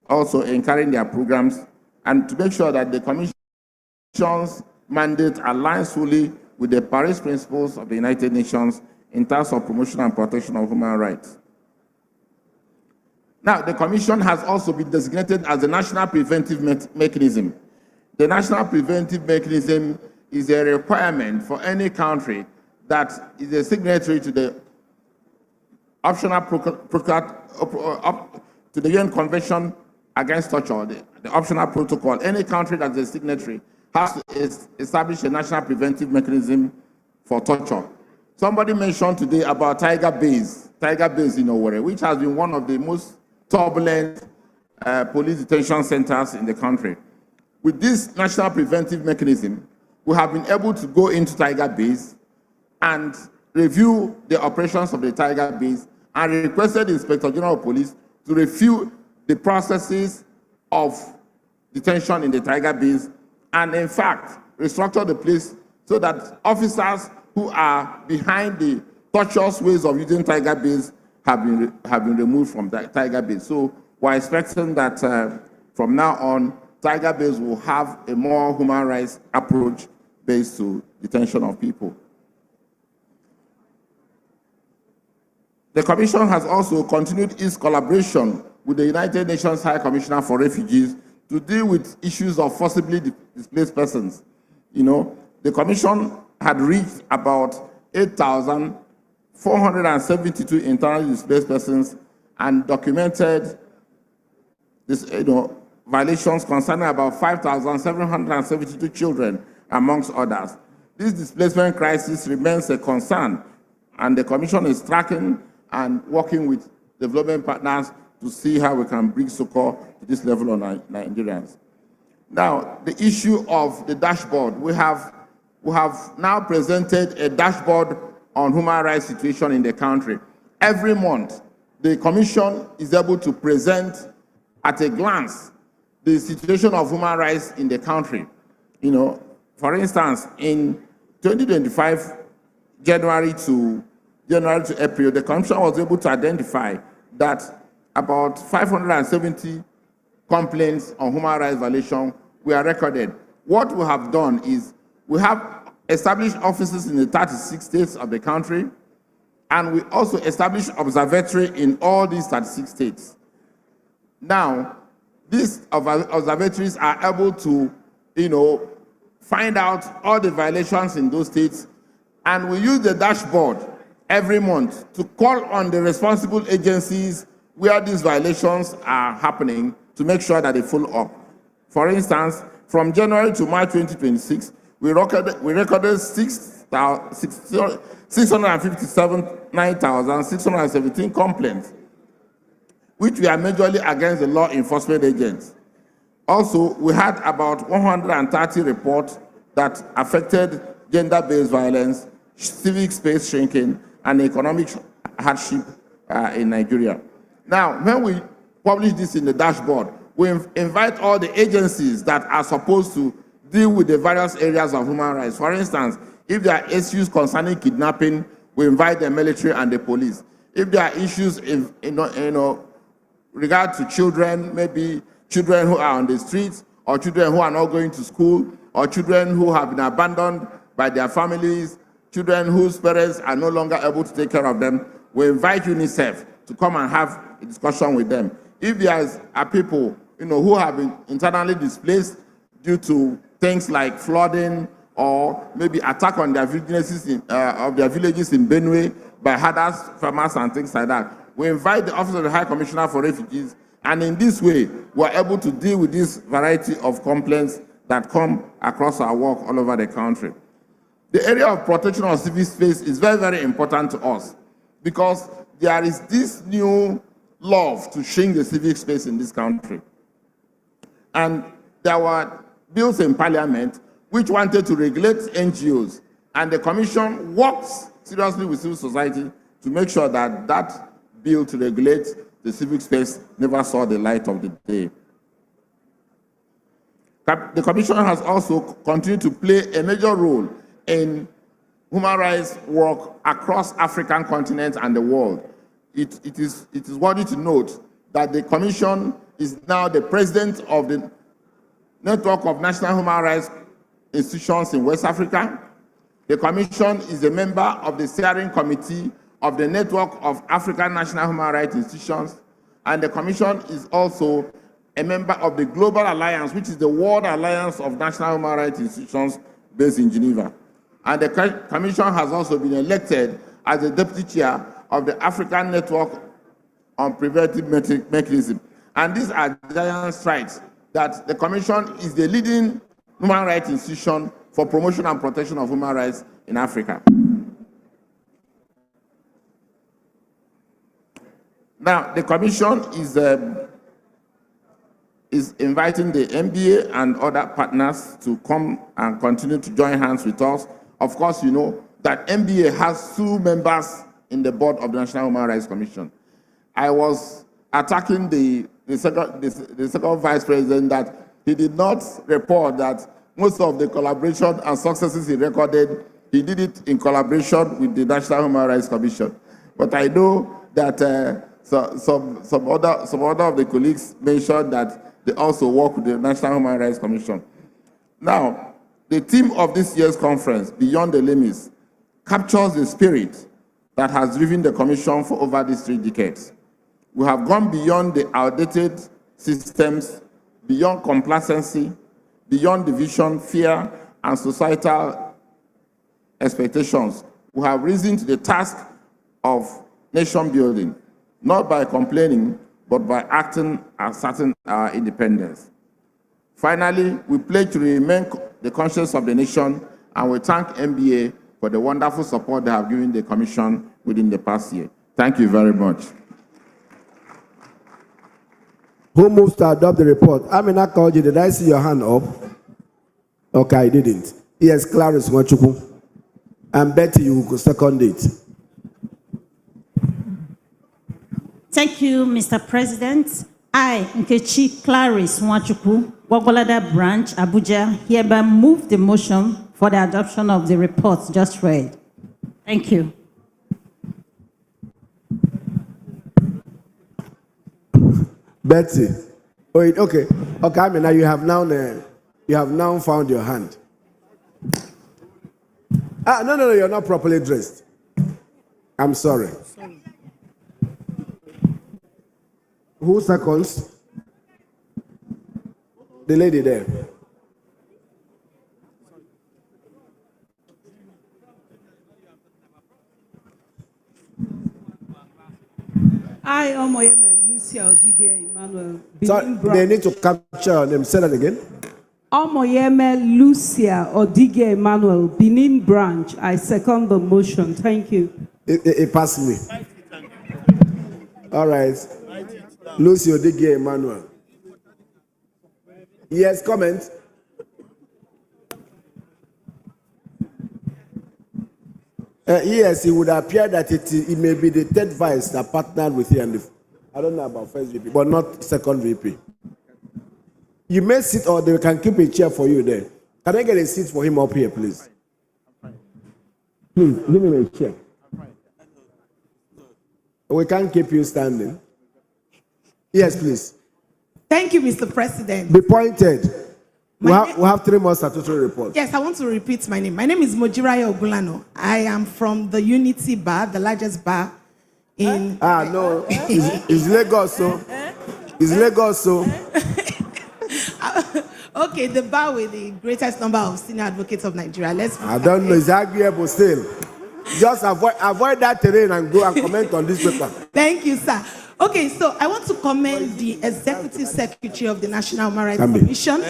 also in carrying their programs, and to make sure that the Commission's mandate aligns fully with the Paris principles of the United Nations in terms of promotion and protection of human rights. Now, the Commission has also been designated as the National Preventive Mechanism. The National Preventive Mechanism is a requirement for any country that is a signatory to the optional to the UN Convention Against Torture, the optional protocol. Any country that is a signatory has to establish a national preventive mechanism for torture. Somebody mentioned today about Tiger Base in Owerri, which has been one of the most turbulent police detention centers in the country. With this national preventive mechanism, we have been able to go into Tiger Base and review the operations of the Tiger Base and requested the Inspector General of Police to review the processes of detention in the Tiger Base and, in fact, restructure the place so that officers who are behind the tortuous ways of using Tiger Base have been removed from the Tiger Base. So we're expecting that from now on, Tiger Base will have a more human rights approach based to detention of people. The Commission has also continued its collaboration with the United Nations High Commissioner for Refugees to deal with issues of forcibly displaced persons. You know, the Commission had reached about 8,472 internally displaced persons and documented this, violations concerning about 5,772 children, amongst others. This displacement crisis remains a concern, and the Commission is tracking and working with development partners to see how we can bring succor to this level of Nigerians. Now, the issue of the dashboard. We have now presented a dashboard on human rights situation in the country. Every month, the Commission is able to present at a glance the situation of human rights in the country. You know, for instance, in 2025, January to April, the Commission was able to identify that about 570 complaints on human rights violation were recorded. What we have done is we have established offices in the 36 states of the country, and we also established observatory in all these 36 states. Now, these observatories are able to, find out all the violations in those states, and we use the dashboard every month to call on the responsible agencies where these violations are happening to make sure that they follow up. For instance, from January to March 2026, we recorded 657,917 complaints, which were majorly against the law enforcement agents. Also, we had about 130 reports that affected gender-based violence, civic space shrinking, and economic hardship in Nigeria. Now, when we publish this in the dashboard, we invite all the agencies that are supposed to deal with the various areas of human rights. For instance, if there are issues concerning kidnapping, we invite the military and the police. If there are issues in regard to children, maybe children who are on the streets, or children who are not going to school, or children who have been abandoned by their families, children whose parents are no longer able to take care of them, we invite UNICEF to come and have a discussion with them. If there are people who have been internally displaced due to things like flooding or maybe attack on their villages in Benue by herders, farmers, and things like that, we invite the Office of the High Commissioner for Refugees, and in this way, we are able to deal with this variety of complaints that come across our work all over the country. The area of protection of civil space is very, very important to us because there is this new love to shrink the civic space in this country. And there were bills in Parliament which wanted to regulate NGOs, and the Commission worked seriously with civil society to make sure that that bill to regulate the civic space never saw the light of the day. The Commission has also continued to play a major role in human rights work across African continent and the world. It is worthy to note that the Commission is now the president of the Network of National Human Rights Institutions in West Africa. The Commission is a member of the steering committee of the Network of African National Human Rights Institutions, and the Commission is also a member of the Global Alliance, which is the World Alliance of National Human Rights Institutions based in Geneva. And the Commission has also been elected as the deputy chair of the African Network on Preventive Mechanism. And these are giant strides that the Commission is the leading human rights institution for promotion and protection of human rights in Africa. Now, the Commission is inviting the MBA and other partners to come and continue to join hands with us. Of course, you know that MBA has 2 members in the board of the National Human Rights Commission. I was attacking the second vice president that he did not report that most of the collaboration and successes he recorded, he did it in collaboration with the National Human Rights Commission. But I know that some other of the colleagues mentioned that they also work with the National Human Rights Commission. Now, the theme of this year's conference, Beyond the Limits, captures the spirit that has driven the Commission for over these 3 decades. We have gone beyond the outdated systems, beyond complacency, beyond division, fear, and societal expectations. We have risen to the task of nation building, not by complaining, but by acting and asserting our independence. Finally, we pledge to remain the conscience of the nation, and we thank MBA for the wonderful support they have given the Commission within the past year. Thank you very much. Who moves to adopt the report? Amina called you. Did I see your hand up? Okay, I didn't. Yes, Clarice Nwachukwu. And Betty, you will second it. Thank you, Mr. President. I, Nkechi Clarice Nwachukwu, Gwagwalada Branch, Abuja, hereby move the motion for the adoption of the report just read. Thank you. Betty. Oh, okay. Okay, I mean, now you have now found your hand. No, you're not properly dressed. I'm sorry. Who seconds? The lady there. I, Omoyeme Lucia Odige Emmanuel. So they need to capture them. Say that again. Omoyeme Lucia Odige Emmanuel, Benin Branch. I second the motion. Thank you. It passed me. All right. Lucia Odige Emmanuel. Yes, comment. Yes, it would appear that it may be the 3rd vice that partnered with you. And I don't know about 1st VP, but not 2nd VP. You may sit, or they can keep a chair for you there. Can I get a seat for him up here, please? Please, give him a chair. We can't keep you standing. Yes, please. Thank you, Mr. President. Be pointed. We have 3 more statutory reports. Yes, I want to repeat my name. My name is Mojiraya Ogulano. I am from the Unity Bar, the largest bar in... No. It's Lagos, so. It's Lagos, so. Okay, the bar with the greatest number of senior advocates of Nigeria. I don't know. It's agreeable still. Just avoid that terrain and go and comment on this paper. Thank you, sir. Okay, so I want to commend the Executive Secretary of the National Human Rights Commission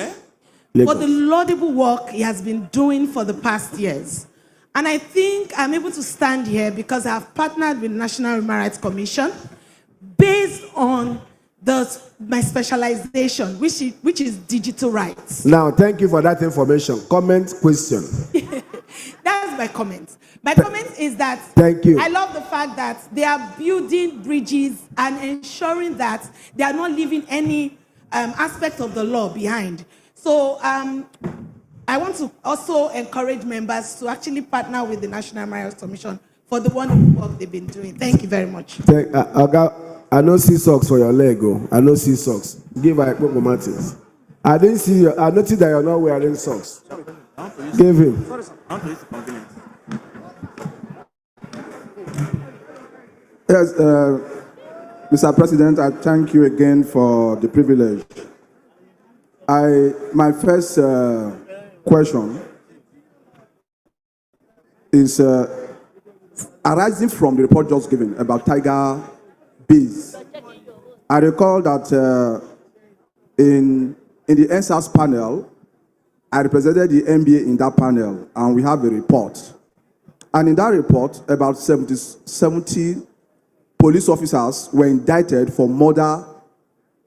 for the laudable work he has been doing for the past years. And I think I'm able to stand here because I have partnered with the National Human Rights Commission based on my specialization, which is digital rights. Now, thank you for that information. Comment, question. That's my comment. My comment is that Thank you. I love the fact that they are building bridges and ensuring that they are not leaving any aspect of the law behind. So I want to also encourage members to actually partner with the National Marital Commission for the wonderful work they've been doing. Thank you very much. I don't see socks for your leg. Oh. I don't see socks. Give her Popo Martins. I didn't see you. I noticed that you're not wearing socks. Give him. Yes, Mr. President, I thank you again for the privilege. My first question is arising from the report just given about Tiger Bees. I recall that in the NSAS panel, I represented the NBA in that panel, and we have a report. And in that report, about 70 police officers were indicted for murder,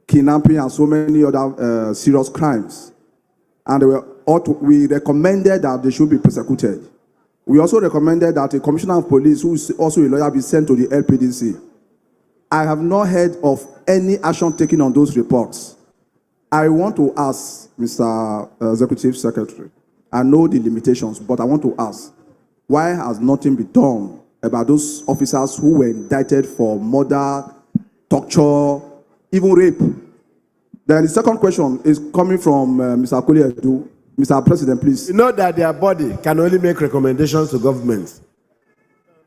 kidnapping, and so many other serious crimes. And we recommended that they should be persecuted. We also recommended that a commissioner of police, who is also a lawyer, be sent to the LPDC. I have not heard of any action taken on those reports. I want to ask, Mr. Executive Secretary, I know the limitations, but I want to ask, why has nothing been done about those officers who were indicted for murder, torture, even rape? Then the second question is coming from Mr. Akoli. Mr. President, please. You know that their body can only make recommendations to government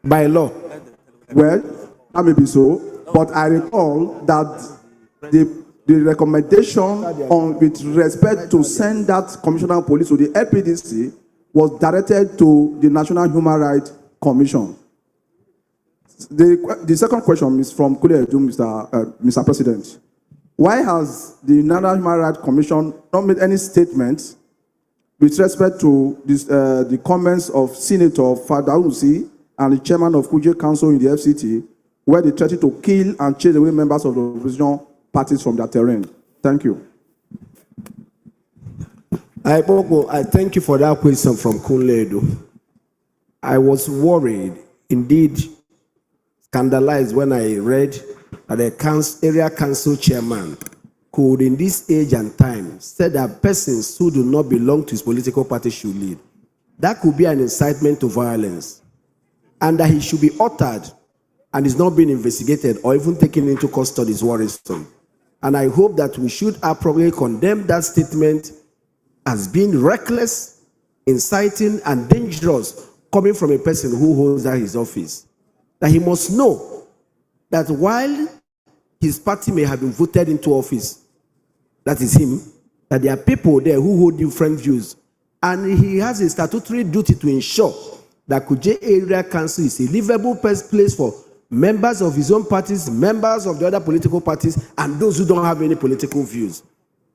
by law. Well, that may be so, but I recall that the recommendation with respect to send that commissioner of police to the LPDC was directed to the National Human Rights Commission. The second question is from Kule Edu, Mr. President. Why has the National Human Rights Commission not made any statement with respect to this, the comments of Senator Fadausi and the chairman of Kuje Council in the FCT, where they threatened to kill and chase away members of the opposition parties from their terrain? Thank you. I thank you for that question from Kunledo. I was worried, indeed scandalized, when I read that the area council chairman could, in this age and time, said that persons who do not belong to his political party should lead. That could be an incitement to violence, and that he should be uttered and is not being investigated or even taken into custody is worrisome. And I hope that we should appropriately condemn that statement as being reckless, inciting, and dangerous coming from a person who holds that his office. That he must know that while his party may have been voted into office, that is him, that there are people there who hold different views, and he has a statutory duty to ensure that Kuje Area Council is a livable place for members of his own parties, members of the other political parties, and those who don't have any political views.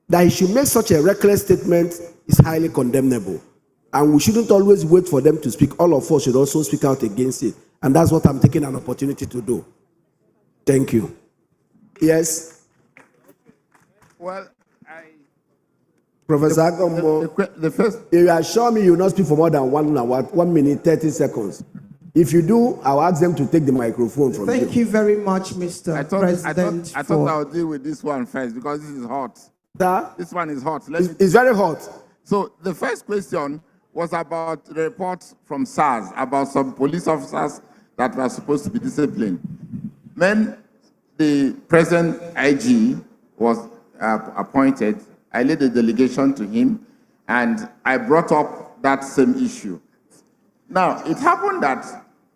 That he should make such a reckless statement is highly condemnable. And we shouldn't always wait for them to speak. All of us should also speak out against it. And that's what I'm taking an opportunity to do. Thank you. Yes? Well, Professor Agombo, the first... you assure me you will not speak for more than 1 hour, 1 minute, 30 seconds. If you do, I'll ask them to take the microphone from you. Thank you very much, Mr. President. I thought I'll deal with this one first because this is hot. Sir? This one is hot. It's very hot. So the first question was about the report from SARS about some police officers that were supposed to be disciplined. When the present IG was appointed, I led a delegation to him, and I brought up that same issue. Now, it happened that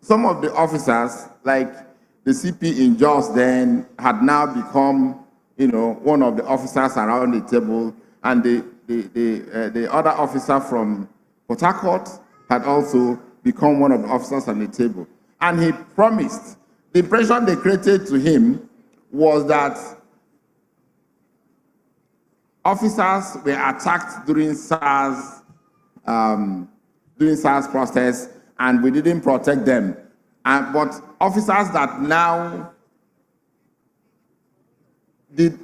some of the officers, like the CP in Jos then, had now become, one of the officers around the table, and the other officer from Port Harcourt had also become one of the officers on the table. And he promised, the impression they created to him was that officers were attacked during SARS process, and we didn't protect them. But officers that now did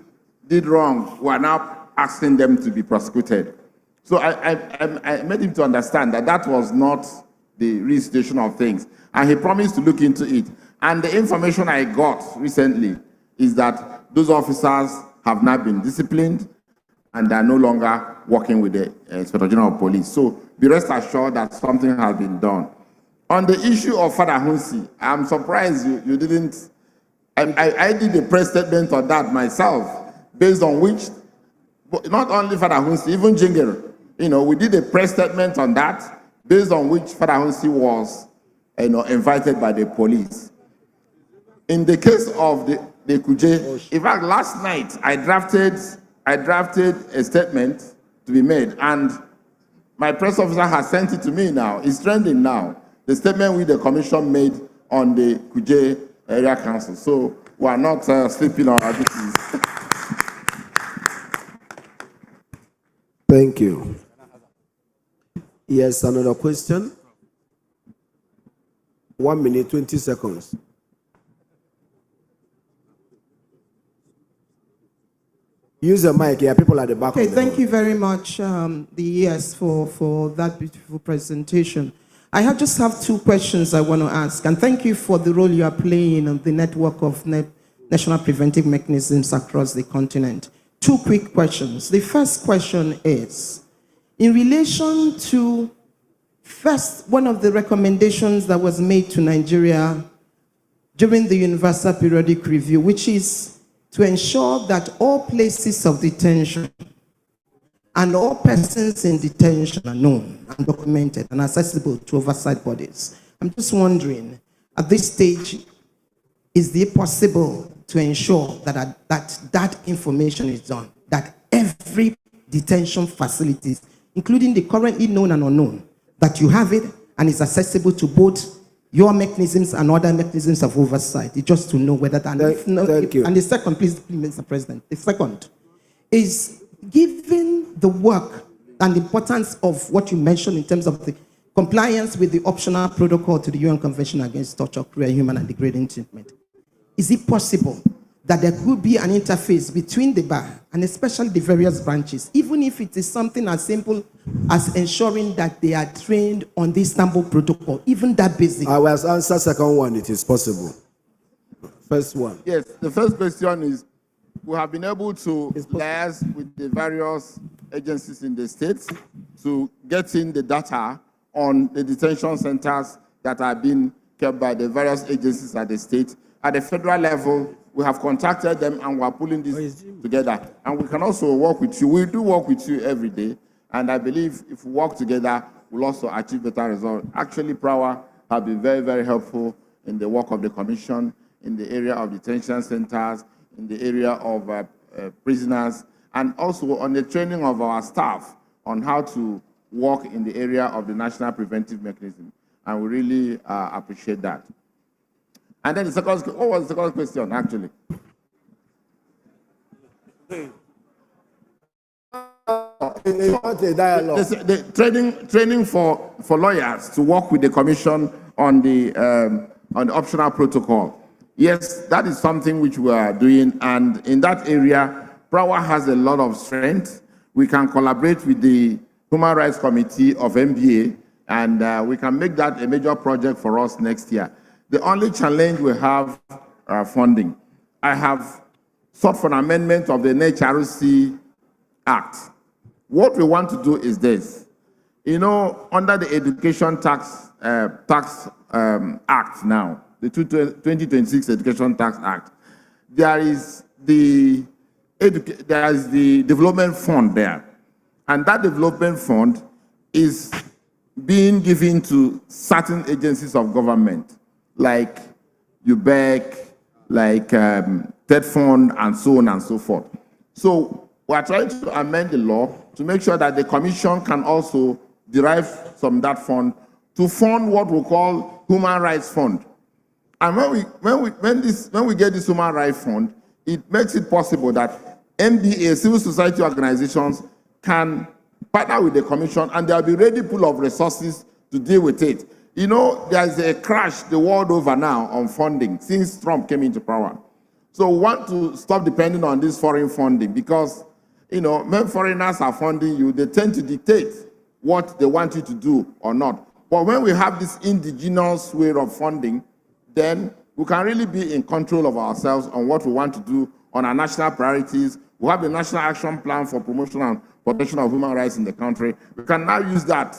did wrong, we are now asking them to be prosecuted. So I made him to understand that that was not the real situation of things. And he promised to look into it. And the information I got recently is that those officers have now been disciplined and they are no longer working with the Inspector General of Police. So be rest assured that something has been done. On the issue of Father Hunsi, I'm surprised you didn't. I did a press statement on that myself, based on which, not only Father Hunsi, even Jinger, we did a press statement on that, based on which Father Hunsi was invited by the police. In the case of the Kuje, in fact, last night I drafted a statement to be made, and my press officer has sent it to me now. It's trending now. The statement which the commission made on the Kuje Area Council. So we are not sleeping on our duties. Thank you. Yes, another question. 1 minute, 20 seconds. Use the mic here, people at the back. Okay, thank you very much, the ES, for that beautiful presentation. I just have 2 questions I want to ask, and thank you for the role you are playing on the network of national preventive mechanisms across the continent. 2 quick questions. The first question is, in relation to, first, one of the recommendations that was made to Nigeria during the Universal Periodic Review, which is to ensure that all places of detention and all persons in detention are known and documented and accessible to oversight bodies. I'm just wondering, at this stage, is it possible to ensure that that information is done, that every detention facilities, including the currently known and unknown, that you have it and is accessible to both your mechanisms and other mechanisms of oversight, just to know whether that. Thank you. And the second, please, Mr. President, the second is, given the work and the importance of what you mentioned in terms of the compliance with the optional protocol to the UN Convention Against Torture, Cruel, Inhuman, and Degrading Treatment, is it possible that there could be an interface between the bar and especially the various branches, even if it is something as simple as ensuring that they are trained on the Istanbul Protocol, even that basic? I will answer second one, it is possible. First one. Yes, the first question is, we have been able to liaise with the various agencies in the states to get in the data on the detention centers that are being kept by the various agencies at the state. At the federal level, we have contacted them and we are pulling this together. And we can also work with you. We do work with you every day. And I believe if we work together, we'll also achieve better results. Actually, Prawa have been very, very helpful in the work of the commission, in the area of detention centers, in the area of prisoners, and also on the training of our staff on how to work in the area of the national preventive mechanism. And we really appreciate that. And then the second, what was the second question, actually? The training for lawyers to work with the commission on the optional protocol. Yes, that is something which we are doing, and in that area, Prawa has a lot of strength. We can collaborate with the Human Rights Committee of MBA, and we can make that a major project for us next year. The only challenge we have are funding. I have sought for an amendment of the NHRC Act. What we want to do is this. Under the Education Tax Act now, the 2026 Education Tax Act, there is the development fund there. And that development fund is being given to certain agencies of government, like UBEC, like TED Fund, and so on and so forth. So we are trying to amend the law to make sure that the commission can also derive from that fund to fund what we call Human Rights Fund. And when we get this Human Rights Fund, it makes it possible that MBA, civil society organizations, can partner with the commission, and there will be ready pool of resources to deal with it. There's a crash the world over now on funding since Trump came into power. So we want to stop depending on this foreign funding because, when foreigners are funding you, they tend to dictate what they want you to do or not. But when we have this indigenous way of funding, then we can really be in control of ourselves on what we want to do on our national priorities. We have the National Action Plan for Promotion and Protection of Human Rights in the country. We can now use that,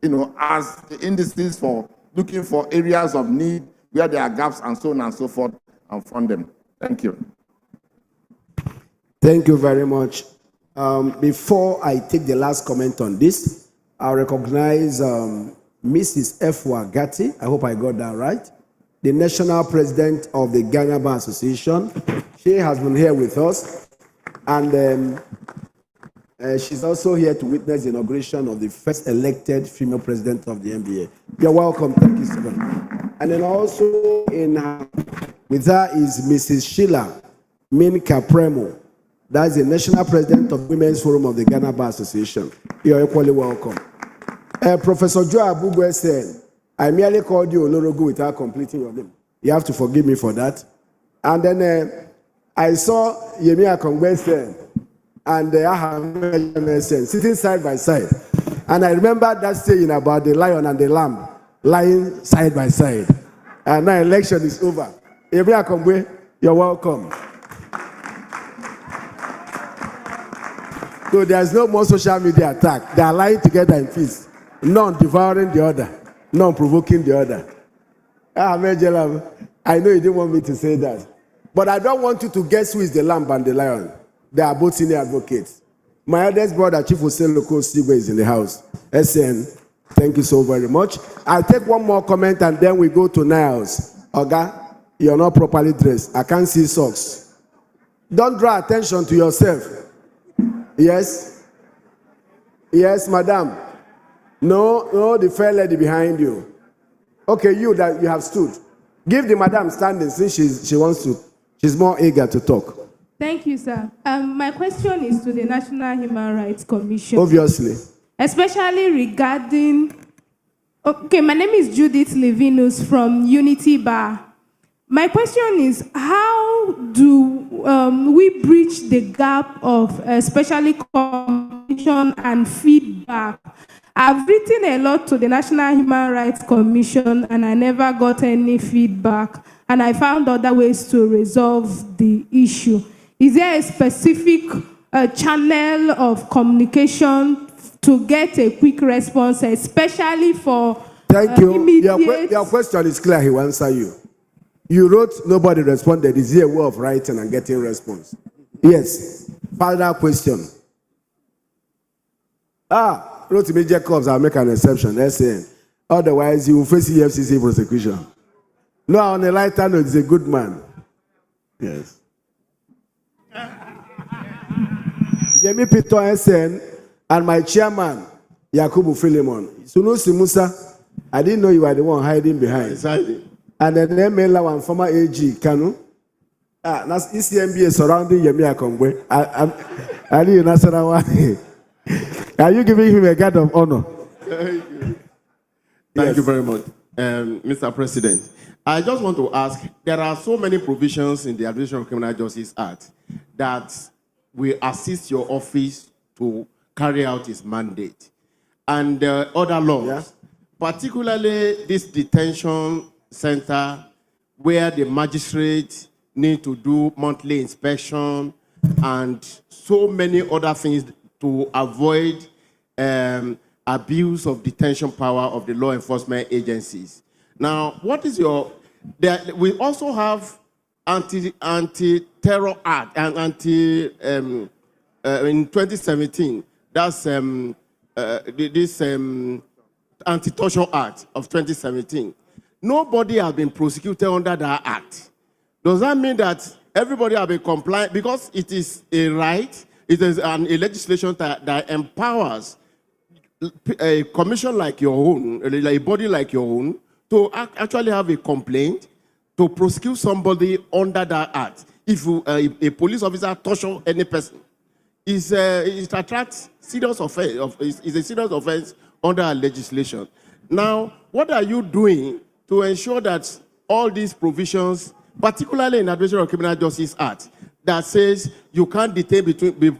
as the indices for looking for areas of need where there are gaps and so on and so forth and fund them. Thank you. Thank you very much. Before I take the last comment on this, I recognize Mrs. Efwa Gatti. I hope I got that right. The National President of the Nigerian Bar Association. She has been here with us. And she's also here to witness the inauguration of the first elected female president of the NBA. You're welcome. Thank you so much. And then also with her is Mrs. Sheila Minka Premo. That's the national president of Women's Forum of the Ghana Bar Association. You're equally welcome. Professor Joe Abubu said, I merely called you Olorogu without completing your name. You have to forgive me for that. And then I saw Yemi Akongwe and Ahmed sitting side by side. And I remember that saying about the lion and the lamb lying side by side. And now election is over. Yemi Akongwe, you're welcome. So there's no more social media attack. They are lying together in peace. None devouring the other. None provoking the other. I know you didn't want me to say that. But I don't want you to guess who is the lamb and the lion. They are both senior advocates. My eldest brother, Chief Hussein Loko Sigwe, is in the house. SN, thank you so very much. I'll take one more comment and then we go to Niles. Oga, you're not properly dressed. I can't see socks. Don't draw attention to yourself. Yes? Yes, madam. No, the fair lady behind you. Okay, you that you have stood. Give the madam standing since she's more eager to talk. Thank you, sir. My question is to the National Human Rights Commission. Obviously. Especially regarding... Okay, my name is Judith Levinus from Unity Bar. My question is, how do we bridge the gap of especially communication and feedback? I've written a lot to the National Human Rights Commission and I never got any feedback, and I found other ways to resolve the issue. Is there a specific channel of communication to get a quick response, especially for Thank you. Your question is clear. He will answer you. You wrote, nobody responded. Is there a way of writing and getting response? Yes. Further question. Wrote to me, Jacobs, I'll make an exception. That's it. Otherwise, you will face EFCC prosecution. No, on a lighter note, he's a good man. Yes. Yemi Pito SN and my chairman, Yakubu Philemon. Sunusi Musa, I didn't know you were the one hiding behind. Exactly. And then MLA and former AG, Kanu. That's ECMBA surrounding Yemi Akongwe. I need national one. Are you giving him a guard of honor? Thank you very much, Mr. President. I just want to ask, there are so many provisions in the Administration of Criminal Justice Act that will assist your office to carry out its mandate. And other laws, particularly this detention center where the magistrates need to do monthly inspection and so many other things to avoid abuse of detention power of the law enforcement agencies. Now, what is your... we also have anti-terror act and in 2017, that's this anti-torture act of 2017. Nobody has been prosecuted under that act. Does that mean that everybody has been compliant? Because it is a right, it is a legislation that empowers a commission like your own, a body like your own, to actually have a complaint to prosecute somebody under that act. If a police officer torture any person, it attracts serious offense. It's a serious offense under our legislation. Now, what are you doing to ensure that all these provisions particularly in the Administration of Criminal Justice Act, that says you can't detain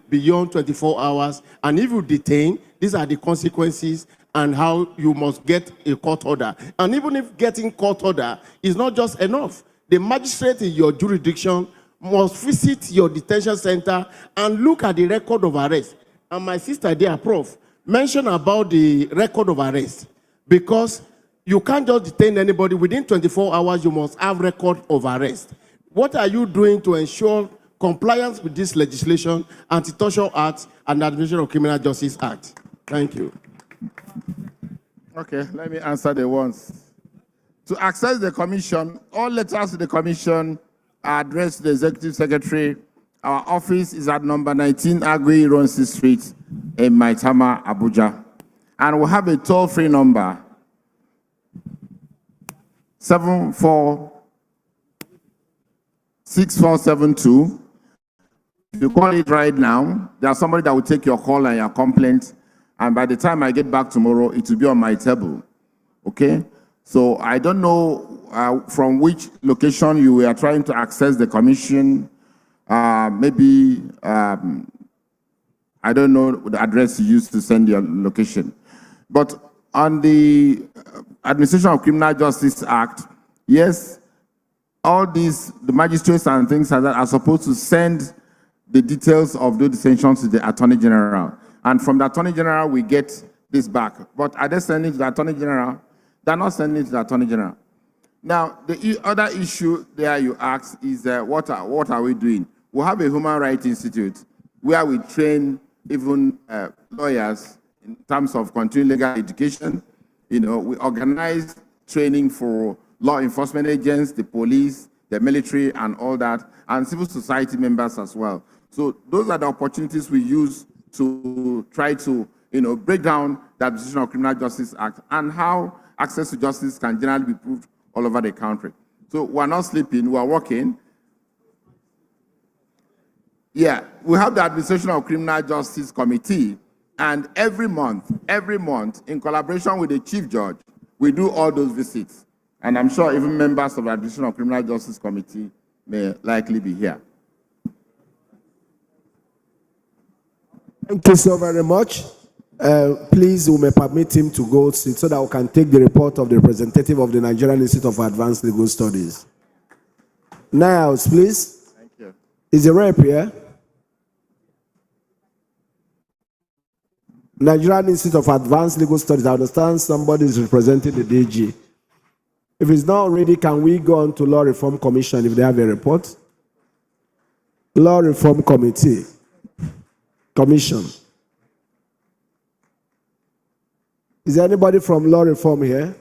beyond 24 hours, and if you detain, these are the consequences and how you must get a court order. And even if getting court order is not just enough, the magistrate in your jurisdiction must visit your detention center and look at the record of arrest. And my sister there, Prof, mentioned about the record of arrest, because you can't just detain anybody. Within 24 hours, you must have record of arrest. What are you doing to ensure compliance with this legislation, Anti-Torture Act, and the Administration of Criminal Justice Act? Thank you. Okay, let me answer the ones. To access the commission, all letters to the commission are addressed to the Executive Secretary. Our office is at number 19 Agui Ronsi Street in Maitama, Abuja. And we have a toll-free number, 746472. If you call it right now, there's somebody that will take your call and your complaint, and by the time I get back tomorrow, it will be on my table. Okay? So I don't know from which location you are trying to access the commission. Maybe, I don't know the address you used to send your location. But on the Administration of Criminal Justice Act, yes, all these, the magistrates and things like that are supposed to send the details of those detentions to the Attorney General. And from the Attorney General, we get this back. But are they sending it to the Attorney General? They're not sending it to the Attorney General. Now, the other issue there you ask is what are we doing? We have a Human Rights Institute where we train even lawyers in terms of continuing legal education. You know, we organize training for law enforcement agents, the police, the military, and all that, and civil society members as well. So those are the opportunities we use to try to, break down the Administration of Criminal Justice Act and how access to justice can generally be improved all over the country. So we're not sleeping, we're working. Yeah, we have the Administration of Criminal Justice Committee, and every month, in collaboration with the Chief Judge, we do all those visits. And I'm sure even members of the Administration of Criminal Justice Committee may likely be here. Thank you so very much. Please, we may permit him to go so that we can take the report of the representative of the Nigerian Institute of Advanced Legal Studies. Niles, please. Thank you. Is the rep here? Nigerian Institute of Advanced Legal Studies. I understand somebody is representing the DG. If it's not already, can we go on to Law Reform Commission if they have a report? Law Reform Committee. Commission. Is there anybody from Law Reform here?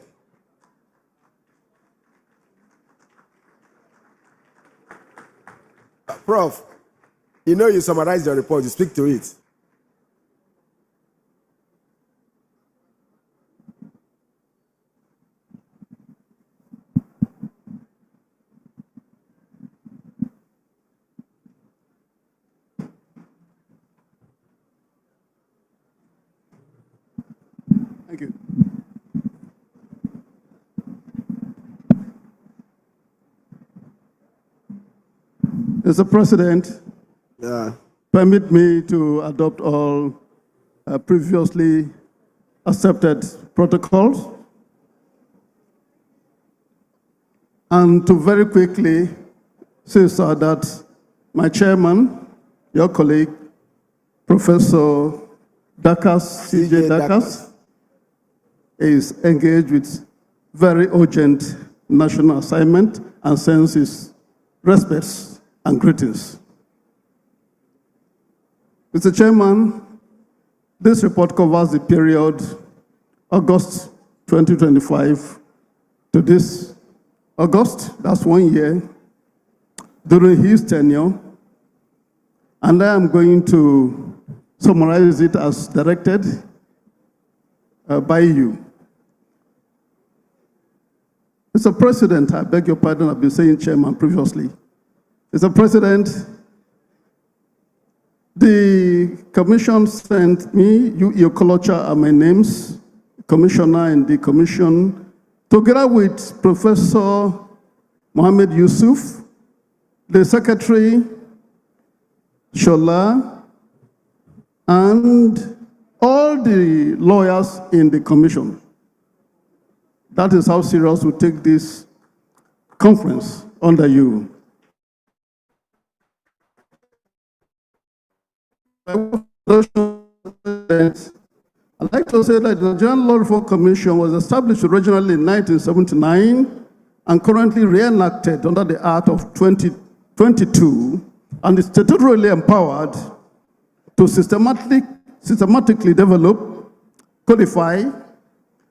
Prof, you summarize your report, you speak to it. Thank you. Mr. President, permit me to adopt all previously accepted protocols and to very quickly say, sir, that my chairman, your colleague, Professor Dakas, C.J. Dakas, is engaged with very urgent national assignment and sends his respects and greetings. Mr. Chairman, this report covers the period August 2025 to this August, that's 1 year, during his tenure, and I am going to summarize it as directed by you. Mr. President, I beg your pardon, I've been saying chairman previously. Mr. President, the commission sent me, your culture are my names, commissioner in the commission, together with Professor Mohammed Yusuf the Secretary, Shola, and all the lawyers in the commission. That is how serious we take this conference under you. I'd like to say that the Nigerian Law Reform Commission was established originally in 1979 and currently reenacted under the Act of 2022 and is statutorily empowered to systematically develop, codify,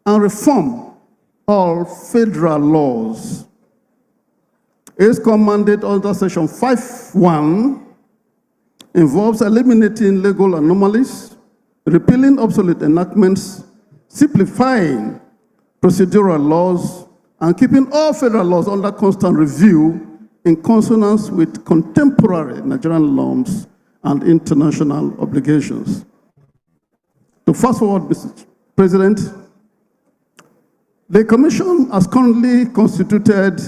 and reform all federal laws. Its commanded under Section 5(1) involves eliminating legal anomalies, repealing obsolete enactments, simplifying procedural laws, and keeping all federal laws under constant review in consonance with contemporary Nigerian norms and international obligations. To fast forward, Mr. President, the Commission, as currently constituted,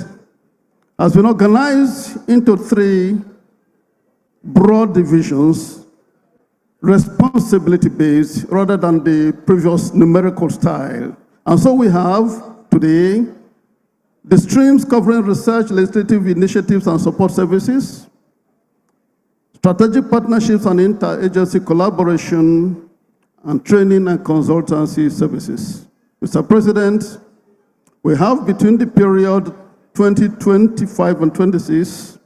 has been organized into 3 broad divisions, responsibility-based rather than the previous numerical style. And so we have today the streams covering research, legislative initiatives and support services, strategic partnerships and interagency collaboration, and training and consultancy services. Mr. President, we have between the period 2025 and 26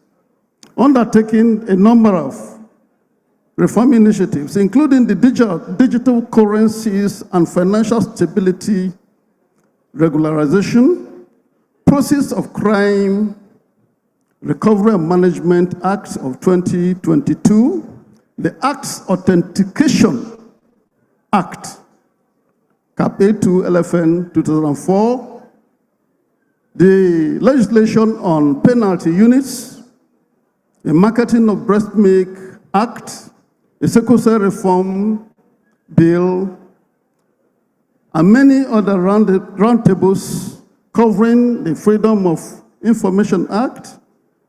undertaking a number of reform initiatives, including the digital currencies and financial stability regularization, Process of Crime Recovery and Management Act of 2022, the Acts Authentication Act, Cap A2 LFN 2004, the legislation on penalty units, the Marketing of Breast Milk Act, the Sickle Cell Reform Bill, and many other roundtables covering the Freedom of Information Act,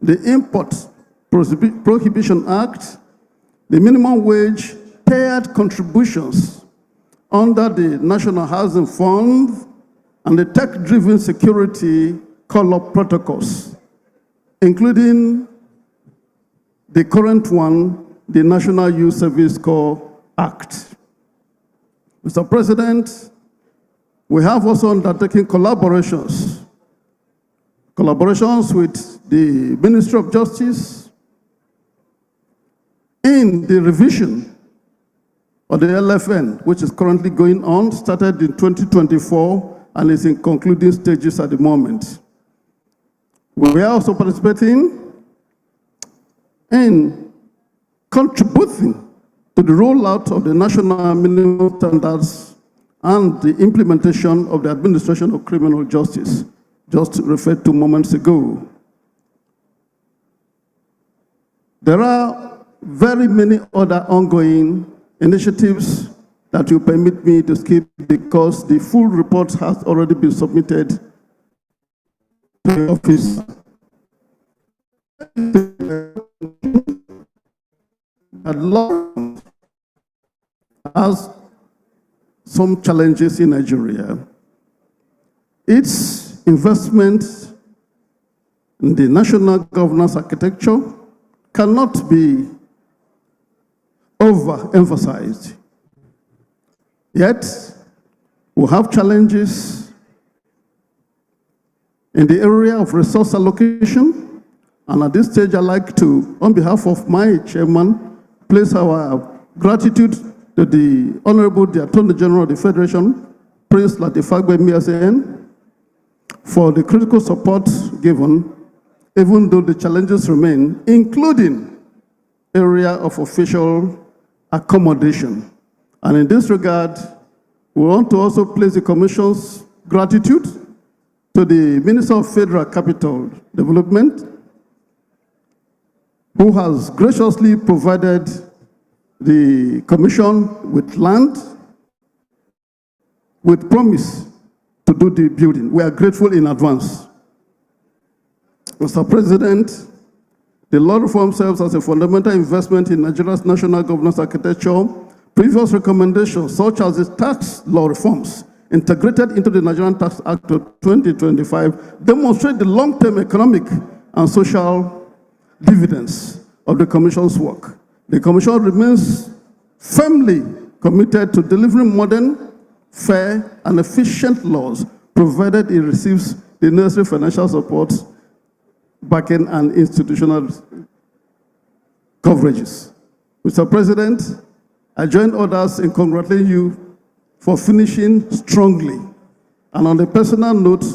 the Import Prohibition Act, the Minimum Wage Tiered Contributions under the National Housing Fund, and the Tech-Driven Security Call-up Protocols, including the current one, the National Youth Service Corps Act. Mr. President, we have also undertaken collaborations with the Ministry of Justice in the revision of the LFN, which is currently going on, started in 2024 and is in concluding stages at the moment. We are also participating in contributing to the rollout of the national minimum standards and the implementation of the administration of criminal justice, just referred to moments ago. There are very many other ongoing initiatives that will permit me to skip because the full report has already been submitted to the office. And has some challenges in Nigeria. Its investment in the national governance architecture cannot be overemphasized. Yet, we have challenges in the area of resource allocation, and at this stage, I'd like to, on behalf of my chairman, place our gratitude to the Honorable the Attorney General of the Federation, Prince Latifagbe Miasen, for the critical support given, even though the challenges remain, including area of official accommodation. And in this regard, we want to also place the Commission's gratitude to the Minister of Federal Capital Development, who has graciously provided the Commission with land, with promise to do the building. We are grateful in advance. Mr. President, The law reform serves as a fundamental investment in Nigeria's national governance architecture. Previous recommendations, such as the tax law reforms integrated into the Nigerian Tax Act of 2025, demonstrate the long-term economic and social dividends of the Commission's work. The Commission remains firmly committed to delivering modern, fair, and efficient laws, provided it receives the necessary financial support, backing, and institutional coverages. Mr. President, I join others in congratulating you for finishing strongly. And on a personal note,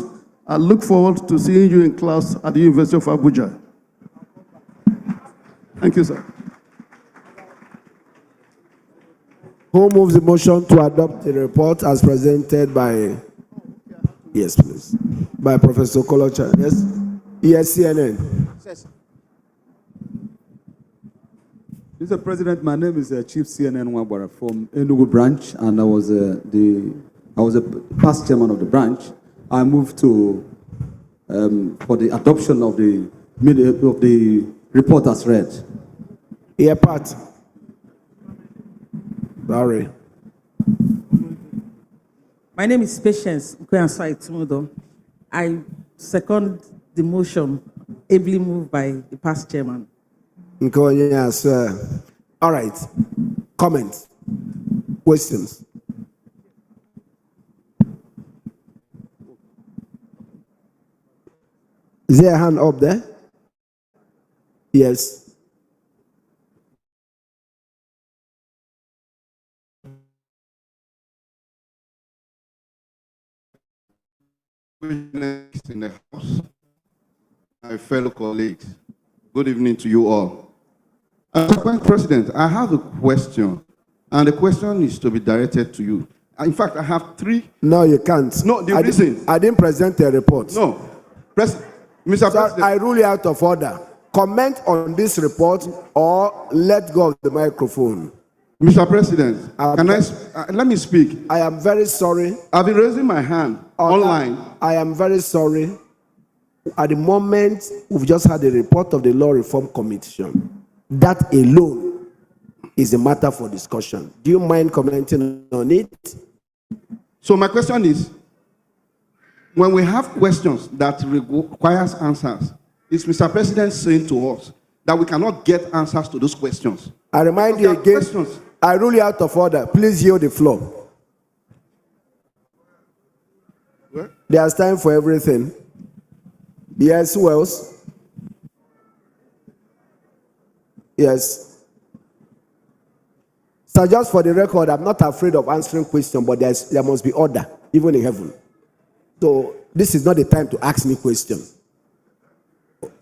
I look forward to seeing you in class at the University of Abuja. Thank you, sir. Who moves the motion to adopt the report as presented by, yes, please, by Professor Kolocha? Yes, yes, CNN. Mr. President, my name is Chief CNN Wabara from Enugu branch, and I was a past chairman of the branch. I moved to for the adoption of the report as read. Yeah, Pat. Sorry. My name is Patience Nkweansai. I second the motion ably moved by the past chairman. Yes, all right. Comments? Questions? Is there a hand up there? Yes. In the house, my fellow colleagues, good evening to you all. Mr. President, I have a question, and the question is to be directed to you. In fact, I have three. No, you can't. No, the reason. I didn't present a report. No. Mr. President. I rule you out of order. Comment on this report or let go of the microphone. Mr. President, let me speak. I am very sorry. I've been raising my hand online. I am very sorry. At the moment, we've just had a report of the Law Reform Commission. That alone is a matter for discussion. Do you mind commenting on it? So my question is, when we have questions that requires answers, is Mr. President saying to us that we cannot get answers to those questions? I remind you again, I rule you out of order. Please yield the floor. Where? There's time for everything. Yes, who else? Yes. So just for the record, I'm not afraid of answering questions, but there must be order, even in heaven. So this is not the time to ask me questions.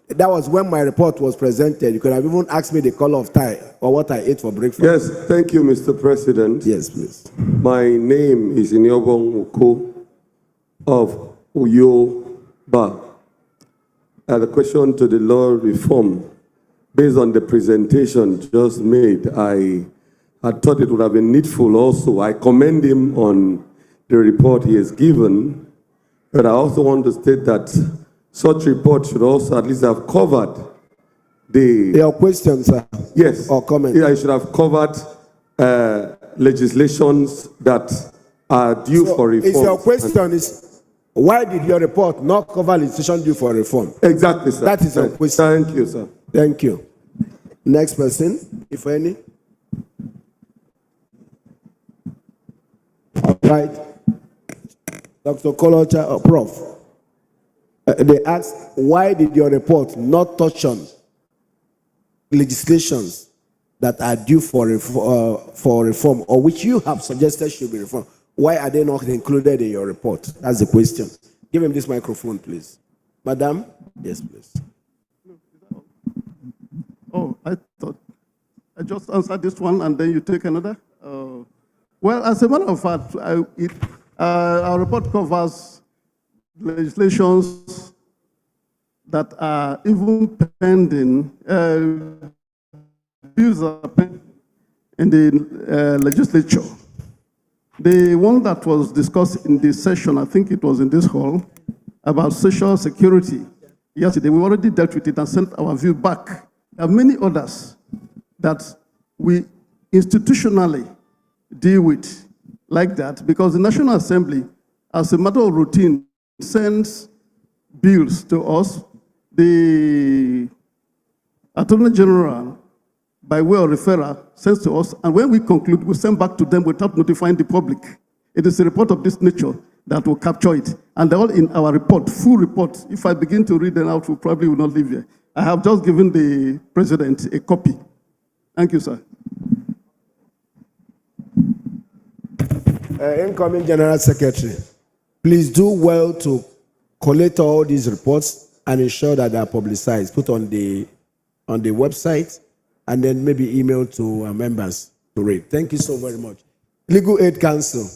That was when my report was presented. You could have even asked me the color of tie or what I ate for breakfast. Yes, thank you, Mr. President. Yes, please. My name is Inyobong Uko of Uyo Bar. The question to the law reform, based on the presentation just made, I thought it would have been needful also. I commend him on the report he has given, but I also want to state that such report should also at least have covered your questions, sir. Yes. Or comments. Yeah, it should have covered legislations that are due for reform. Your question is, why did your report not cover legislation due for reform? Exactly, sir. That is your question. Thank you, sir. Thank you. Next person, if any. All right. Dr. Kolocha or Prof. They asked, why did your report not touch on legislations that are due for reform or which you have suggested should be reformed? Why are they not included in your report? That's the question. Give him this microphone, please. Madam? Yes, please. Oh, I thought I just answered this one and then you take another. Well, as a matter of fact, our report covers legislations that are even pending, bills are pending in the legislature. The one that was discussed in this session, I think it was in this hall, about social security. Yesterday, we already dealt with it and sent our view back There are many others that we institutionally deal with like that, because the National Assembly, as a matter of routine, sends bills to us. The Attorney General, by way of referral, sends to us, and when we conclude, we send back to them without notifying the public. It is a report of this nature that will capture it. And they're all in our report, full report. If I begin to read them out, we probably will not leave here. I have just given the President a copy. Thank you, sir. Incoming General Secretary, please do well to collate all these reports and ensure that they are publicized, put on the website, and then maybe email to our members to read. Thank you so very much. Legal Aid Council.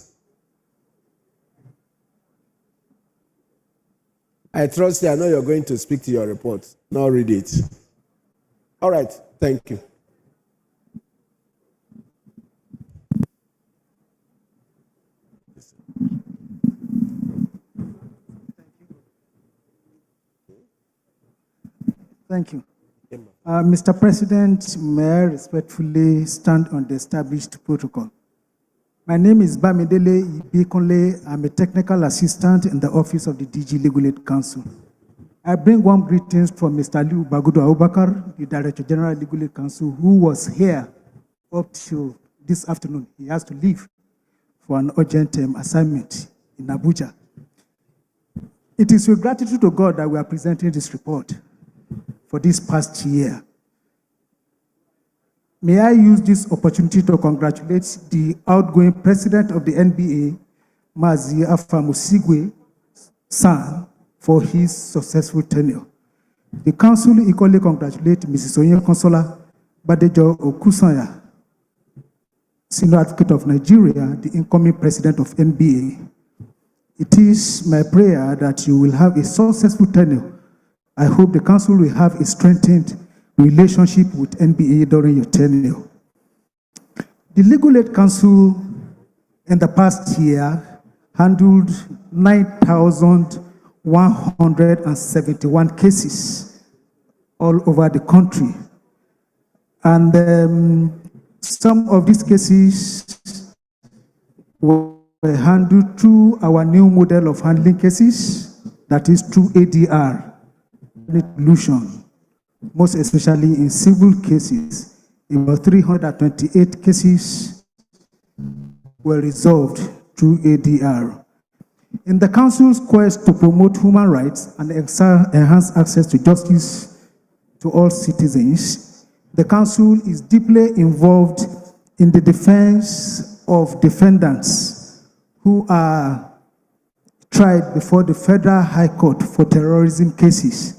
I trust you. I know you're going to speak to your report, not read it. All right. Thank you. Thank you. Mr. President, may I respectfully stand on the established protocol. My name is Bamidele Ibikunle. I'm a technical assistant in the office of the DG Legal Aid Council. I bring warm greetings from Mr. Liu Bagudu Abubakar, the Director General Legal Aid Council, who was here up to this afternoon. He has to leave for an urgent assignment in Abuja. It is with gratitude to God that we are presenting this report for this past year. May I use this opportunity to congratulate the outgoing president of the NBA, Mazi Afamusigwe San, for his successful tenure. The council equally congratulates Mrs. Onye Consola Badejo Okusanya, Senior Advocate of Nigeria, the incoming president of NBA. It is my prayer that you will have a successful tenure. I hope the council will have a strengthened relationship with NBA during your tenure. The Legal Aid Council in the past year handled 9,171 cases all over the country. And some of these cases were handled through our new model of handling cases, that is through ADR. Resolution, most especially in civil cases. About 328 cases were resolved through ADR. In the Council's quest to promote human rights and enhance access to justice to all citizens, the Council is deeply involved in the defense of defendants who are tried before the Federal High Court for terrorism cases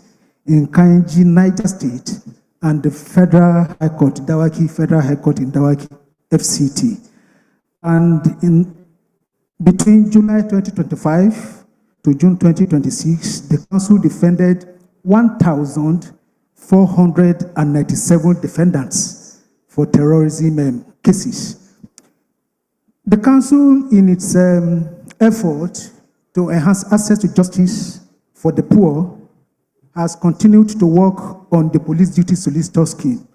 in Kainji, Niger State, and the Federal High Court, Dawaki Federal High Court in Dawaki, FCT. And between July 2025 to June 2026, the Council defended 1,497 defendants for terrorism cases. The Council, in its effort to enhance access to justice for the poor, has continued to work on the police duty solicitor scheme.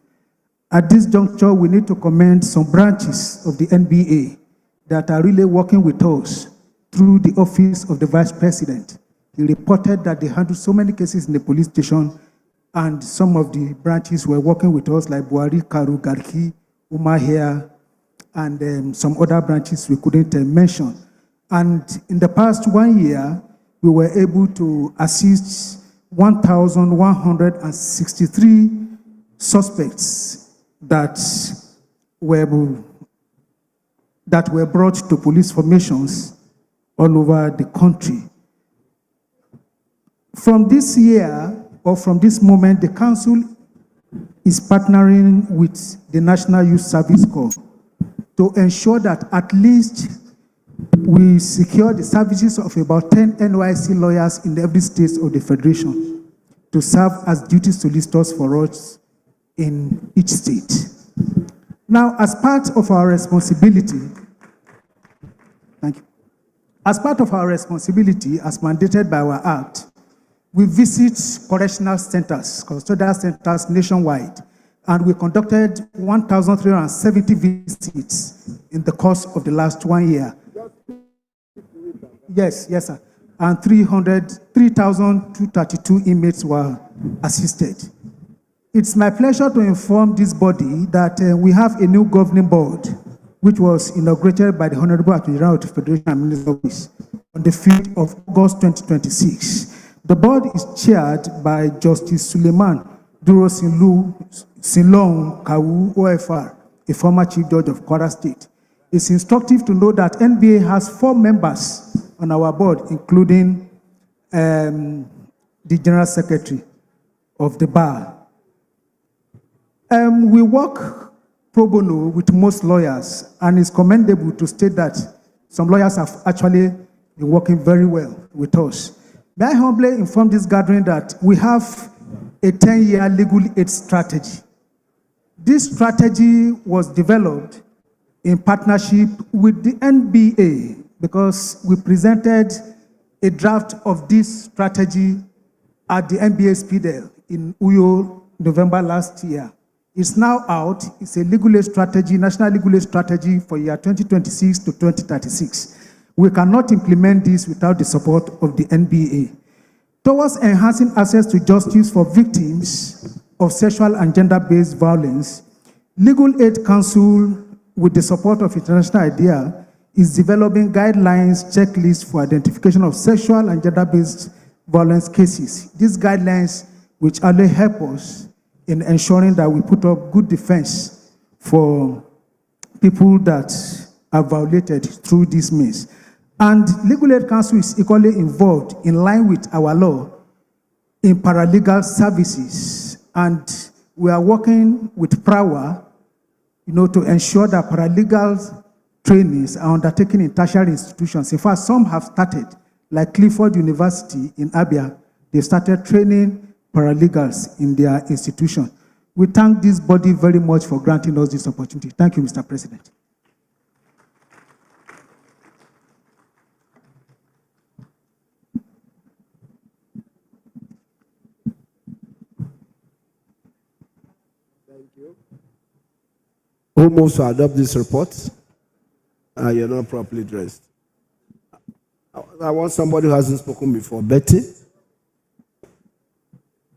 At this juncture, we need to commend some branches of the NBA that are really working with us through the office of the Vice President. He reported that they handled so many cases in the police station, and some of the branches were working with us, like Buhari, Karu, Garki, Umahia, and some other branches we couldn't mention. And in the past 1 year, we were able to assist 1,163 suspects that were brought to police formations all over the country. From this year, or from this moment, the Council is partnering with the National Youth Service Corps to ensure that at least we secure the services of about 10 NYC lawyers in every state of the Federation to serve as duty solicitors for us in each state. Now, as part of our responsibility, thank you. As part of our responsibility, as mandated by our Act, we visit correctional centers, custodial centers nationwide, And we conducted 1,370 visits in the course of the last 1 year. Yes, sir. And 3,232 inmates were assisted. It's my pleasure to inform this body that we have a new governing board, which was inaugurated by the Honorable Attorney General of the Federation and Minister's Office on the 5th of August 2026. The board is chaired by Justice Suleiman Duro Sinlong Kawu OFR, a former Chief Judge of Kwara State. It's instructive to know that NBA has 4 members on our board, including the General Secretary of the bar. We work pro bono with most lawyers, and it's commendable to state that some lawyers have actually been working very well with us. May I humbly inform this gathering that we have a 10-year legal aid strategy. This strategy was developed in partnership with the NBA because we presented a draft of this strategy at the NBA Speedel in Uyo, November last year. It's now out. It's a legal aid strategy, national legal aid strategy for year 2026 to 2036. We cannot implement this without the support of the NBA. Towards enhancing access to justice for victims of sexual and gender-based violence, Legal Aid Council, with the support of International IDEA, is developing guidelines, checklists for identification of sexual and gender-based violence cases. These guidelines which only help us in ensuring that we put up good defense for people that are violated through this means. And Legal Aid Council is equally involved, in line with our law, in paralegal services. And we are working with PRAWA, to ensure that paralegal trainings are undertaken in tertiary institutions. In fact, some have started, like Clifford University in Abia. They started training paralegals in their institution. We thank this body very much for granting us this opportunity. Thank you, Mr. President. Who moves to adopt this report? You're not properly dressed. I want somebody who hasn't spoken before. Betty.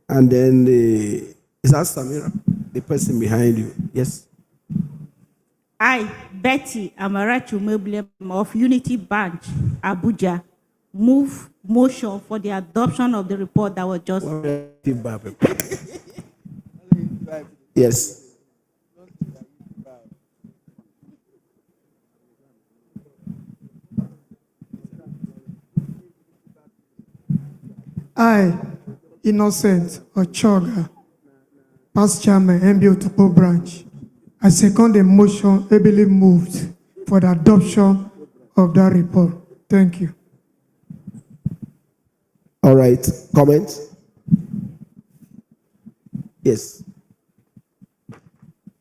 And then is that Samira? The person behind you. Yes. I, Betty Amarachu Meblem of Unity Branch, Abuja, move motion for the adoption of the report that was just. Yes. I, Innocent Ochoga, past chairman, MBO Tupo branch, I second the motion ably moved for the adoption of that report. Thank you. All right. Comment? Yes.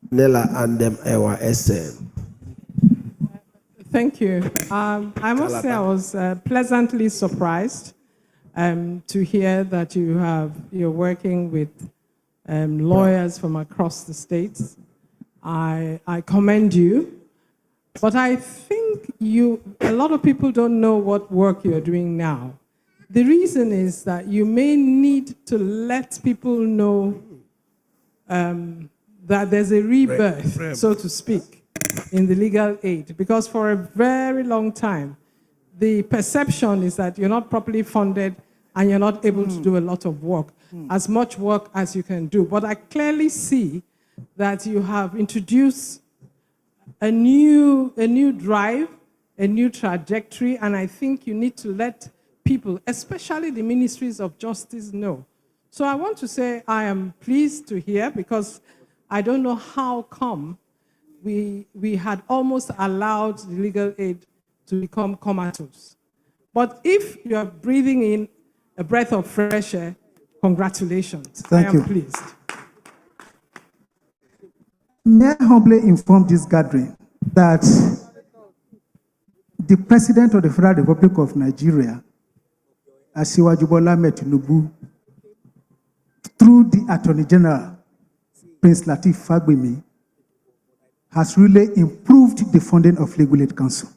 Nella and them Ewa SN. Thank you. I must say I was pleasantly surprised to hear that you're working with lawyers from across the states. I commend you, but I think a lot of people don't know what work you're doing now. The reason is that you may need to let people know that there's a rebirth, so to speak, in the legal aid, because for a very long time, the perception is that you're not properly funded and you're not able to do a lot of work, as much work as you can do. But I clearly see that you have introduced a new drive, a new trajectory, and I think you need to let people, especially the ministries of justice, know. So I want to say I am pleased to hear, because I don't know how come we had almost allowed the legal aid to become comatose. But if you are breathing in a breath of fresh air, congratulations. Thank you. I am pleased. May I humbly inform this gathering that the President of the Federal Republic of Nigeria, Asiwaju Bola Ahmed Tinubu, through the Attorney General, Prince Latif Fagbemi, has really improved the funding of Legal Aid Council.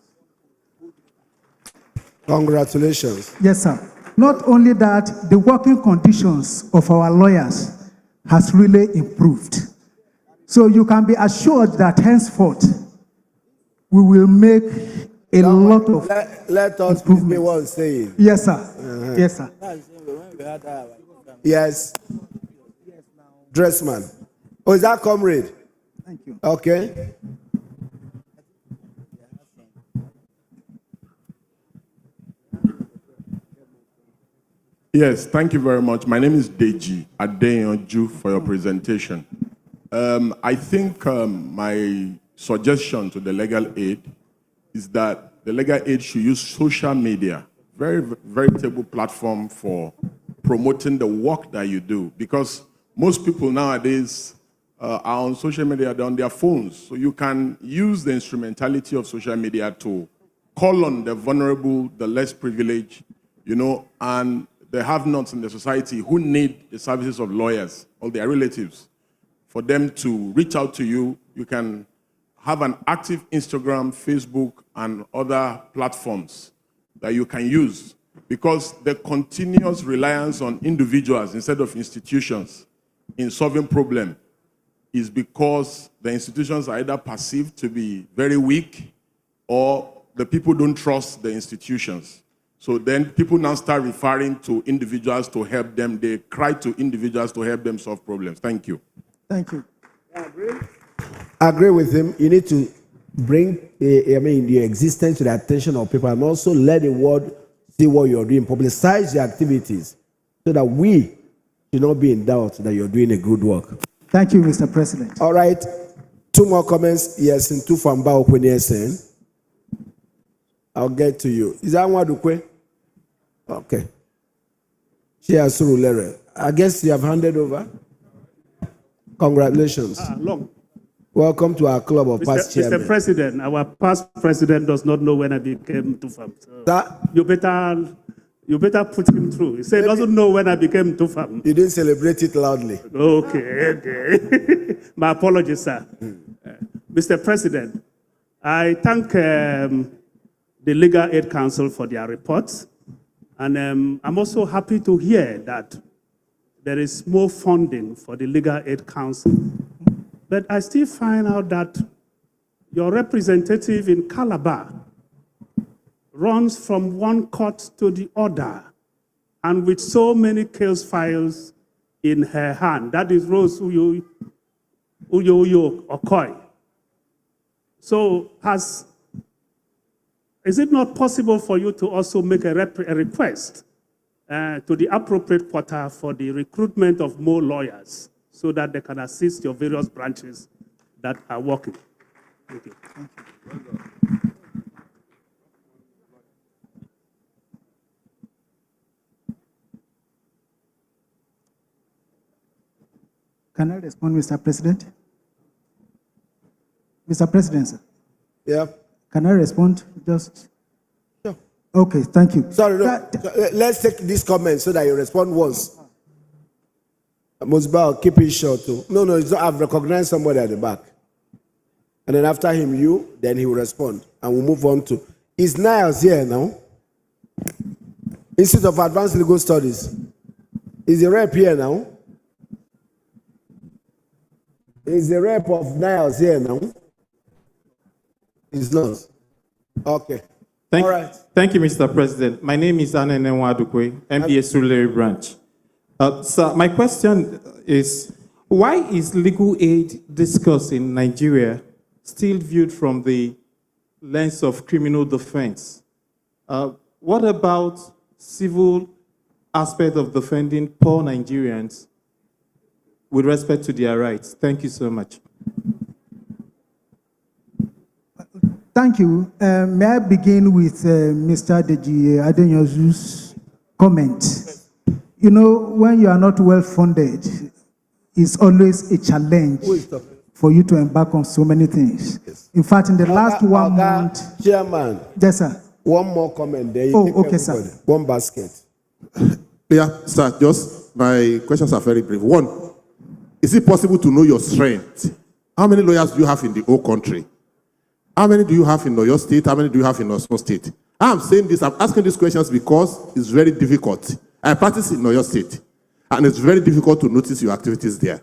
Congratulations. Yes, sir. Not only that, the working conditions of our lawyers has really improved. So you can be assured that henceforth, we will make a lot of Let us be one saying. Yes, sir. Yes, sir. Yes. Dressman. Oh, is that comrade? Thank you. Okay. Yes, thank you very much. My name is Deji Adeyanju for your presentation. I think my suggestion to the legal aid is that the legal aid should use social media, very veritable platform for promoting the work that you do, because most people nowadays are on social media, they're on their phones. So you can use the instrumentality of social media to call on the vulnerable, the less privileged, and the have-nots in the society who need the services of lawyers or their relatives. For them to reach out to you, you can have an active Instagram, Facebook, and other platforms that you can use, because the continuous reliance on individuals instead of institutions in solving problems is because the institutions are either perceived to be very weak or the people don't trust the institutions. So then people now start referring to individuals to help them. They cry to individuals to help them solve problems. Thank you. Thank you. I agree with him. You need to bring the existence to the attention of people, and also let the world see what you're doing. Publicize your activities so that we should not be in doubt that you're doing a good work. Thank you, Mr. President. All right. 2 more comments. Yes, in 2 from Baokwenesen. I'll get to you. Is that one Dukwe? Okay. I guess you have handed over. Congratulations. Long. Welcome to our club of past chairmen. Mr. President, our past president does not know when I became Tufam. So you better put him through. He said he doesn't know when I became Tufam. You didn't celebrate it loudly. Okay. My apologies, sir. Mr. President, I thank the Legal Aid Council for their reports. And I'm also happy to hear that there is more funding for the Legal Aid Council. But I still find out that your representative in Calabar runs from one court to the other, and with so many case files in her hand. That is Rose Uyo Okoy. So is it not possible for you to also make a request to the appropriate quarter for the recruitment of more lawyers so that they can assist your various branches that are working? Thank you. Can I respond, Mr. President? Mr. President, sir. Yeah. Can I respond? Just. Sure. Okay, thank you. Sorry, no. Let's take this comment so that you respond once. Musbao, keep it short too. No, it's not. I've recognized somebody at the back. And then after him, then he will respond. And we'll move on to. Is Niles here now? Institute of Advanced Legal Studies. Is the rep here now? Is the rep of Niles here now? It's not. Okay. All right. Thank you, Mr. President. My name is Anene Wadukwe, MBA Surulere Branch. Sir, my question is, why is legal aid discourse in Nigeria still viewed from the lens of criminal defense? What about civil aspect of defending poor Nigerians with respect to their rights? Thank you so much. Thank you. May I begin with Mr. Deji Adenyozu's comment? You know, when you are not well funded, it's always a challenge for you to embark on so many things. Yes. In fact, in the last 1 month... Chairman. Yes, sir. One more comment there. Okay, sir. One basket. Yeah, sir, just my questions are very brief. One, Is it possible to know your strength? How many lawyers do you have in the whole country? How many do you have in your state? How many do you have in Osun State? I'm saying this, I'm asking these questions because it's very difficult. I practice in your state, and it's very difficult to notice your activities there.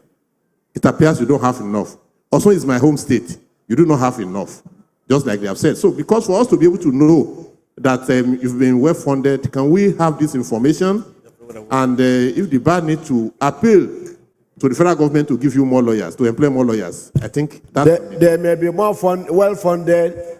It appears you don't have enough. Osun is my home state. You do not have enough, just like they have said. So because for us to be able to know that you've been well funded, can we have this information? And if the bar need to appeal to the federal government to give you more lawyers, to employ more lawyers, I think that there may be more well funded,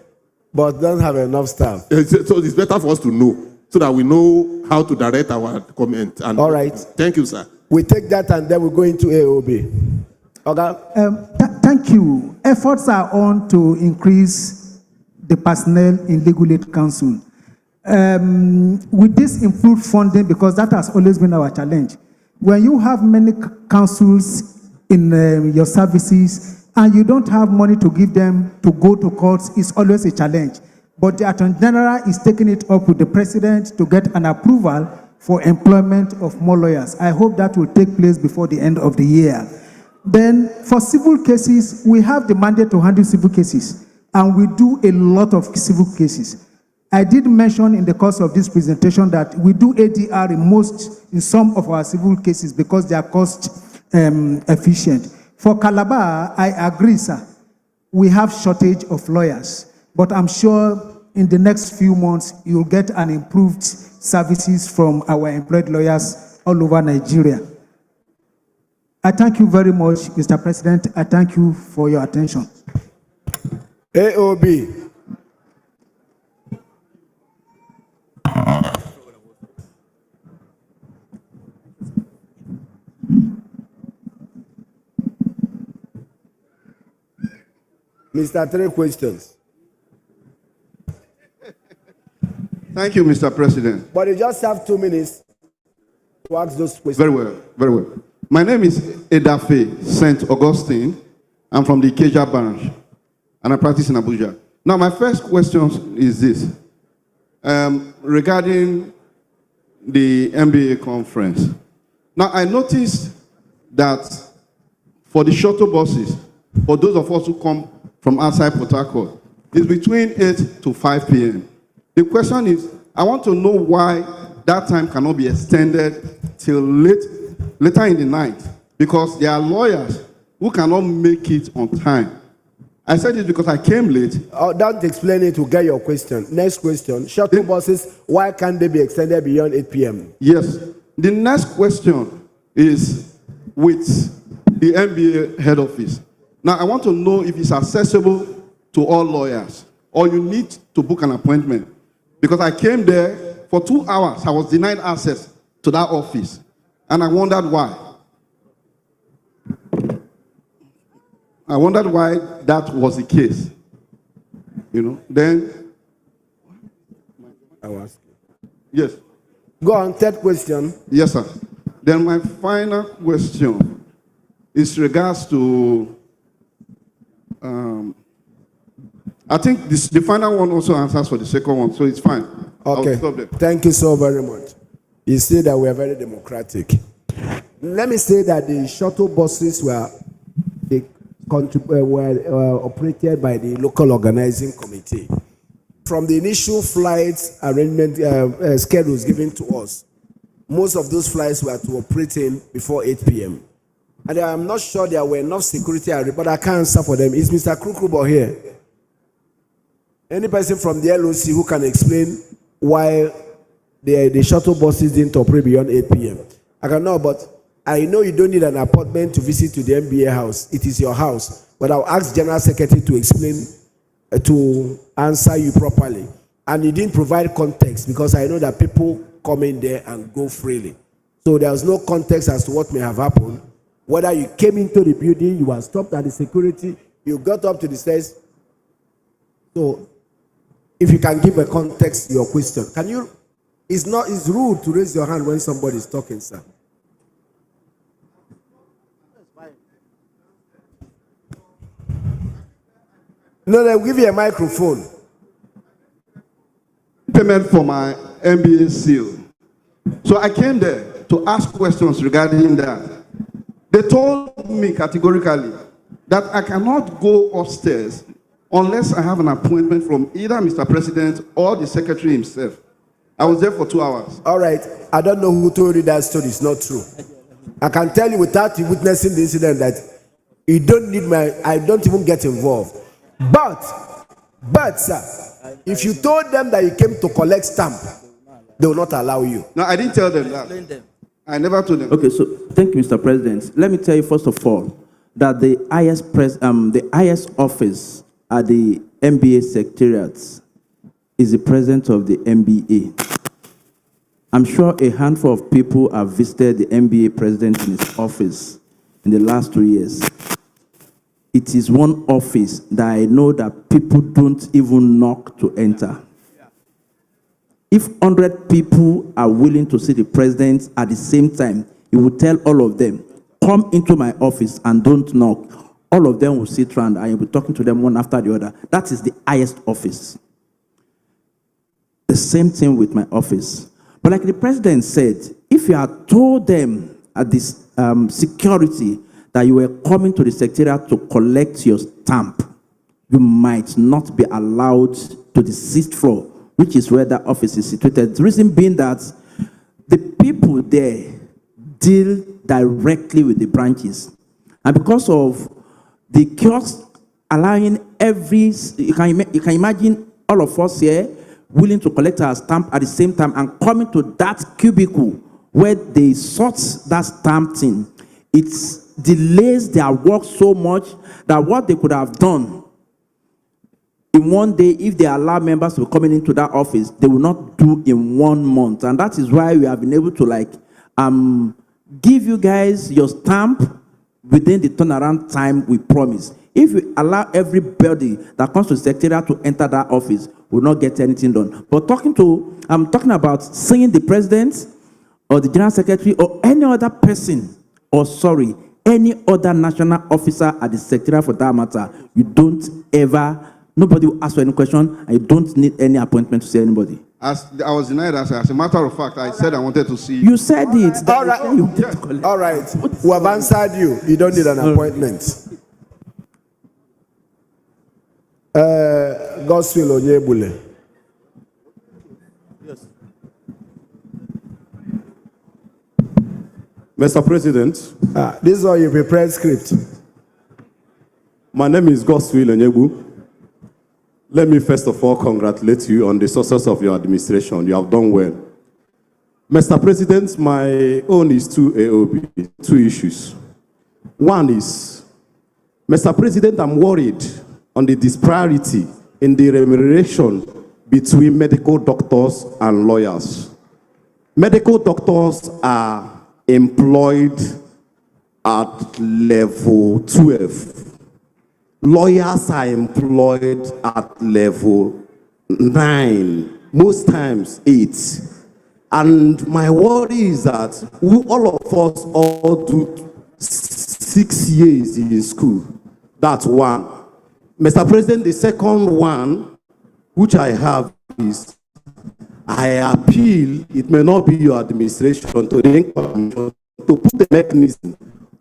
but don't have enough staff. So it's better for us to know, so that we know how to direct our comment. And all right. Thank you, sir. We take that and then we go into AOB. Okay. Thank you. Efforts are on to increase the personnel in legal aid council. With this improved funding, because that has always been our challenge, when you have many councils in your services and you don't have money to give them to go to courts, it's always a challenge. But the Attorney General is taking it up with the President to get an approval for employment of more lawyers. I hope that will take place before the end of the year. Then for civil cases, we have the mandate to handle civil cases, and we do a lot of civil cases. I did mention in the course of this presentation that we do ADR in some of our civil cases because they are cost efficient. For Calabar, I agree, sir. We have shortage of lawyers, but I'm sure in the next few months, you'll get an improved services from our employed lawyers all over Nigeria. I thank you very much, Mr. President. I thank you for your attention. AOB. Mr. Three questions. Thank you, Mr. President. But you just have 2 minutes to ask those questions. Very well, very well. My name is Edafe St. Augustine. I'm from the Ikeja branch, and I practice in Abuja. Now, my first question is this. Regarding the MBA conference. Now, I noticed that for the shuttle buses, for those of us who come from outside Port Harcourt, it's between 8 to 5 p.m. The question is, I want to know why that time cannot be extended till later in the night, because there are lawyers who cannot make it on time. I said this because I came late. Don't explain it to get your question. Next question. Shuttle buses, why can't they be extended beyond 8 p.m.? Yes. The next question is with the MBA head office. Now, I want to know if it's accessible to all lawyers, or you need to book an appointment. Because I came there for 2 hours. I was denied access to that office. And I wondered why. I wondered why that was the case. You know, then I will ask you. Yes. Go on, third question. Yes, sir. Then my final question is regards to I think the final one also answers for the second one, so it's fine. Okay. Thank you so very much. You see that we are very democratic. Let me say that the shuttle buses were operated by the local organizing committee. From the initial flights arrangement schedules given to us, most of those flights were to operate in before 8 p.m. And I'm not sure there were enough security, but I can't answer for them. Is Mr. Krukrubo here? Any person from the LOC who can explain why the shuttle buses didn't operate beyond 8 p.m.? I can know, but I know you don't need an appointment to visit to the MBA house. It is your house. But I'll ask General Secretary to explain, to answer you properly. And you didn't provide context, because I know that people come in there and go freely. So there's no context as to what may have happened. Whether you came into the building, you were stopped at the security, you got up to the stairs. So if you can give a context to your question. Can you? It's rude to raise your hand when somebody is talking, sir. No, they'll give you a microphone. Payment for my MBA seal. So I came there to ask questions regarding that. They told me categorically that I cannot go upstairs unless I have an appointment from either Mr. President or the secretary himself. I was there for 2 hours. All right. I don't know who told you that story. It's not true. I can tell you without witnessing the incident that you don't need I don't even get involved. But, sir, if you told them that you came to collect stamp, they will not allow you. No, I didn't tell them that. I never told them. Okay, so thank you, Mr. President. Let me tell you first of all that the highest office at the MBA secretariat is the president of the MBA. I'm sure a handful of people have visited the MBA president in his office in the last 2 years. It is one office that I know that people don't even knock to enter. If 100 people are willing to see the president at the same time, he will tell all of them, come into my office and don't knock. All of them will sit around and you'll be talking to them one after the other. That is the highest office. The same thing with my office. But like the president said, if you had told them at this security that you were coming to the secretariat to collect your stamp, you might not be allowed to the 6th floor, which is where that office is situated. The reason being that the people there deal directly with the branches. And because of the kiosk allowing you can imagine all of us here willing to collect our stamp at the same time and coming to that cubicle where they sort that stamp thing, it delays their work so much that what they could have done in one day, if they allow members to be coming into that office, they will not do in 1 month. And that is why we have been able to give you guys your stamp within the turnaround time we promise. If you allow everybody that comes to the secretariat to enter that office, will not get anything done. But I'm talking about seeing the president or the general secretary or any other person, any other national officer at the secretariat for that matter, you don't ever, nobody will ask for any question, and you don't need any appointment to see anybody. As I was denied, as a matter of fact, I said I wanted to see you. You said it. All right. All right. We have answered you. You don't need an appointment. Godswill Onyebule. Mr. President. This is all you prepared script. My name is Godswill Onyebule. Let me first of all congratulate you on the success of your administration. You have done well. Mr. President, my own is two issues. One is, Mr. President, I'm worried on the disparity in the remuneration between medical doctors and lawyers. Medical doctors are employed at level 12. Lawyers are employed at level 9, most times 8. And my worry is that all of us all do 6 years in school. That's one. Mr. President, the second one, which I have is, I appeal, it may not be your administration, to the Commission to put the mechanism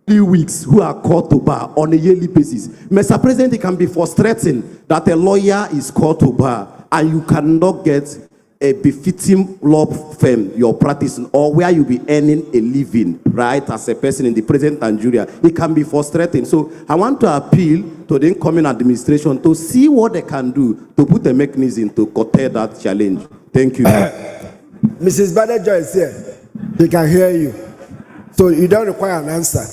3 weeks who are called to bar on a yearly basis. Mr. President, it can be frustrating that a lawyer is called to bar and you cannot get a befitting law firm you're practicing or where you'll be earning a living, right, as a person in the present Nigeria. It can be frustrating. So I want to appeal to the incoming administration to see what they can do to put a mechanism to curtail that challenge. Thank you. Mrs. Badejo is here. They can hear you. So you don't require an answer.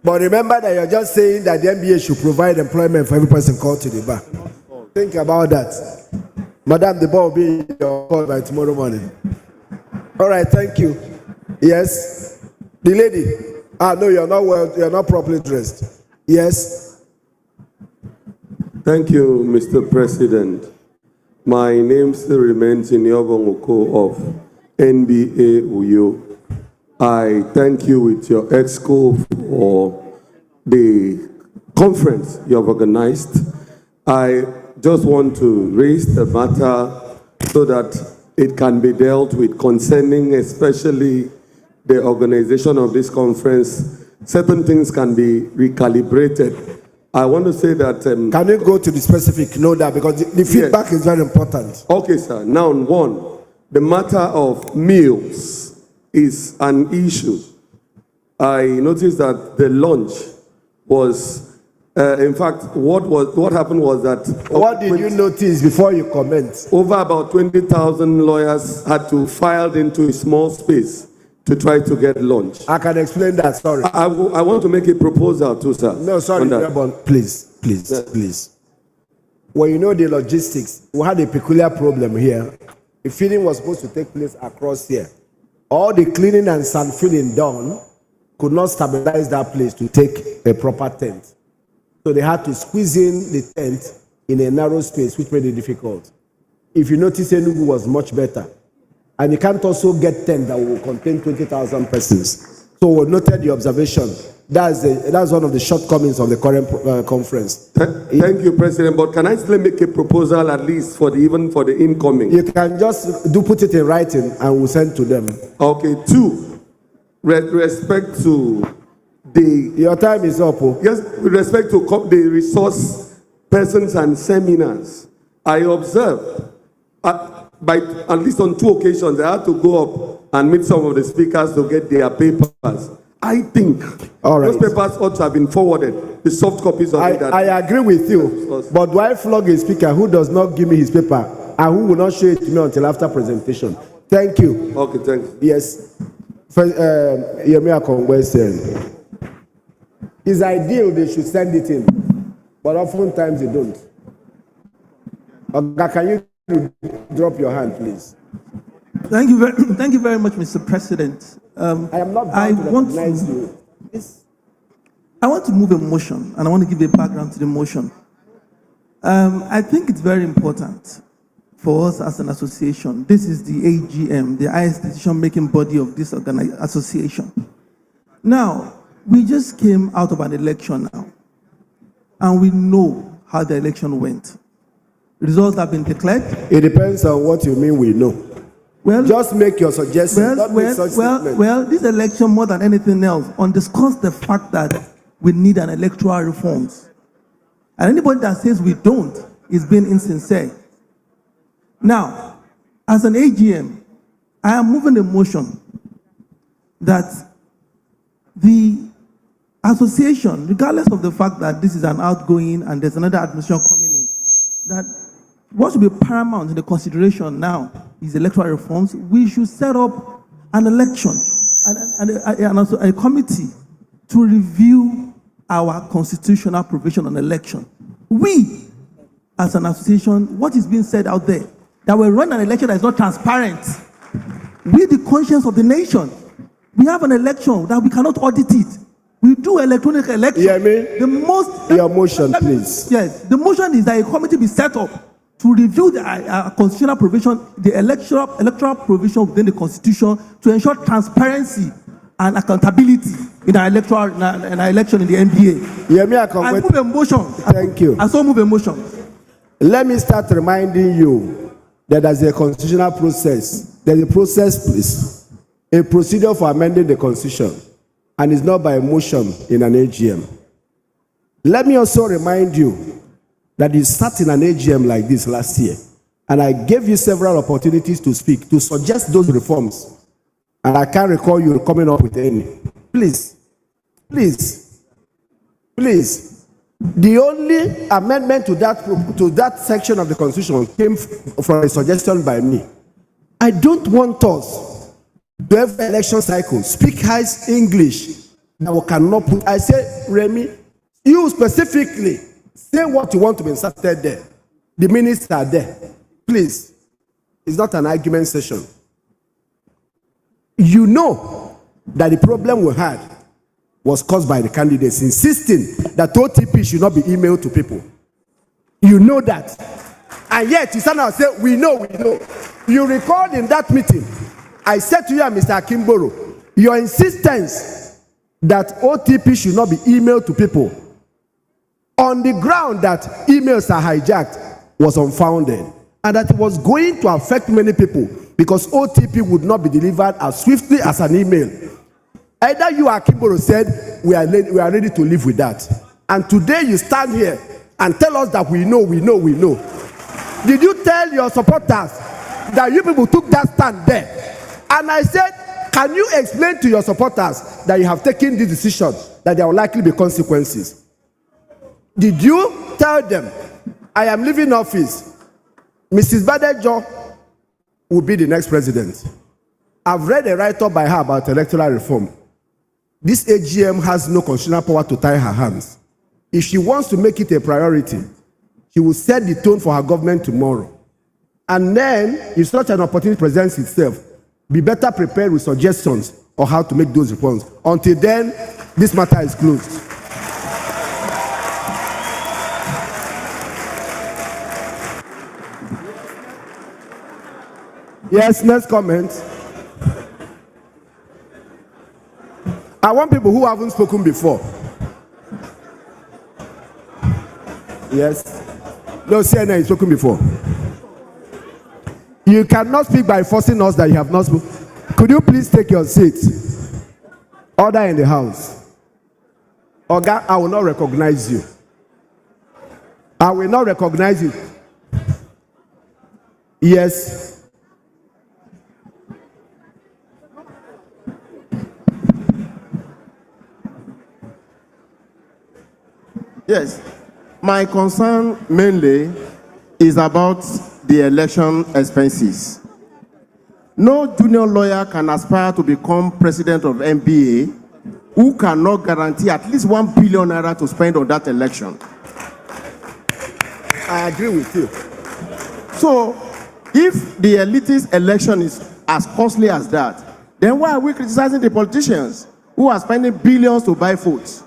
But remember that you're just saying that the NBA should provide employment for every person called to the bar. Think about that. Madam, the ball will be in your call by tomorrow morning. All right, thank you. Yes? The lady? No, you're not well, you're not properly dressed. Yes? Thank you, Mr. President. My name still remains Inyobong Oko of NBA Uyo. I thank you with your exco for the conference you have organized. I just want to raise the matter so that it can be dealt with concerning especially the organization of this conference, certain things can be recalibrated. I want to say that... can you go to the specific note that, because the feedback is very important. Okay, sir. Now, one, the matter of meals is an issue. I noticed that the lunch was, in fact, what happened was that... What did you notice before you comment? Over about 20,000 lawyers had to file into a small space to try to get lunch. I can explain that, sorry. I want to make a proposal too, sir. No, sorry, please. Well, you know the logistics. We had a peculiar problem here. The feeding was supposed to take place across here. All the cleaning and sand filling done could not stabilize that place to take a proper tent. So they had to squeeze in the tent in a narrow space, which made it difficult. If you notice, Enugu was much better. And you can't also get tent that will contain 20,000 persons. So we noted the observation. That's one of the shortcomings of the current conference. Thank you, President. But can I still make a proposal at least even for the incoming? You can just put it in writing and we'll send to them. Okay. Two, with respect to the... Your time is up. Oh. Yes, with respect to the resource persons and seminars, I observed by at least on 2 occasions, I had to go up and meet some of the speakers to get their papers. I think those papers ought to have been forwarded, the soft copies of it. I agree with you, but do I flog a speaker who does not give me his paper and who will not show it to me until after presentation? Thank you. Okay, thanks. Yes. Yemi Akongwe said, it's ideal they should send it in, but oftentimes they don't. Okay, can you drop your hand, please? Thank you very much, Mr. President. I am not bound to recognize you. I want to move a motion, and I want to give a background to the motion. I think it's very important for us as an association. This is the AGM, the highest decision-making body of this association. Now, we just came out of an election now, and we know how the election went. Results have been declared. It depends on what you mean we know. Well, just make your suggestions. Well, this election, more than anything else, underscores the fact that we need an electoral reforms. And anybody that says we don't is being insincere. Now, as an AGM, I am moving a motion that the association, regardless of the fact that this is an outgoing and there's another administration coming in, that what should be paramount in the consideration now is electoral reforms. We should set up an election and also a committee to review our constitutional provision on election. We, as an association, what is being said out there, that we run an election that is not transparent. We, the conscience of the nation, we have an election that we cannot audit it. We do electronic election. Yeah, your motion, please. Yes, the motion is that a committee be set up to review the constitutional provision, the electoral provision within the constitution to ensure transparency and accountability in our election in the NBA. I move a motion. Thank you. I so move a motion. Let me start reminding you that there's a constitutional process. There's a process, please. A procedure for amending the constitution. And it's not by a motion in an AGM. Let me also remind you that you sat in an AGM like this last year, and I gave you several opportunities to speak, to suggest those reforms, and I can't recall you coming up with any. Please. The only amendment to that section of the Constitution came from a suggestion by me. I don't want us to have election cycle, speak high English, that we cannot put. I say, Remy, you specifically, say what you want to be inserted there. The minutes are there. Please. It's not an argument session. You know that the problem we had was caused by the candidates insisting that OTP should not be emailed to people. You know that. And yet you stand out and say, we know. You recalled in that meeting, I said to you and Mr. Akimboro, your insistence that OTP should not be emailed to people on the ground that emails are hijacked was unfounded, and that it was going to affect many people because OTP would not be delivered as swiftly as an email. Either you or Kimboro said we are ready to live with that. And today you stand here and tell us that we know. Did you tell your supporters that you people took that stand there? And I said, can you explain to your supporters that you have taken this decision, that there will likely be consequences? Did you tell them, I am leaving office, Mrs. Badejo will be the next president? I've read a write-up by her about electoral reform. This AGM has no constitutional power to tie her hands. If she wants to make it a priority, she will set the tone for her government tomorrow. And then, if such an opportunity presents itself, be better prepared with suggestions on how to make those reforms. Until then, this matter is closed. Yes, next comment. I want people who haven't spoken before. Yes. No, CNN has spoken before. You cannot speak by forcing us that you have not spoken. Could you please take your seat? Order in the house. Oga, I will not recognize you. I will not recognize you. Yes. Yes. My concern mainly is about the election expenses. No junior lawyer can aspire to become president of MBA who cannot guarantee at least 1 billion naira to spend on that election. I agree with you. So, if the elitist election is as costly as that, then why are we criticizing the politicians who are spending billions to buy votes?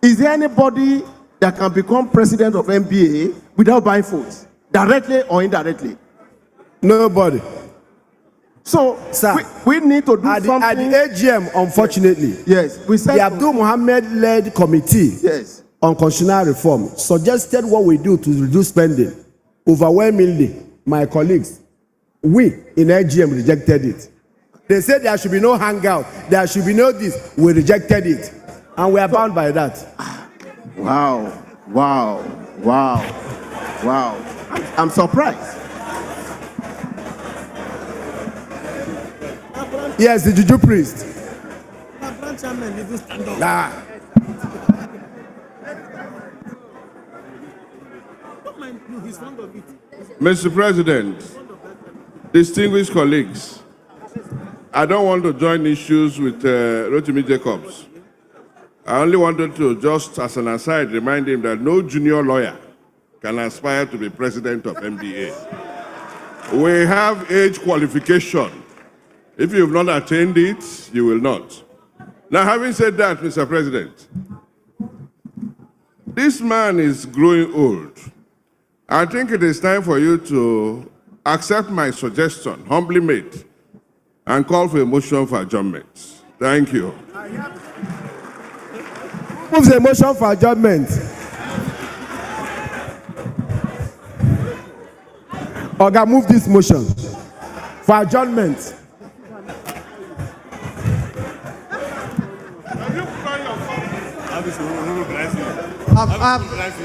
Is there anybody that can become president of MBA without buying votes, directly or indirectly? Nobody. So, sir, we need to do something. At the AGM, unfortunately, yes, we said the Abdul Mohammed-led committee on constitutional reform suggested what we do to reduce spending. Overwhelmingly, my colleagues, we in AGM rejected it. They said there should be no hangout, there should be no this. We rejected it, and we are bound by that. Wow. I'm surprised. Yes, the Juju priest. Mr. President, distinguished colleagues, I don't want to join issues with Rotimi Jacobs. I only wanted to, just as an aside, remind him that no junior lawyer can aspire to be president of MBA. We have age qualification. If you have not attained it, you will not. Now, having said that, Mr. President, this man is growing old. I think it is time for you to accept my suggestion, humbly made, and call for a motion for adjournment. Thank you. Move the motion for adjournment. Oga, move this motion for adjournment.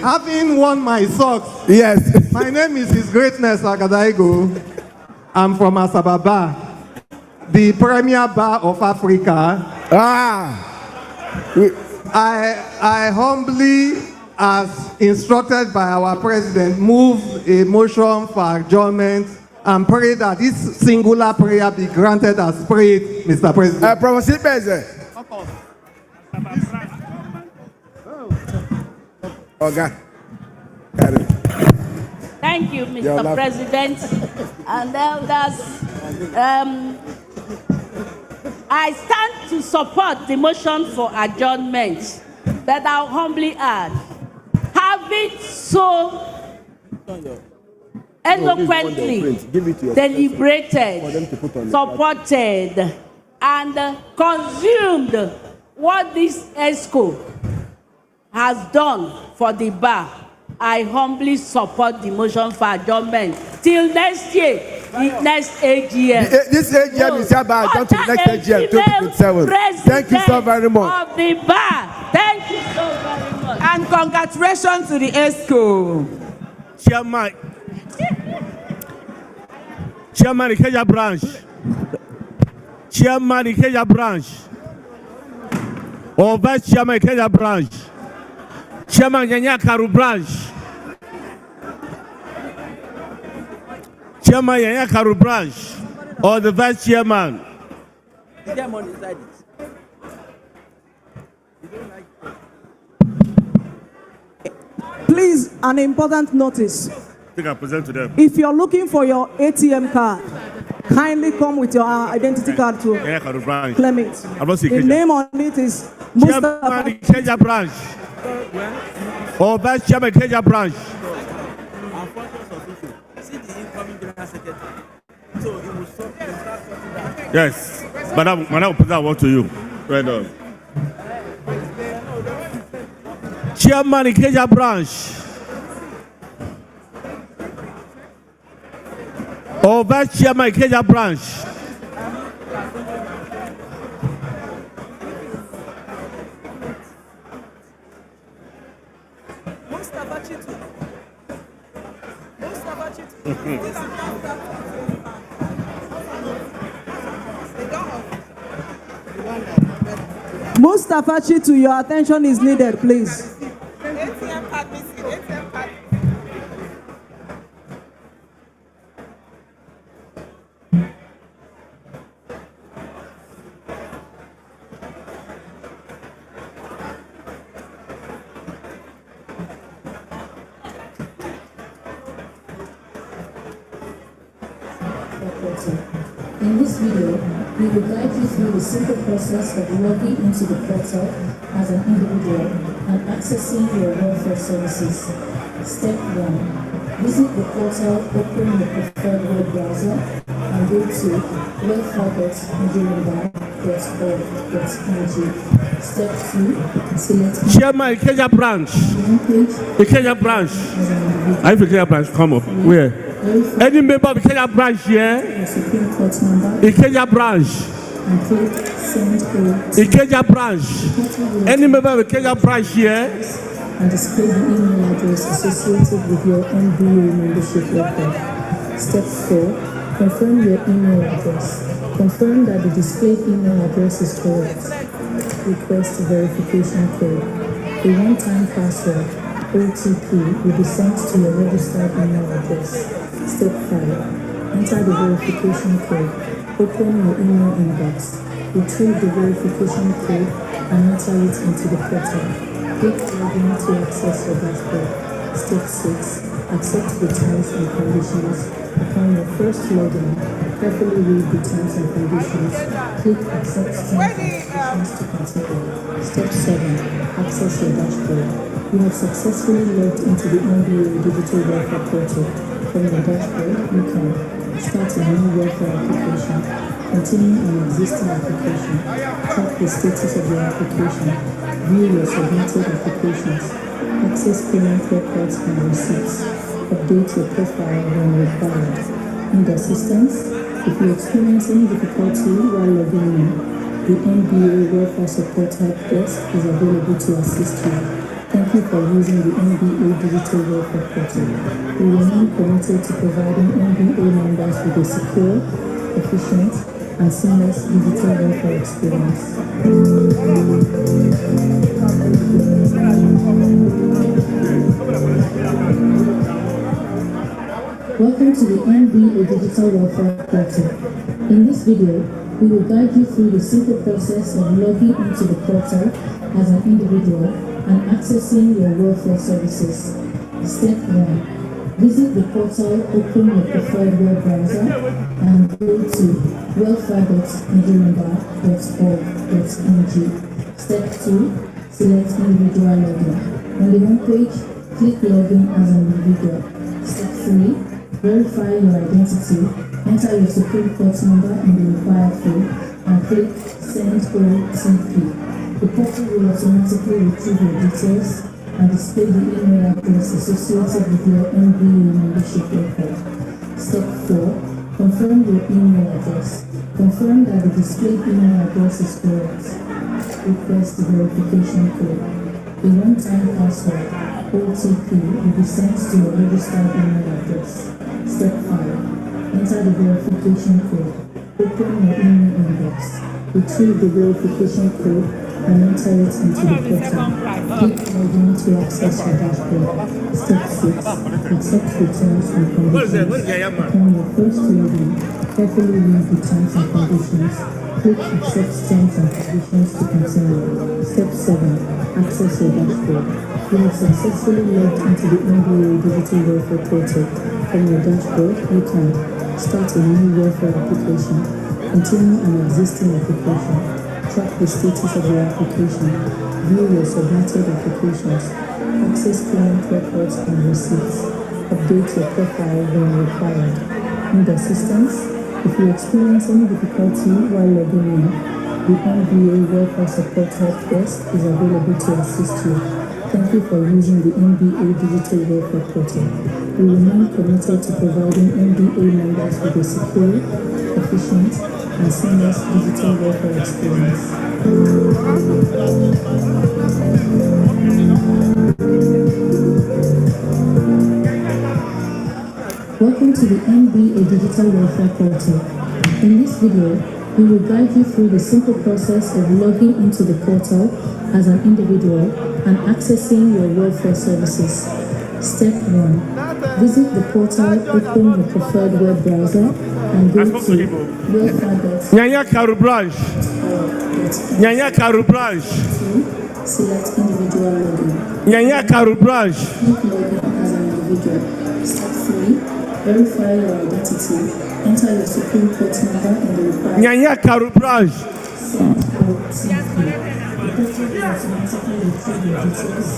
Having won my socks. Yes. My name is His Greatness Agadaigo. I'm from Asababa, the premier bar of Africa. I humbly, as instructed by our president, move a motion for adjournment and pray that this singular prayer be granted as prayed, Mr. President. Okay. Thank you, Mr. President and elders. I stand to support the motion for adjournment, but I'll humbly add, having so eloquently deliberated, supported, and consumed what this ESCO has done for the bar, I humbly support the motion for adjournment till next year, the next AGM. This AGM is hereby adjourned to the next AGM 2027. Thank you so very much. Of the bar. Thank you so very much. And congratulations to the ESCO. Chairman Ikeja branch. Chairman Ikeja branch. Or Vice Chairman Ikeja branch. Chairman Yanyakaru branch. Chairman Yanyakaru branch. Or the Vice Chairman. Is there money inside it? Please, an important notice. I think I present to them. If you're looking for your ATM card, kindly come with your identity card to Yanyakaru branch. claim it. The name on it is Chairman Ikeja branch. Or Vice Chairman Ikeja branch. Yes, Madam, will put that one to you. Right on. Chairman Ikeja branch. Or Vice Chairman Ikeja branch. Mustafa Chitu, your attention is needed, please. ATM card missing. ATM card. In this video, we will guide you through the simple process of logging into the portal as an individual and accessing your welfare services. Step 1. Visit the portal, open your preferred web browser, and go to welfare.nigerianbar.org.ng. Step 2. Select Chairman Ikeja branch. Ikeja branch. I have Ikeja branch. Come up. Where? Any member of Ikeja branch here? Ikeja branch. Ikeja branch. Any member of Ikeja branch here? And display the email address associated with your MBA membership record. Step 4. Confirm your email address. Confirm that the displayed email address is correct. Request verification code. A one-time password, OTP, will be sent to your registered email address. Step 5. Enter the verification code. Open your email inbox. Retrieve the verification code and enter it into the portal. Click login to access your dashboard. Step 6. Accept the terms and conditions. Upon your first login, carefully read the terms and conditions. Click accept terms and conditions to continue. Step 7. Access your dashboard. You have successfully logged into the MBA Digital Welfare Portal. From your dashboard, you can start a new welfare application, continue an existing application, track the status of your application, view your submitted applications, access payment records and receipts, update your profile when required. Need assistance? If you experience any difficulty while logging in, the MBA Welfare Support Help Desk is available to assist you. Thank you for using the MBA Digital Welfare Portal. We remain committed to providing MBA members with a secure, efficient, and seamless digital welfare experience. Welcome to the MBA Digital Welfare Portal. In this video, we will guide you through the simple process of logging into the portal as an individual and accessing your welfare services. Step 1. Visit the portal, open your preferred web browser, and go to welfare.nigerianbar.org.ng. Step 2. Select individual login. On the home page, click login as an individual. Step 3. Verify your identity. Enter your Supreme Court number in the required field and click Send OTP. The portal will automatically retrieve your details, and display the email address associated with your MBA membership record. Step 4. Confirm your email address. Confirm that the displayed email address is correct. Request the verification code. A one-time password, OTP, will be sent to your registered email address. Step 5. Enter the verification code. Open your email inbox. Retrieve the verification code and enter it into the portal. Click login to access your dashboard. Step 6. Accept the terms and conditions. On your first login, carefully read the terms and conditions. Click accept terms and conditions to continue. Step 7. Access your dashboard. You have successfully logged into the MBA Digital Welfare Portal. From your dashboard, you can start a new welfare application, continue an existing application, track the status of your application, view your submitted applications, access payment records and receipts, update your profile when required. Need assistance? If you experience any difficulty while logging in, the MBA Welfare Support Help Desk is available to assist you. Thank you for using the MBA Digital Welfare Portal. We remain committed to providing MBA members with a secure, efficient, and seamless digital welfare experience. Welcome to the MBA Digital Welfare Portal. In this video, we will guide you through the simple process of logging into the portal as an individual and accessing your welfare services. Step 1. Visit the portal, open your preferred web browser, and go to welfare.org. Nyanya Karu branch. Nyanya Karu branch. Select individual login. Nyanya Karu branch. Click login as an individual. Step 3. Verify your identity. Enter your Supreme Court number in the required. Nyanya Karu branch. Send OTP. The portal will automatically retrieve your details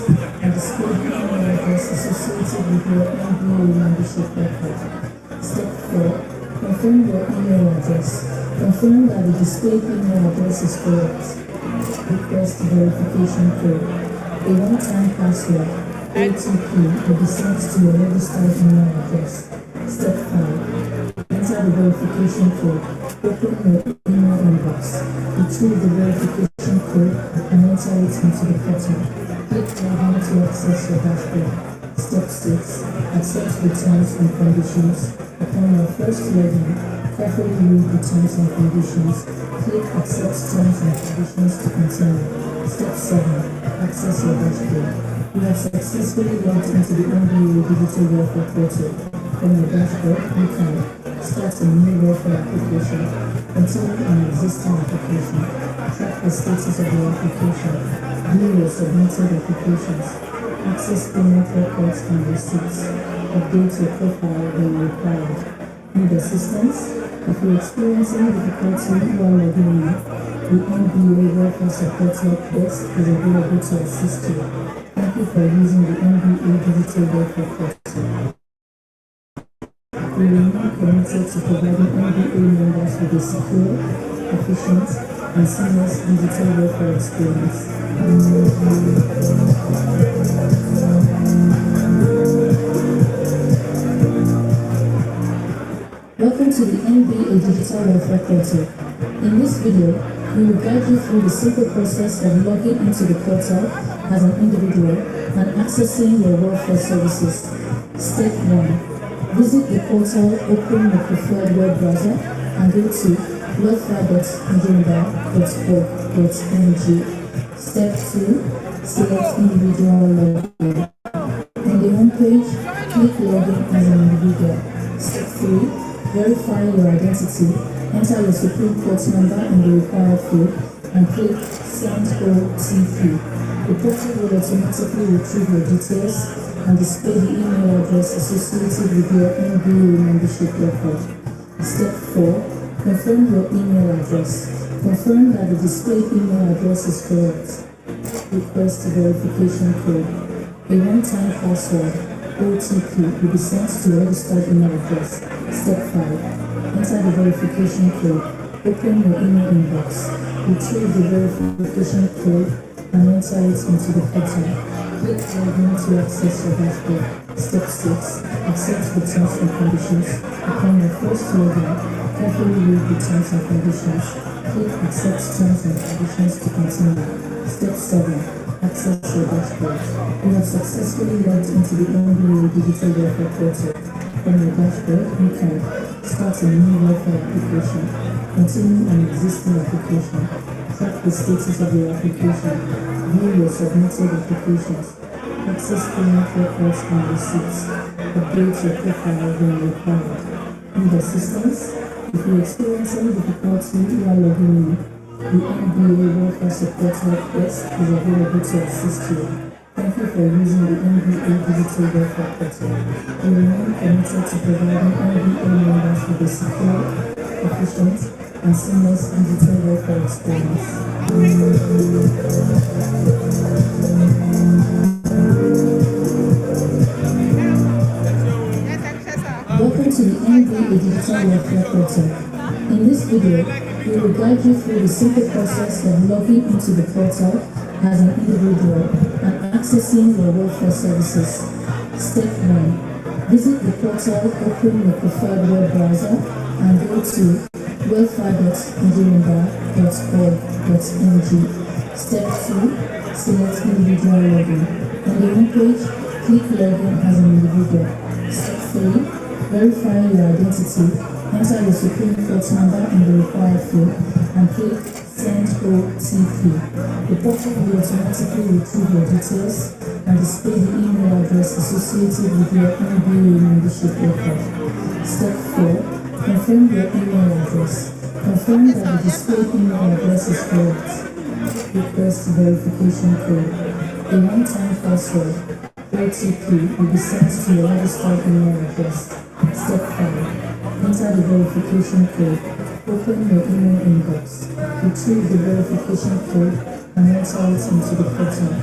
and display the email address associated with your MBA membership record. Step 4. Confirm your email address. Confirm that the displayed email address is correct. Request verification code. A one-time password, OTP, will be sent to your registered email address. Step 5. Enter the verification code. Open your email inbox. Retrieve the verification code and enter it into the portal. Click login to access your dashboard. Step 6. Accept the terms and conditions. Upon your first login, carefully read the terms and conditions. Click accept terms and conditions to continue. Step 7. Access your dashboard. You have successfully logged into the MBA Digital Welfare Portal. From your dashboard, you can start a new welfare application, continue an existing application, track the status of your application, view your submitted applications, access payment records and receipts, update your profile when required. Need assistance? If you experience any difficulty while logging in, the MBA Welfare Support Help Desk is available to assist you. Thank you for using the MBA Digital Welfare Portal. We remain committed to providing MBA members with a secure, efficient, and seamless digital welfare experience. Welcome to the MBA Digital Welfare Portal. In this video, we will guide you through the simple process of logging into the portal as an individual and accessing your welfare services. Step 1. Visit the portal, open your preferred web browser, and go to welfare.nigerianbar.org.ng. Step 2. Select individual login. On the home page, click login as an individual. Step 3. Verify your identity. Enter your Supreme Court number in the required field and click Send OTP. The portal will automatically retrieve your details and display the email address associated with your MBA membership record. Step 4. Confirm your email address. Confirm that the displayed email address is correct. Request verification code. A one-time password, OTP, will be sent to your registered email address. Step 5. Enter the verification code. Open your email inbox. Retrieve the verification code and enter it into the portal. Click login to access your dashboard. Step 6. Accept the terms and conditions. Upon your first login, carefully read the terms and conditions. Click accept terms and conditions to continue. Step 7. Access your dashboard. You have successfully logged into the NBA Digital Welfare Portal. From your dashboard, you can start a new welfare application, continue an existing application, track the status of your application, view your submitted applications, access payment records and receipts, update your profile when required. Need assistance? If you experience any difficulty while logging in, the NBA Welfare Support Help Desk is available to assist you. Thank you for using the NBA Digital Welfare Portal. We remain committed to providing NBA members with a secure, efficient, and seamless digital welfare experience. Welcome to the NBA Digital Welfare Portal. In this video, we will guide you through the simple process of logging into the portal as an individual and accessing your welfare services. Step 1. Visit the portal, open your preferred web browser, and go to welfare.nigerianbar.org.ng. Step 2. Select individual login. On the home page, click login as an individual. Step 3. Verify your identity. Enter your Supreme Court number in the required field and click Send OTP. The portal will automatically retrieve your details and display the email address associated with your NBA membership record. Step 4. Confirm your email address. Confirm that the displayed email address is correct. Request verification code. A one-time password, OTP, will be sent to your registered email address. Step 5. Enter the verification code. Open your email inbox. Retrieve the verification code and enter it into the portal.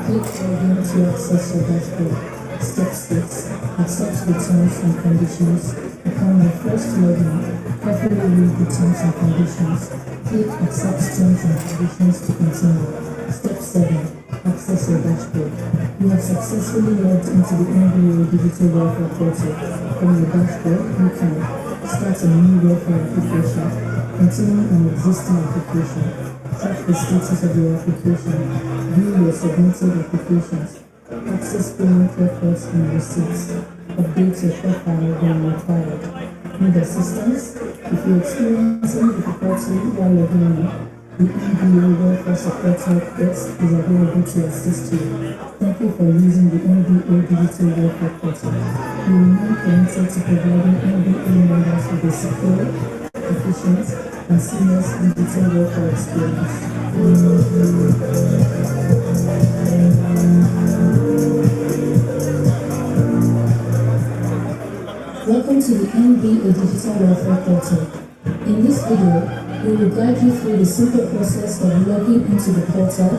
Click login to access your dashboard. Step 6. Accept the terms and conditions. Upon your first login, carefully read the terms and conditions. Click accept terms and conditions to continue. Step 7. Access your dashboard. You have successfully logged into the NBA Digital Welfare Portal. From your dashboard, you can start a new welfare application, continue an existing application, track the status of your application, view your submitted applications, access payment records and receipts, update your profile when required. Need assistance? If you experience any difficulty while logging in, the NBA Welfare Support Help Desk is available to assist you. Thank you for using the NBA Digital Welfare Portal. We remain committed to providing NBA members with a secure, efficient, and seamless digital welfare experience. Welcome to the NBA Digital Welfare Portal. In this video, we will guide you through the simple process of logging into the portal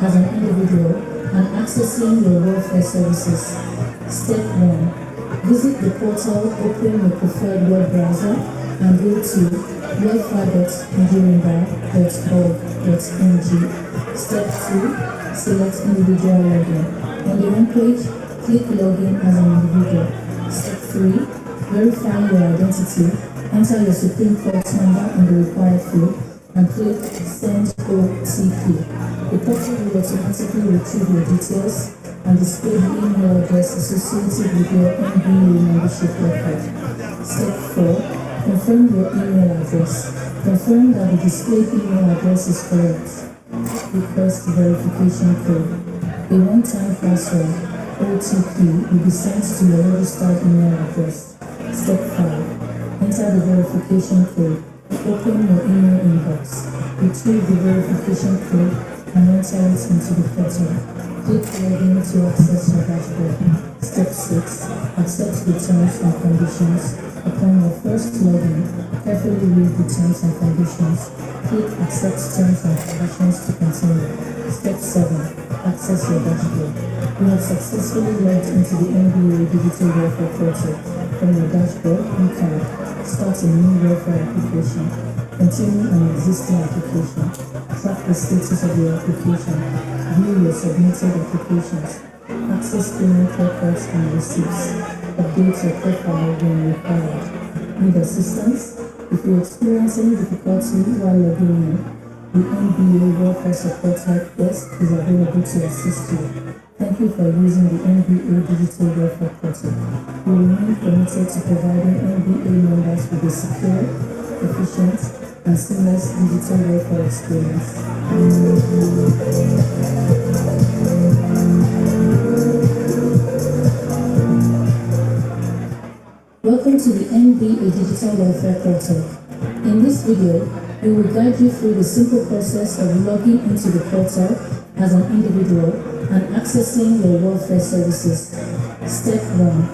as an individual and accessing your welfare services. Step 1. Visit the portal, open your preferred web browser, and go to welfare.nigerianbar.org.ng. Step 2. Select individual login. On the home page, click login as an individual. Step 3. Verify your identity. Enter your Supreme Court number in the required field and click Send OTP. The portal will automatically retrieve your details and display the email address associated with your NBA membership record. Step 4. Confirm your email address. Confirm that the displayed email address is correct. Request verification code. A one-time password, OTP, will be sent to your registered email address. Step 5. Enter the verification code. Open your email inbox. Retrieve the verification code and enter it into the portal. Click login to access your dashboard. Step 6. Accept the terms and conditions. Upon your first login, carefully read the terms and conditions. Click accept terms and conditions to continue. Step 7. Access your dashboard. You have successfully logged into the NBA Digital Welfare Portal. From your dashboard, you can start a new welfare application, continue an existing application, track the status of your application, view your submitted applications, access payment records and receipts, update your profile when required. Need assistance? If you experience any difficulty while logging in, the NBA Welfare Support Help Desk is available to assist you. Thank you for using the NBA Digital Welfare Portal. We remain committed to providing NBA members with a secure, efficient, and seamless digital welfare experience. Welcome to the NBA Digital Welfare Portal. In this video, we will guide you through the simple process of logging into the portal as an individual and accessing your welfare services. Step 1.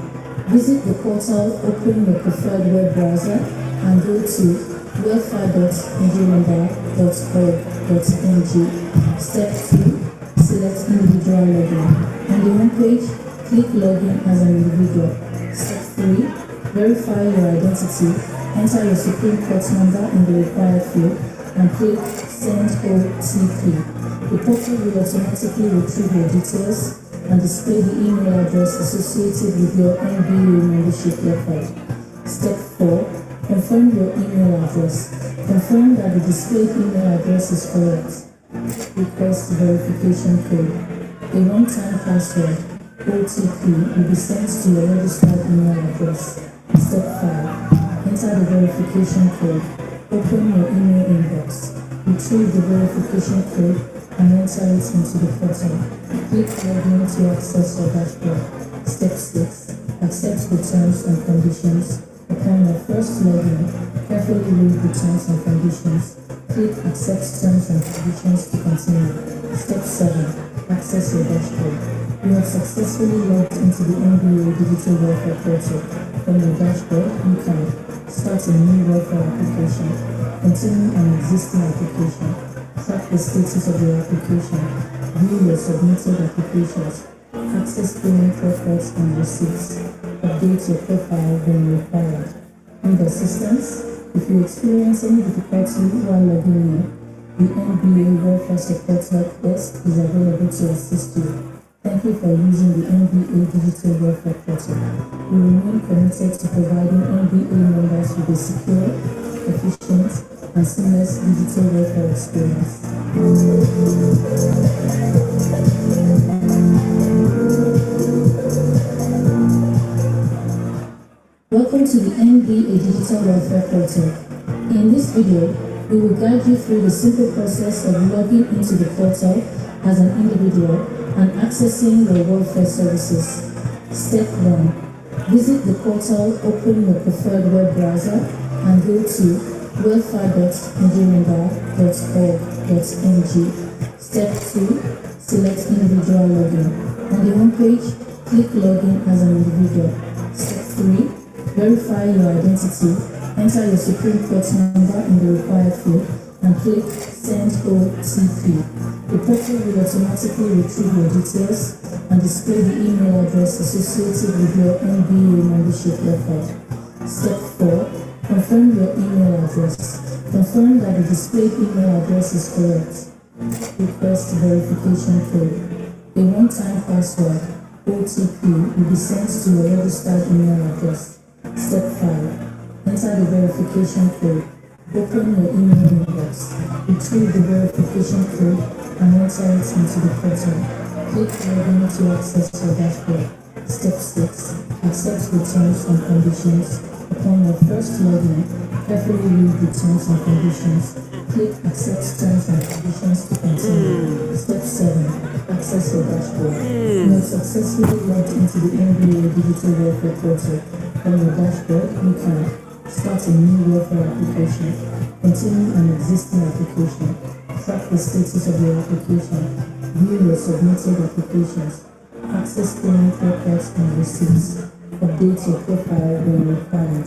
Visit the portal, open your preferred web browser and go to welfare.nigerianbar.org.ng. Step 2. Select individual login. On the home page, click login as an individual. Step 3. Verify your identity. Enter your Supreme Court number in the required field and click Send OTP. The portal will automatically retrieve your details and display the email address associated with your NBA membership record. Step 4. Confirm your email address. Confirm that the displayed email address is correct. Request verification code. A one-time password, OTP, will be sent to your registered email address. Step 5. Enter the verification code. Open your email inbox. Retrieve the verification code and enter it into the portal. Click Login to access your dashboard. Step 6. Accept the terms and conditions. Upon your first login, carefully read the terms and conditions. Click Accept Terms and Conditions to continue. Step 7. Access your dashboard. You have successfully logged into the NBA Digital Welfare Portal. From your dashboard, you can start a new welfare application, continue an existing application, track the status of your application, view your submitted applications, access payment records and receipts, update your profile when required. Need assistance? If you experience any difficulty while logging in, the NBA Welfare Support Help Desk is available to assist you. Thank you for using the NBA Digital Welfare Portal. We remain committed to providing NBA members with a secure, efficient, and seamless digital welfare experience. Welcome to the NBA Digital Welfare Portal. In this video, we will guide you through the simple process of logging into the portal as an individual and accessing your welfare services. Step 1. Visit the portal, open your preferred web browser and go to welfare.nigerianbar.org.ng. Step 2. Select individual login. On the home page, click Login as an individual. Step 3. Verify your identity. Enter your Supreme Court number in the required field and click Send OTP. The portal will automatically retrieve your details and display the email address associated with your NBA membership record. Step 4. Confirm your email address. Confirm that the displayed email address is correct. Request verification code. A one-time password, OTP, will be sent to your registered email address. Step 5. Enter the verification code. Open your email inbox. Retrieve the verification code and enter it into the portal. Click Login to access your dashboard. Step 6. Accept the terms and conditions. Upon your first login, carefully read the terms and conditions. Click Accept Terms and Conditions to continue. Step 7. Access your dashboard. You have successfully logged into the NBA Digital Welfare Portal. From your dashboard, you can start a new welfare application, continue an existing application, track the status of your application, view your submitted applications, access payment records and receipts, update your profile when required.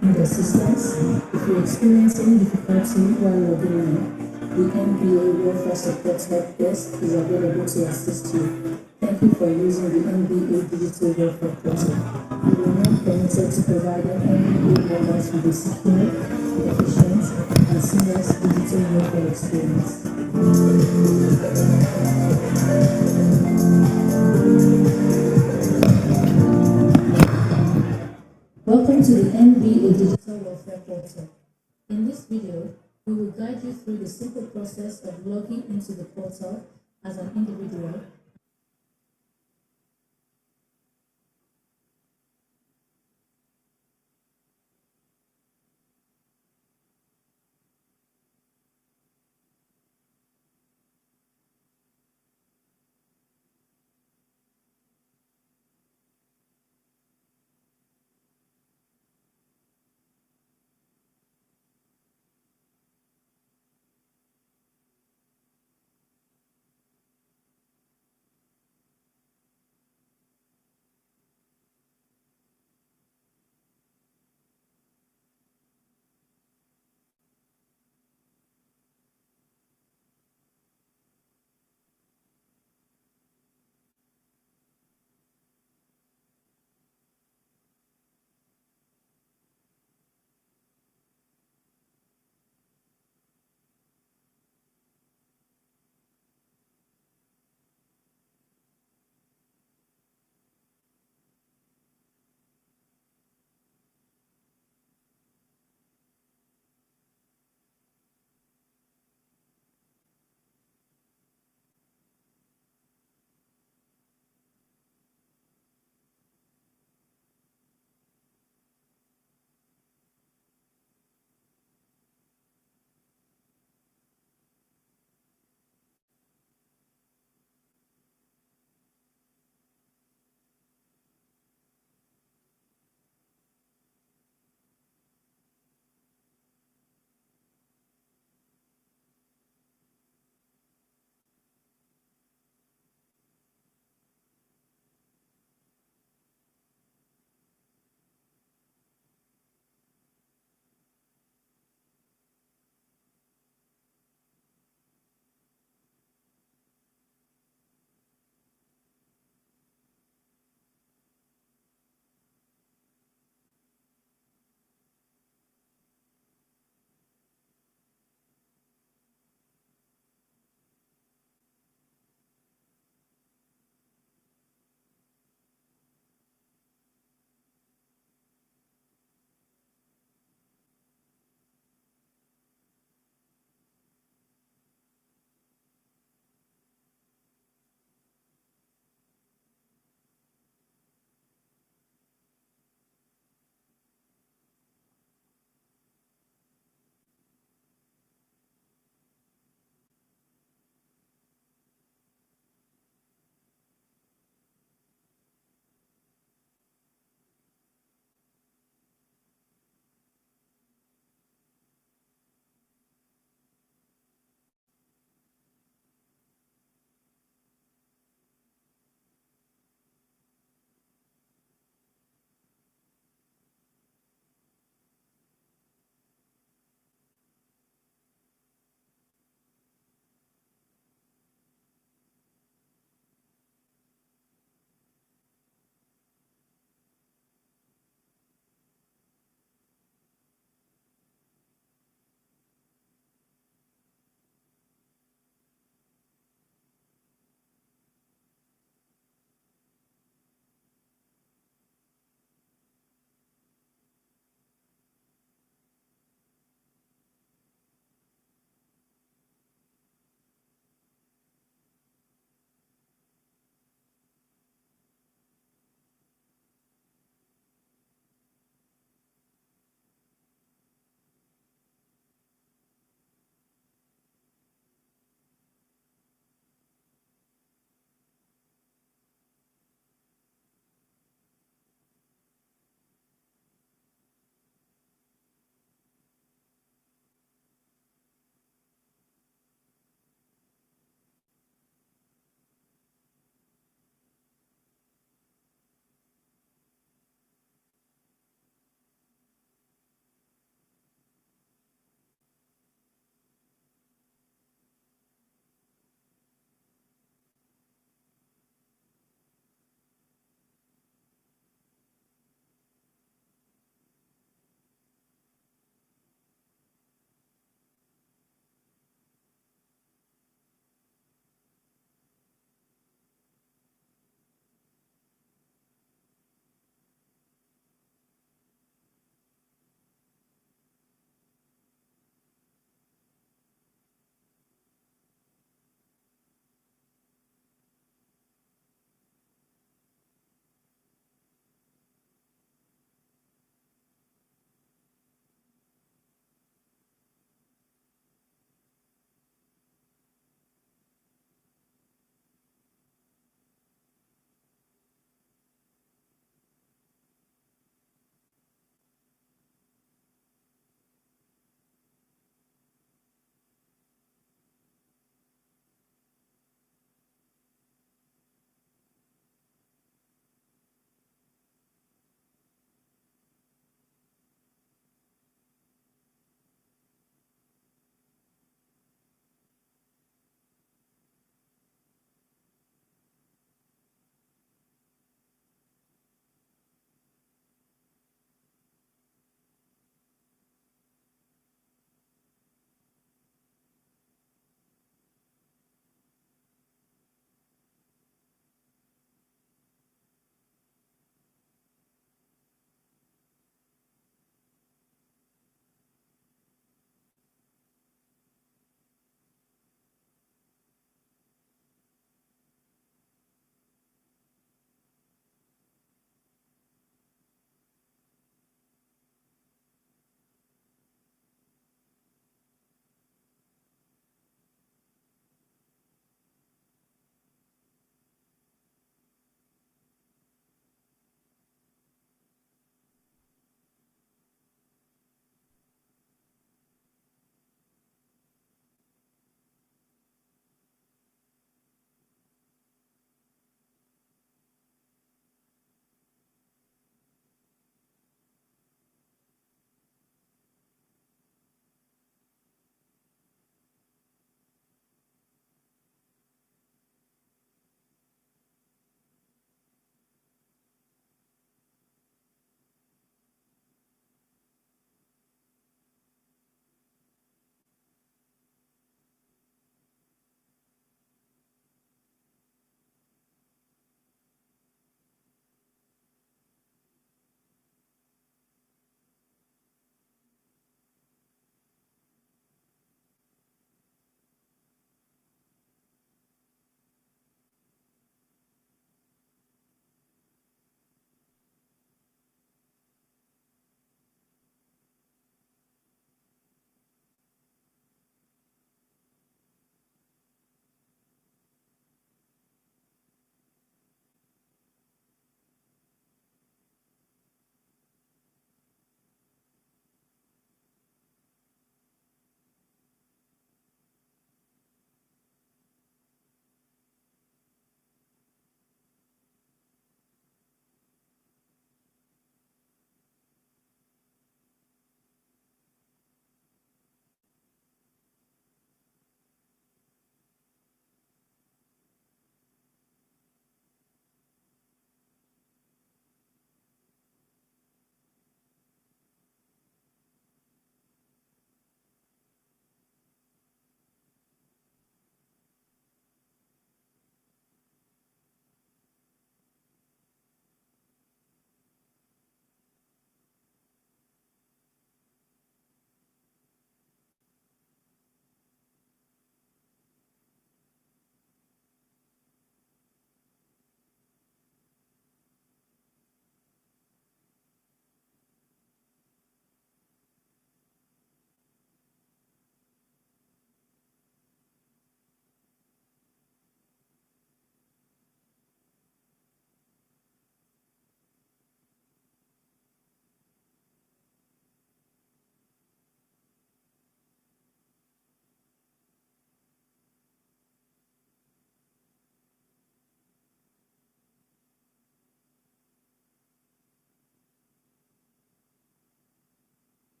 Need assistance? If you experience any difficulty while logging in, the NBA Welfare Support Help Desk is available to assist you. Thank you for using the NBA Digital Welfare Portal. We remain committed to providing NBA members with a secure, efficient, and seamless digital welfare experience. Welcome to the NBA Digital Welfare Portal. In this video, we will guide you through the simple process of logging into the portal as an individual.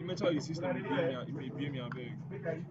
You may tell your system, you may be me, I beg.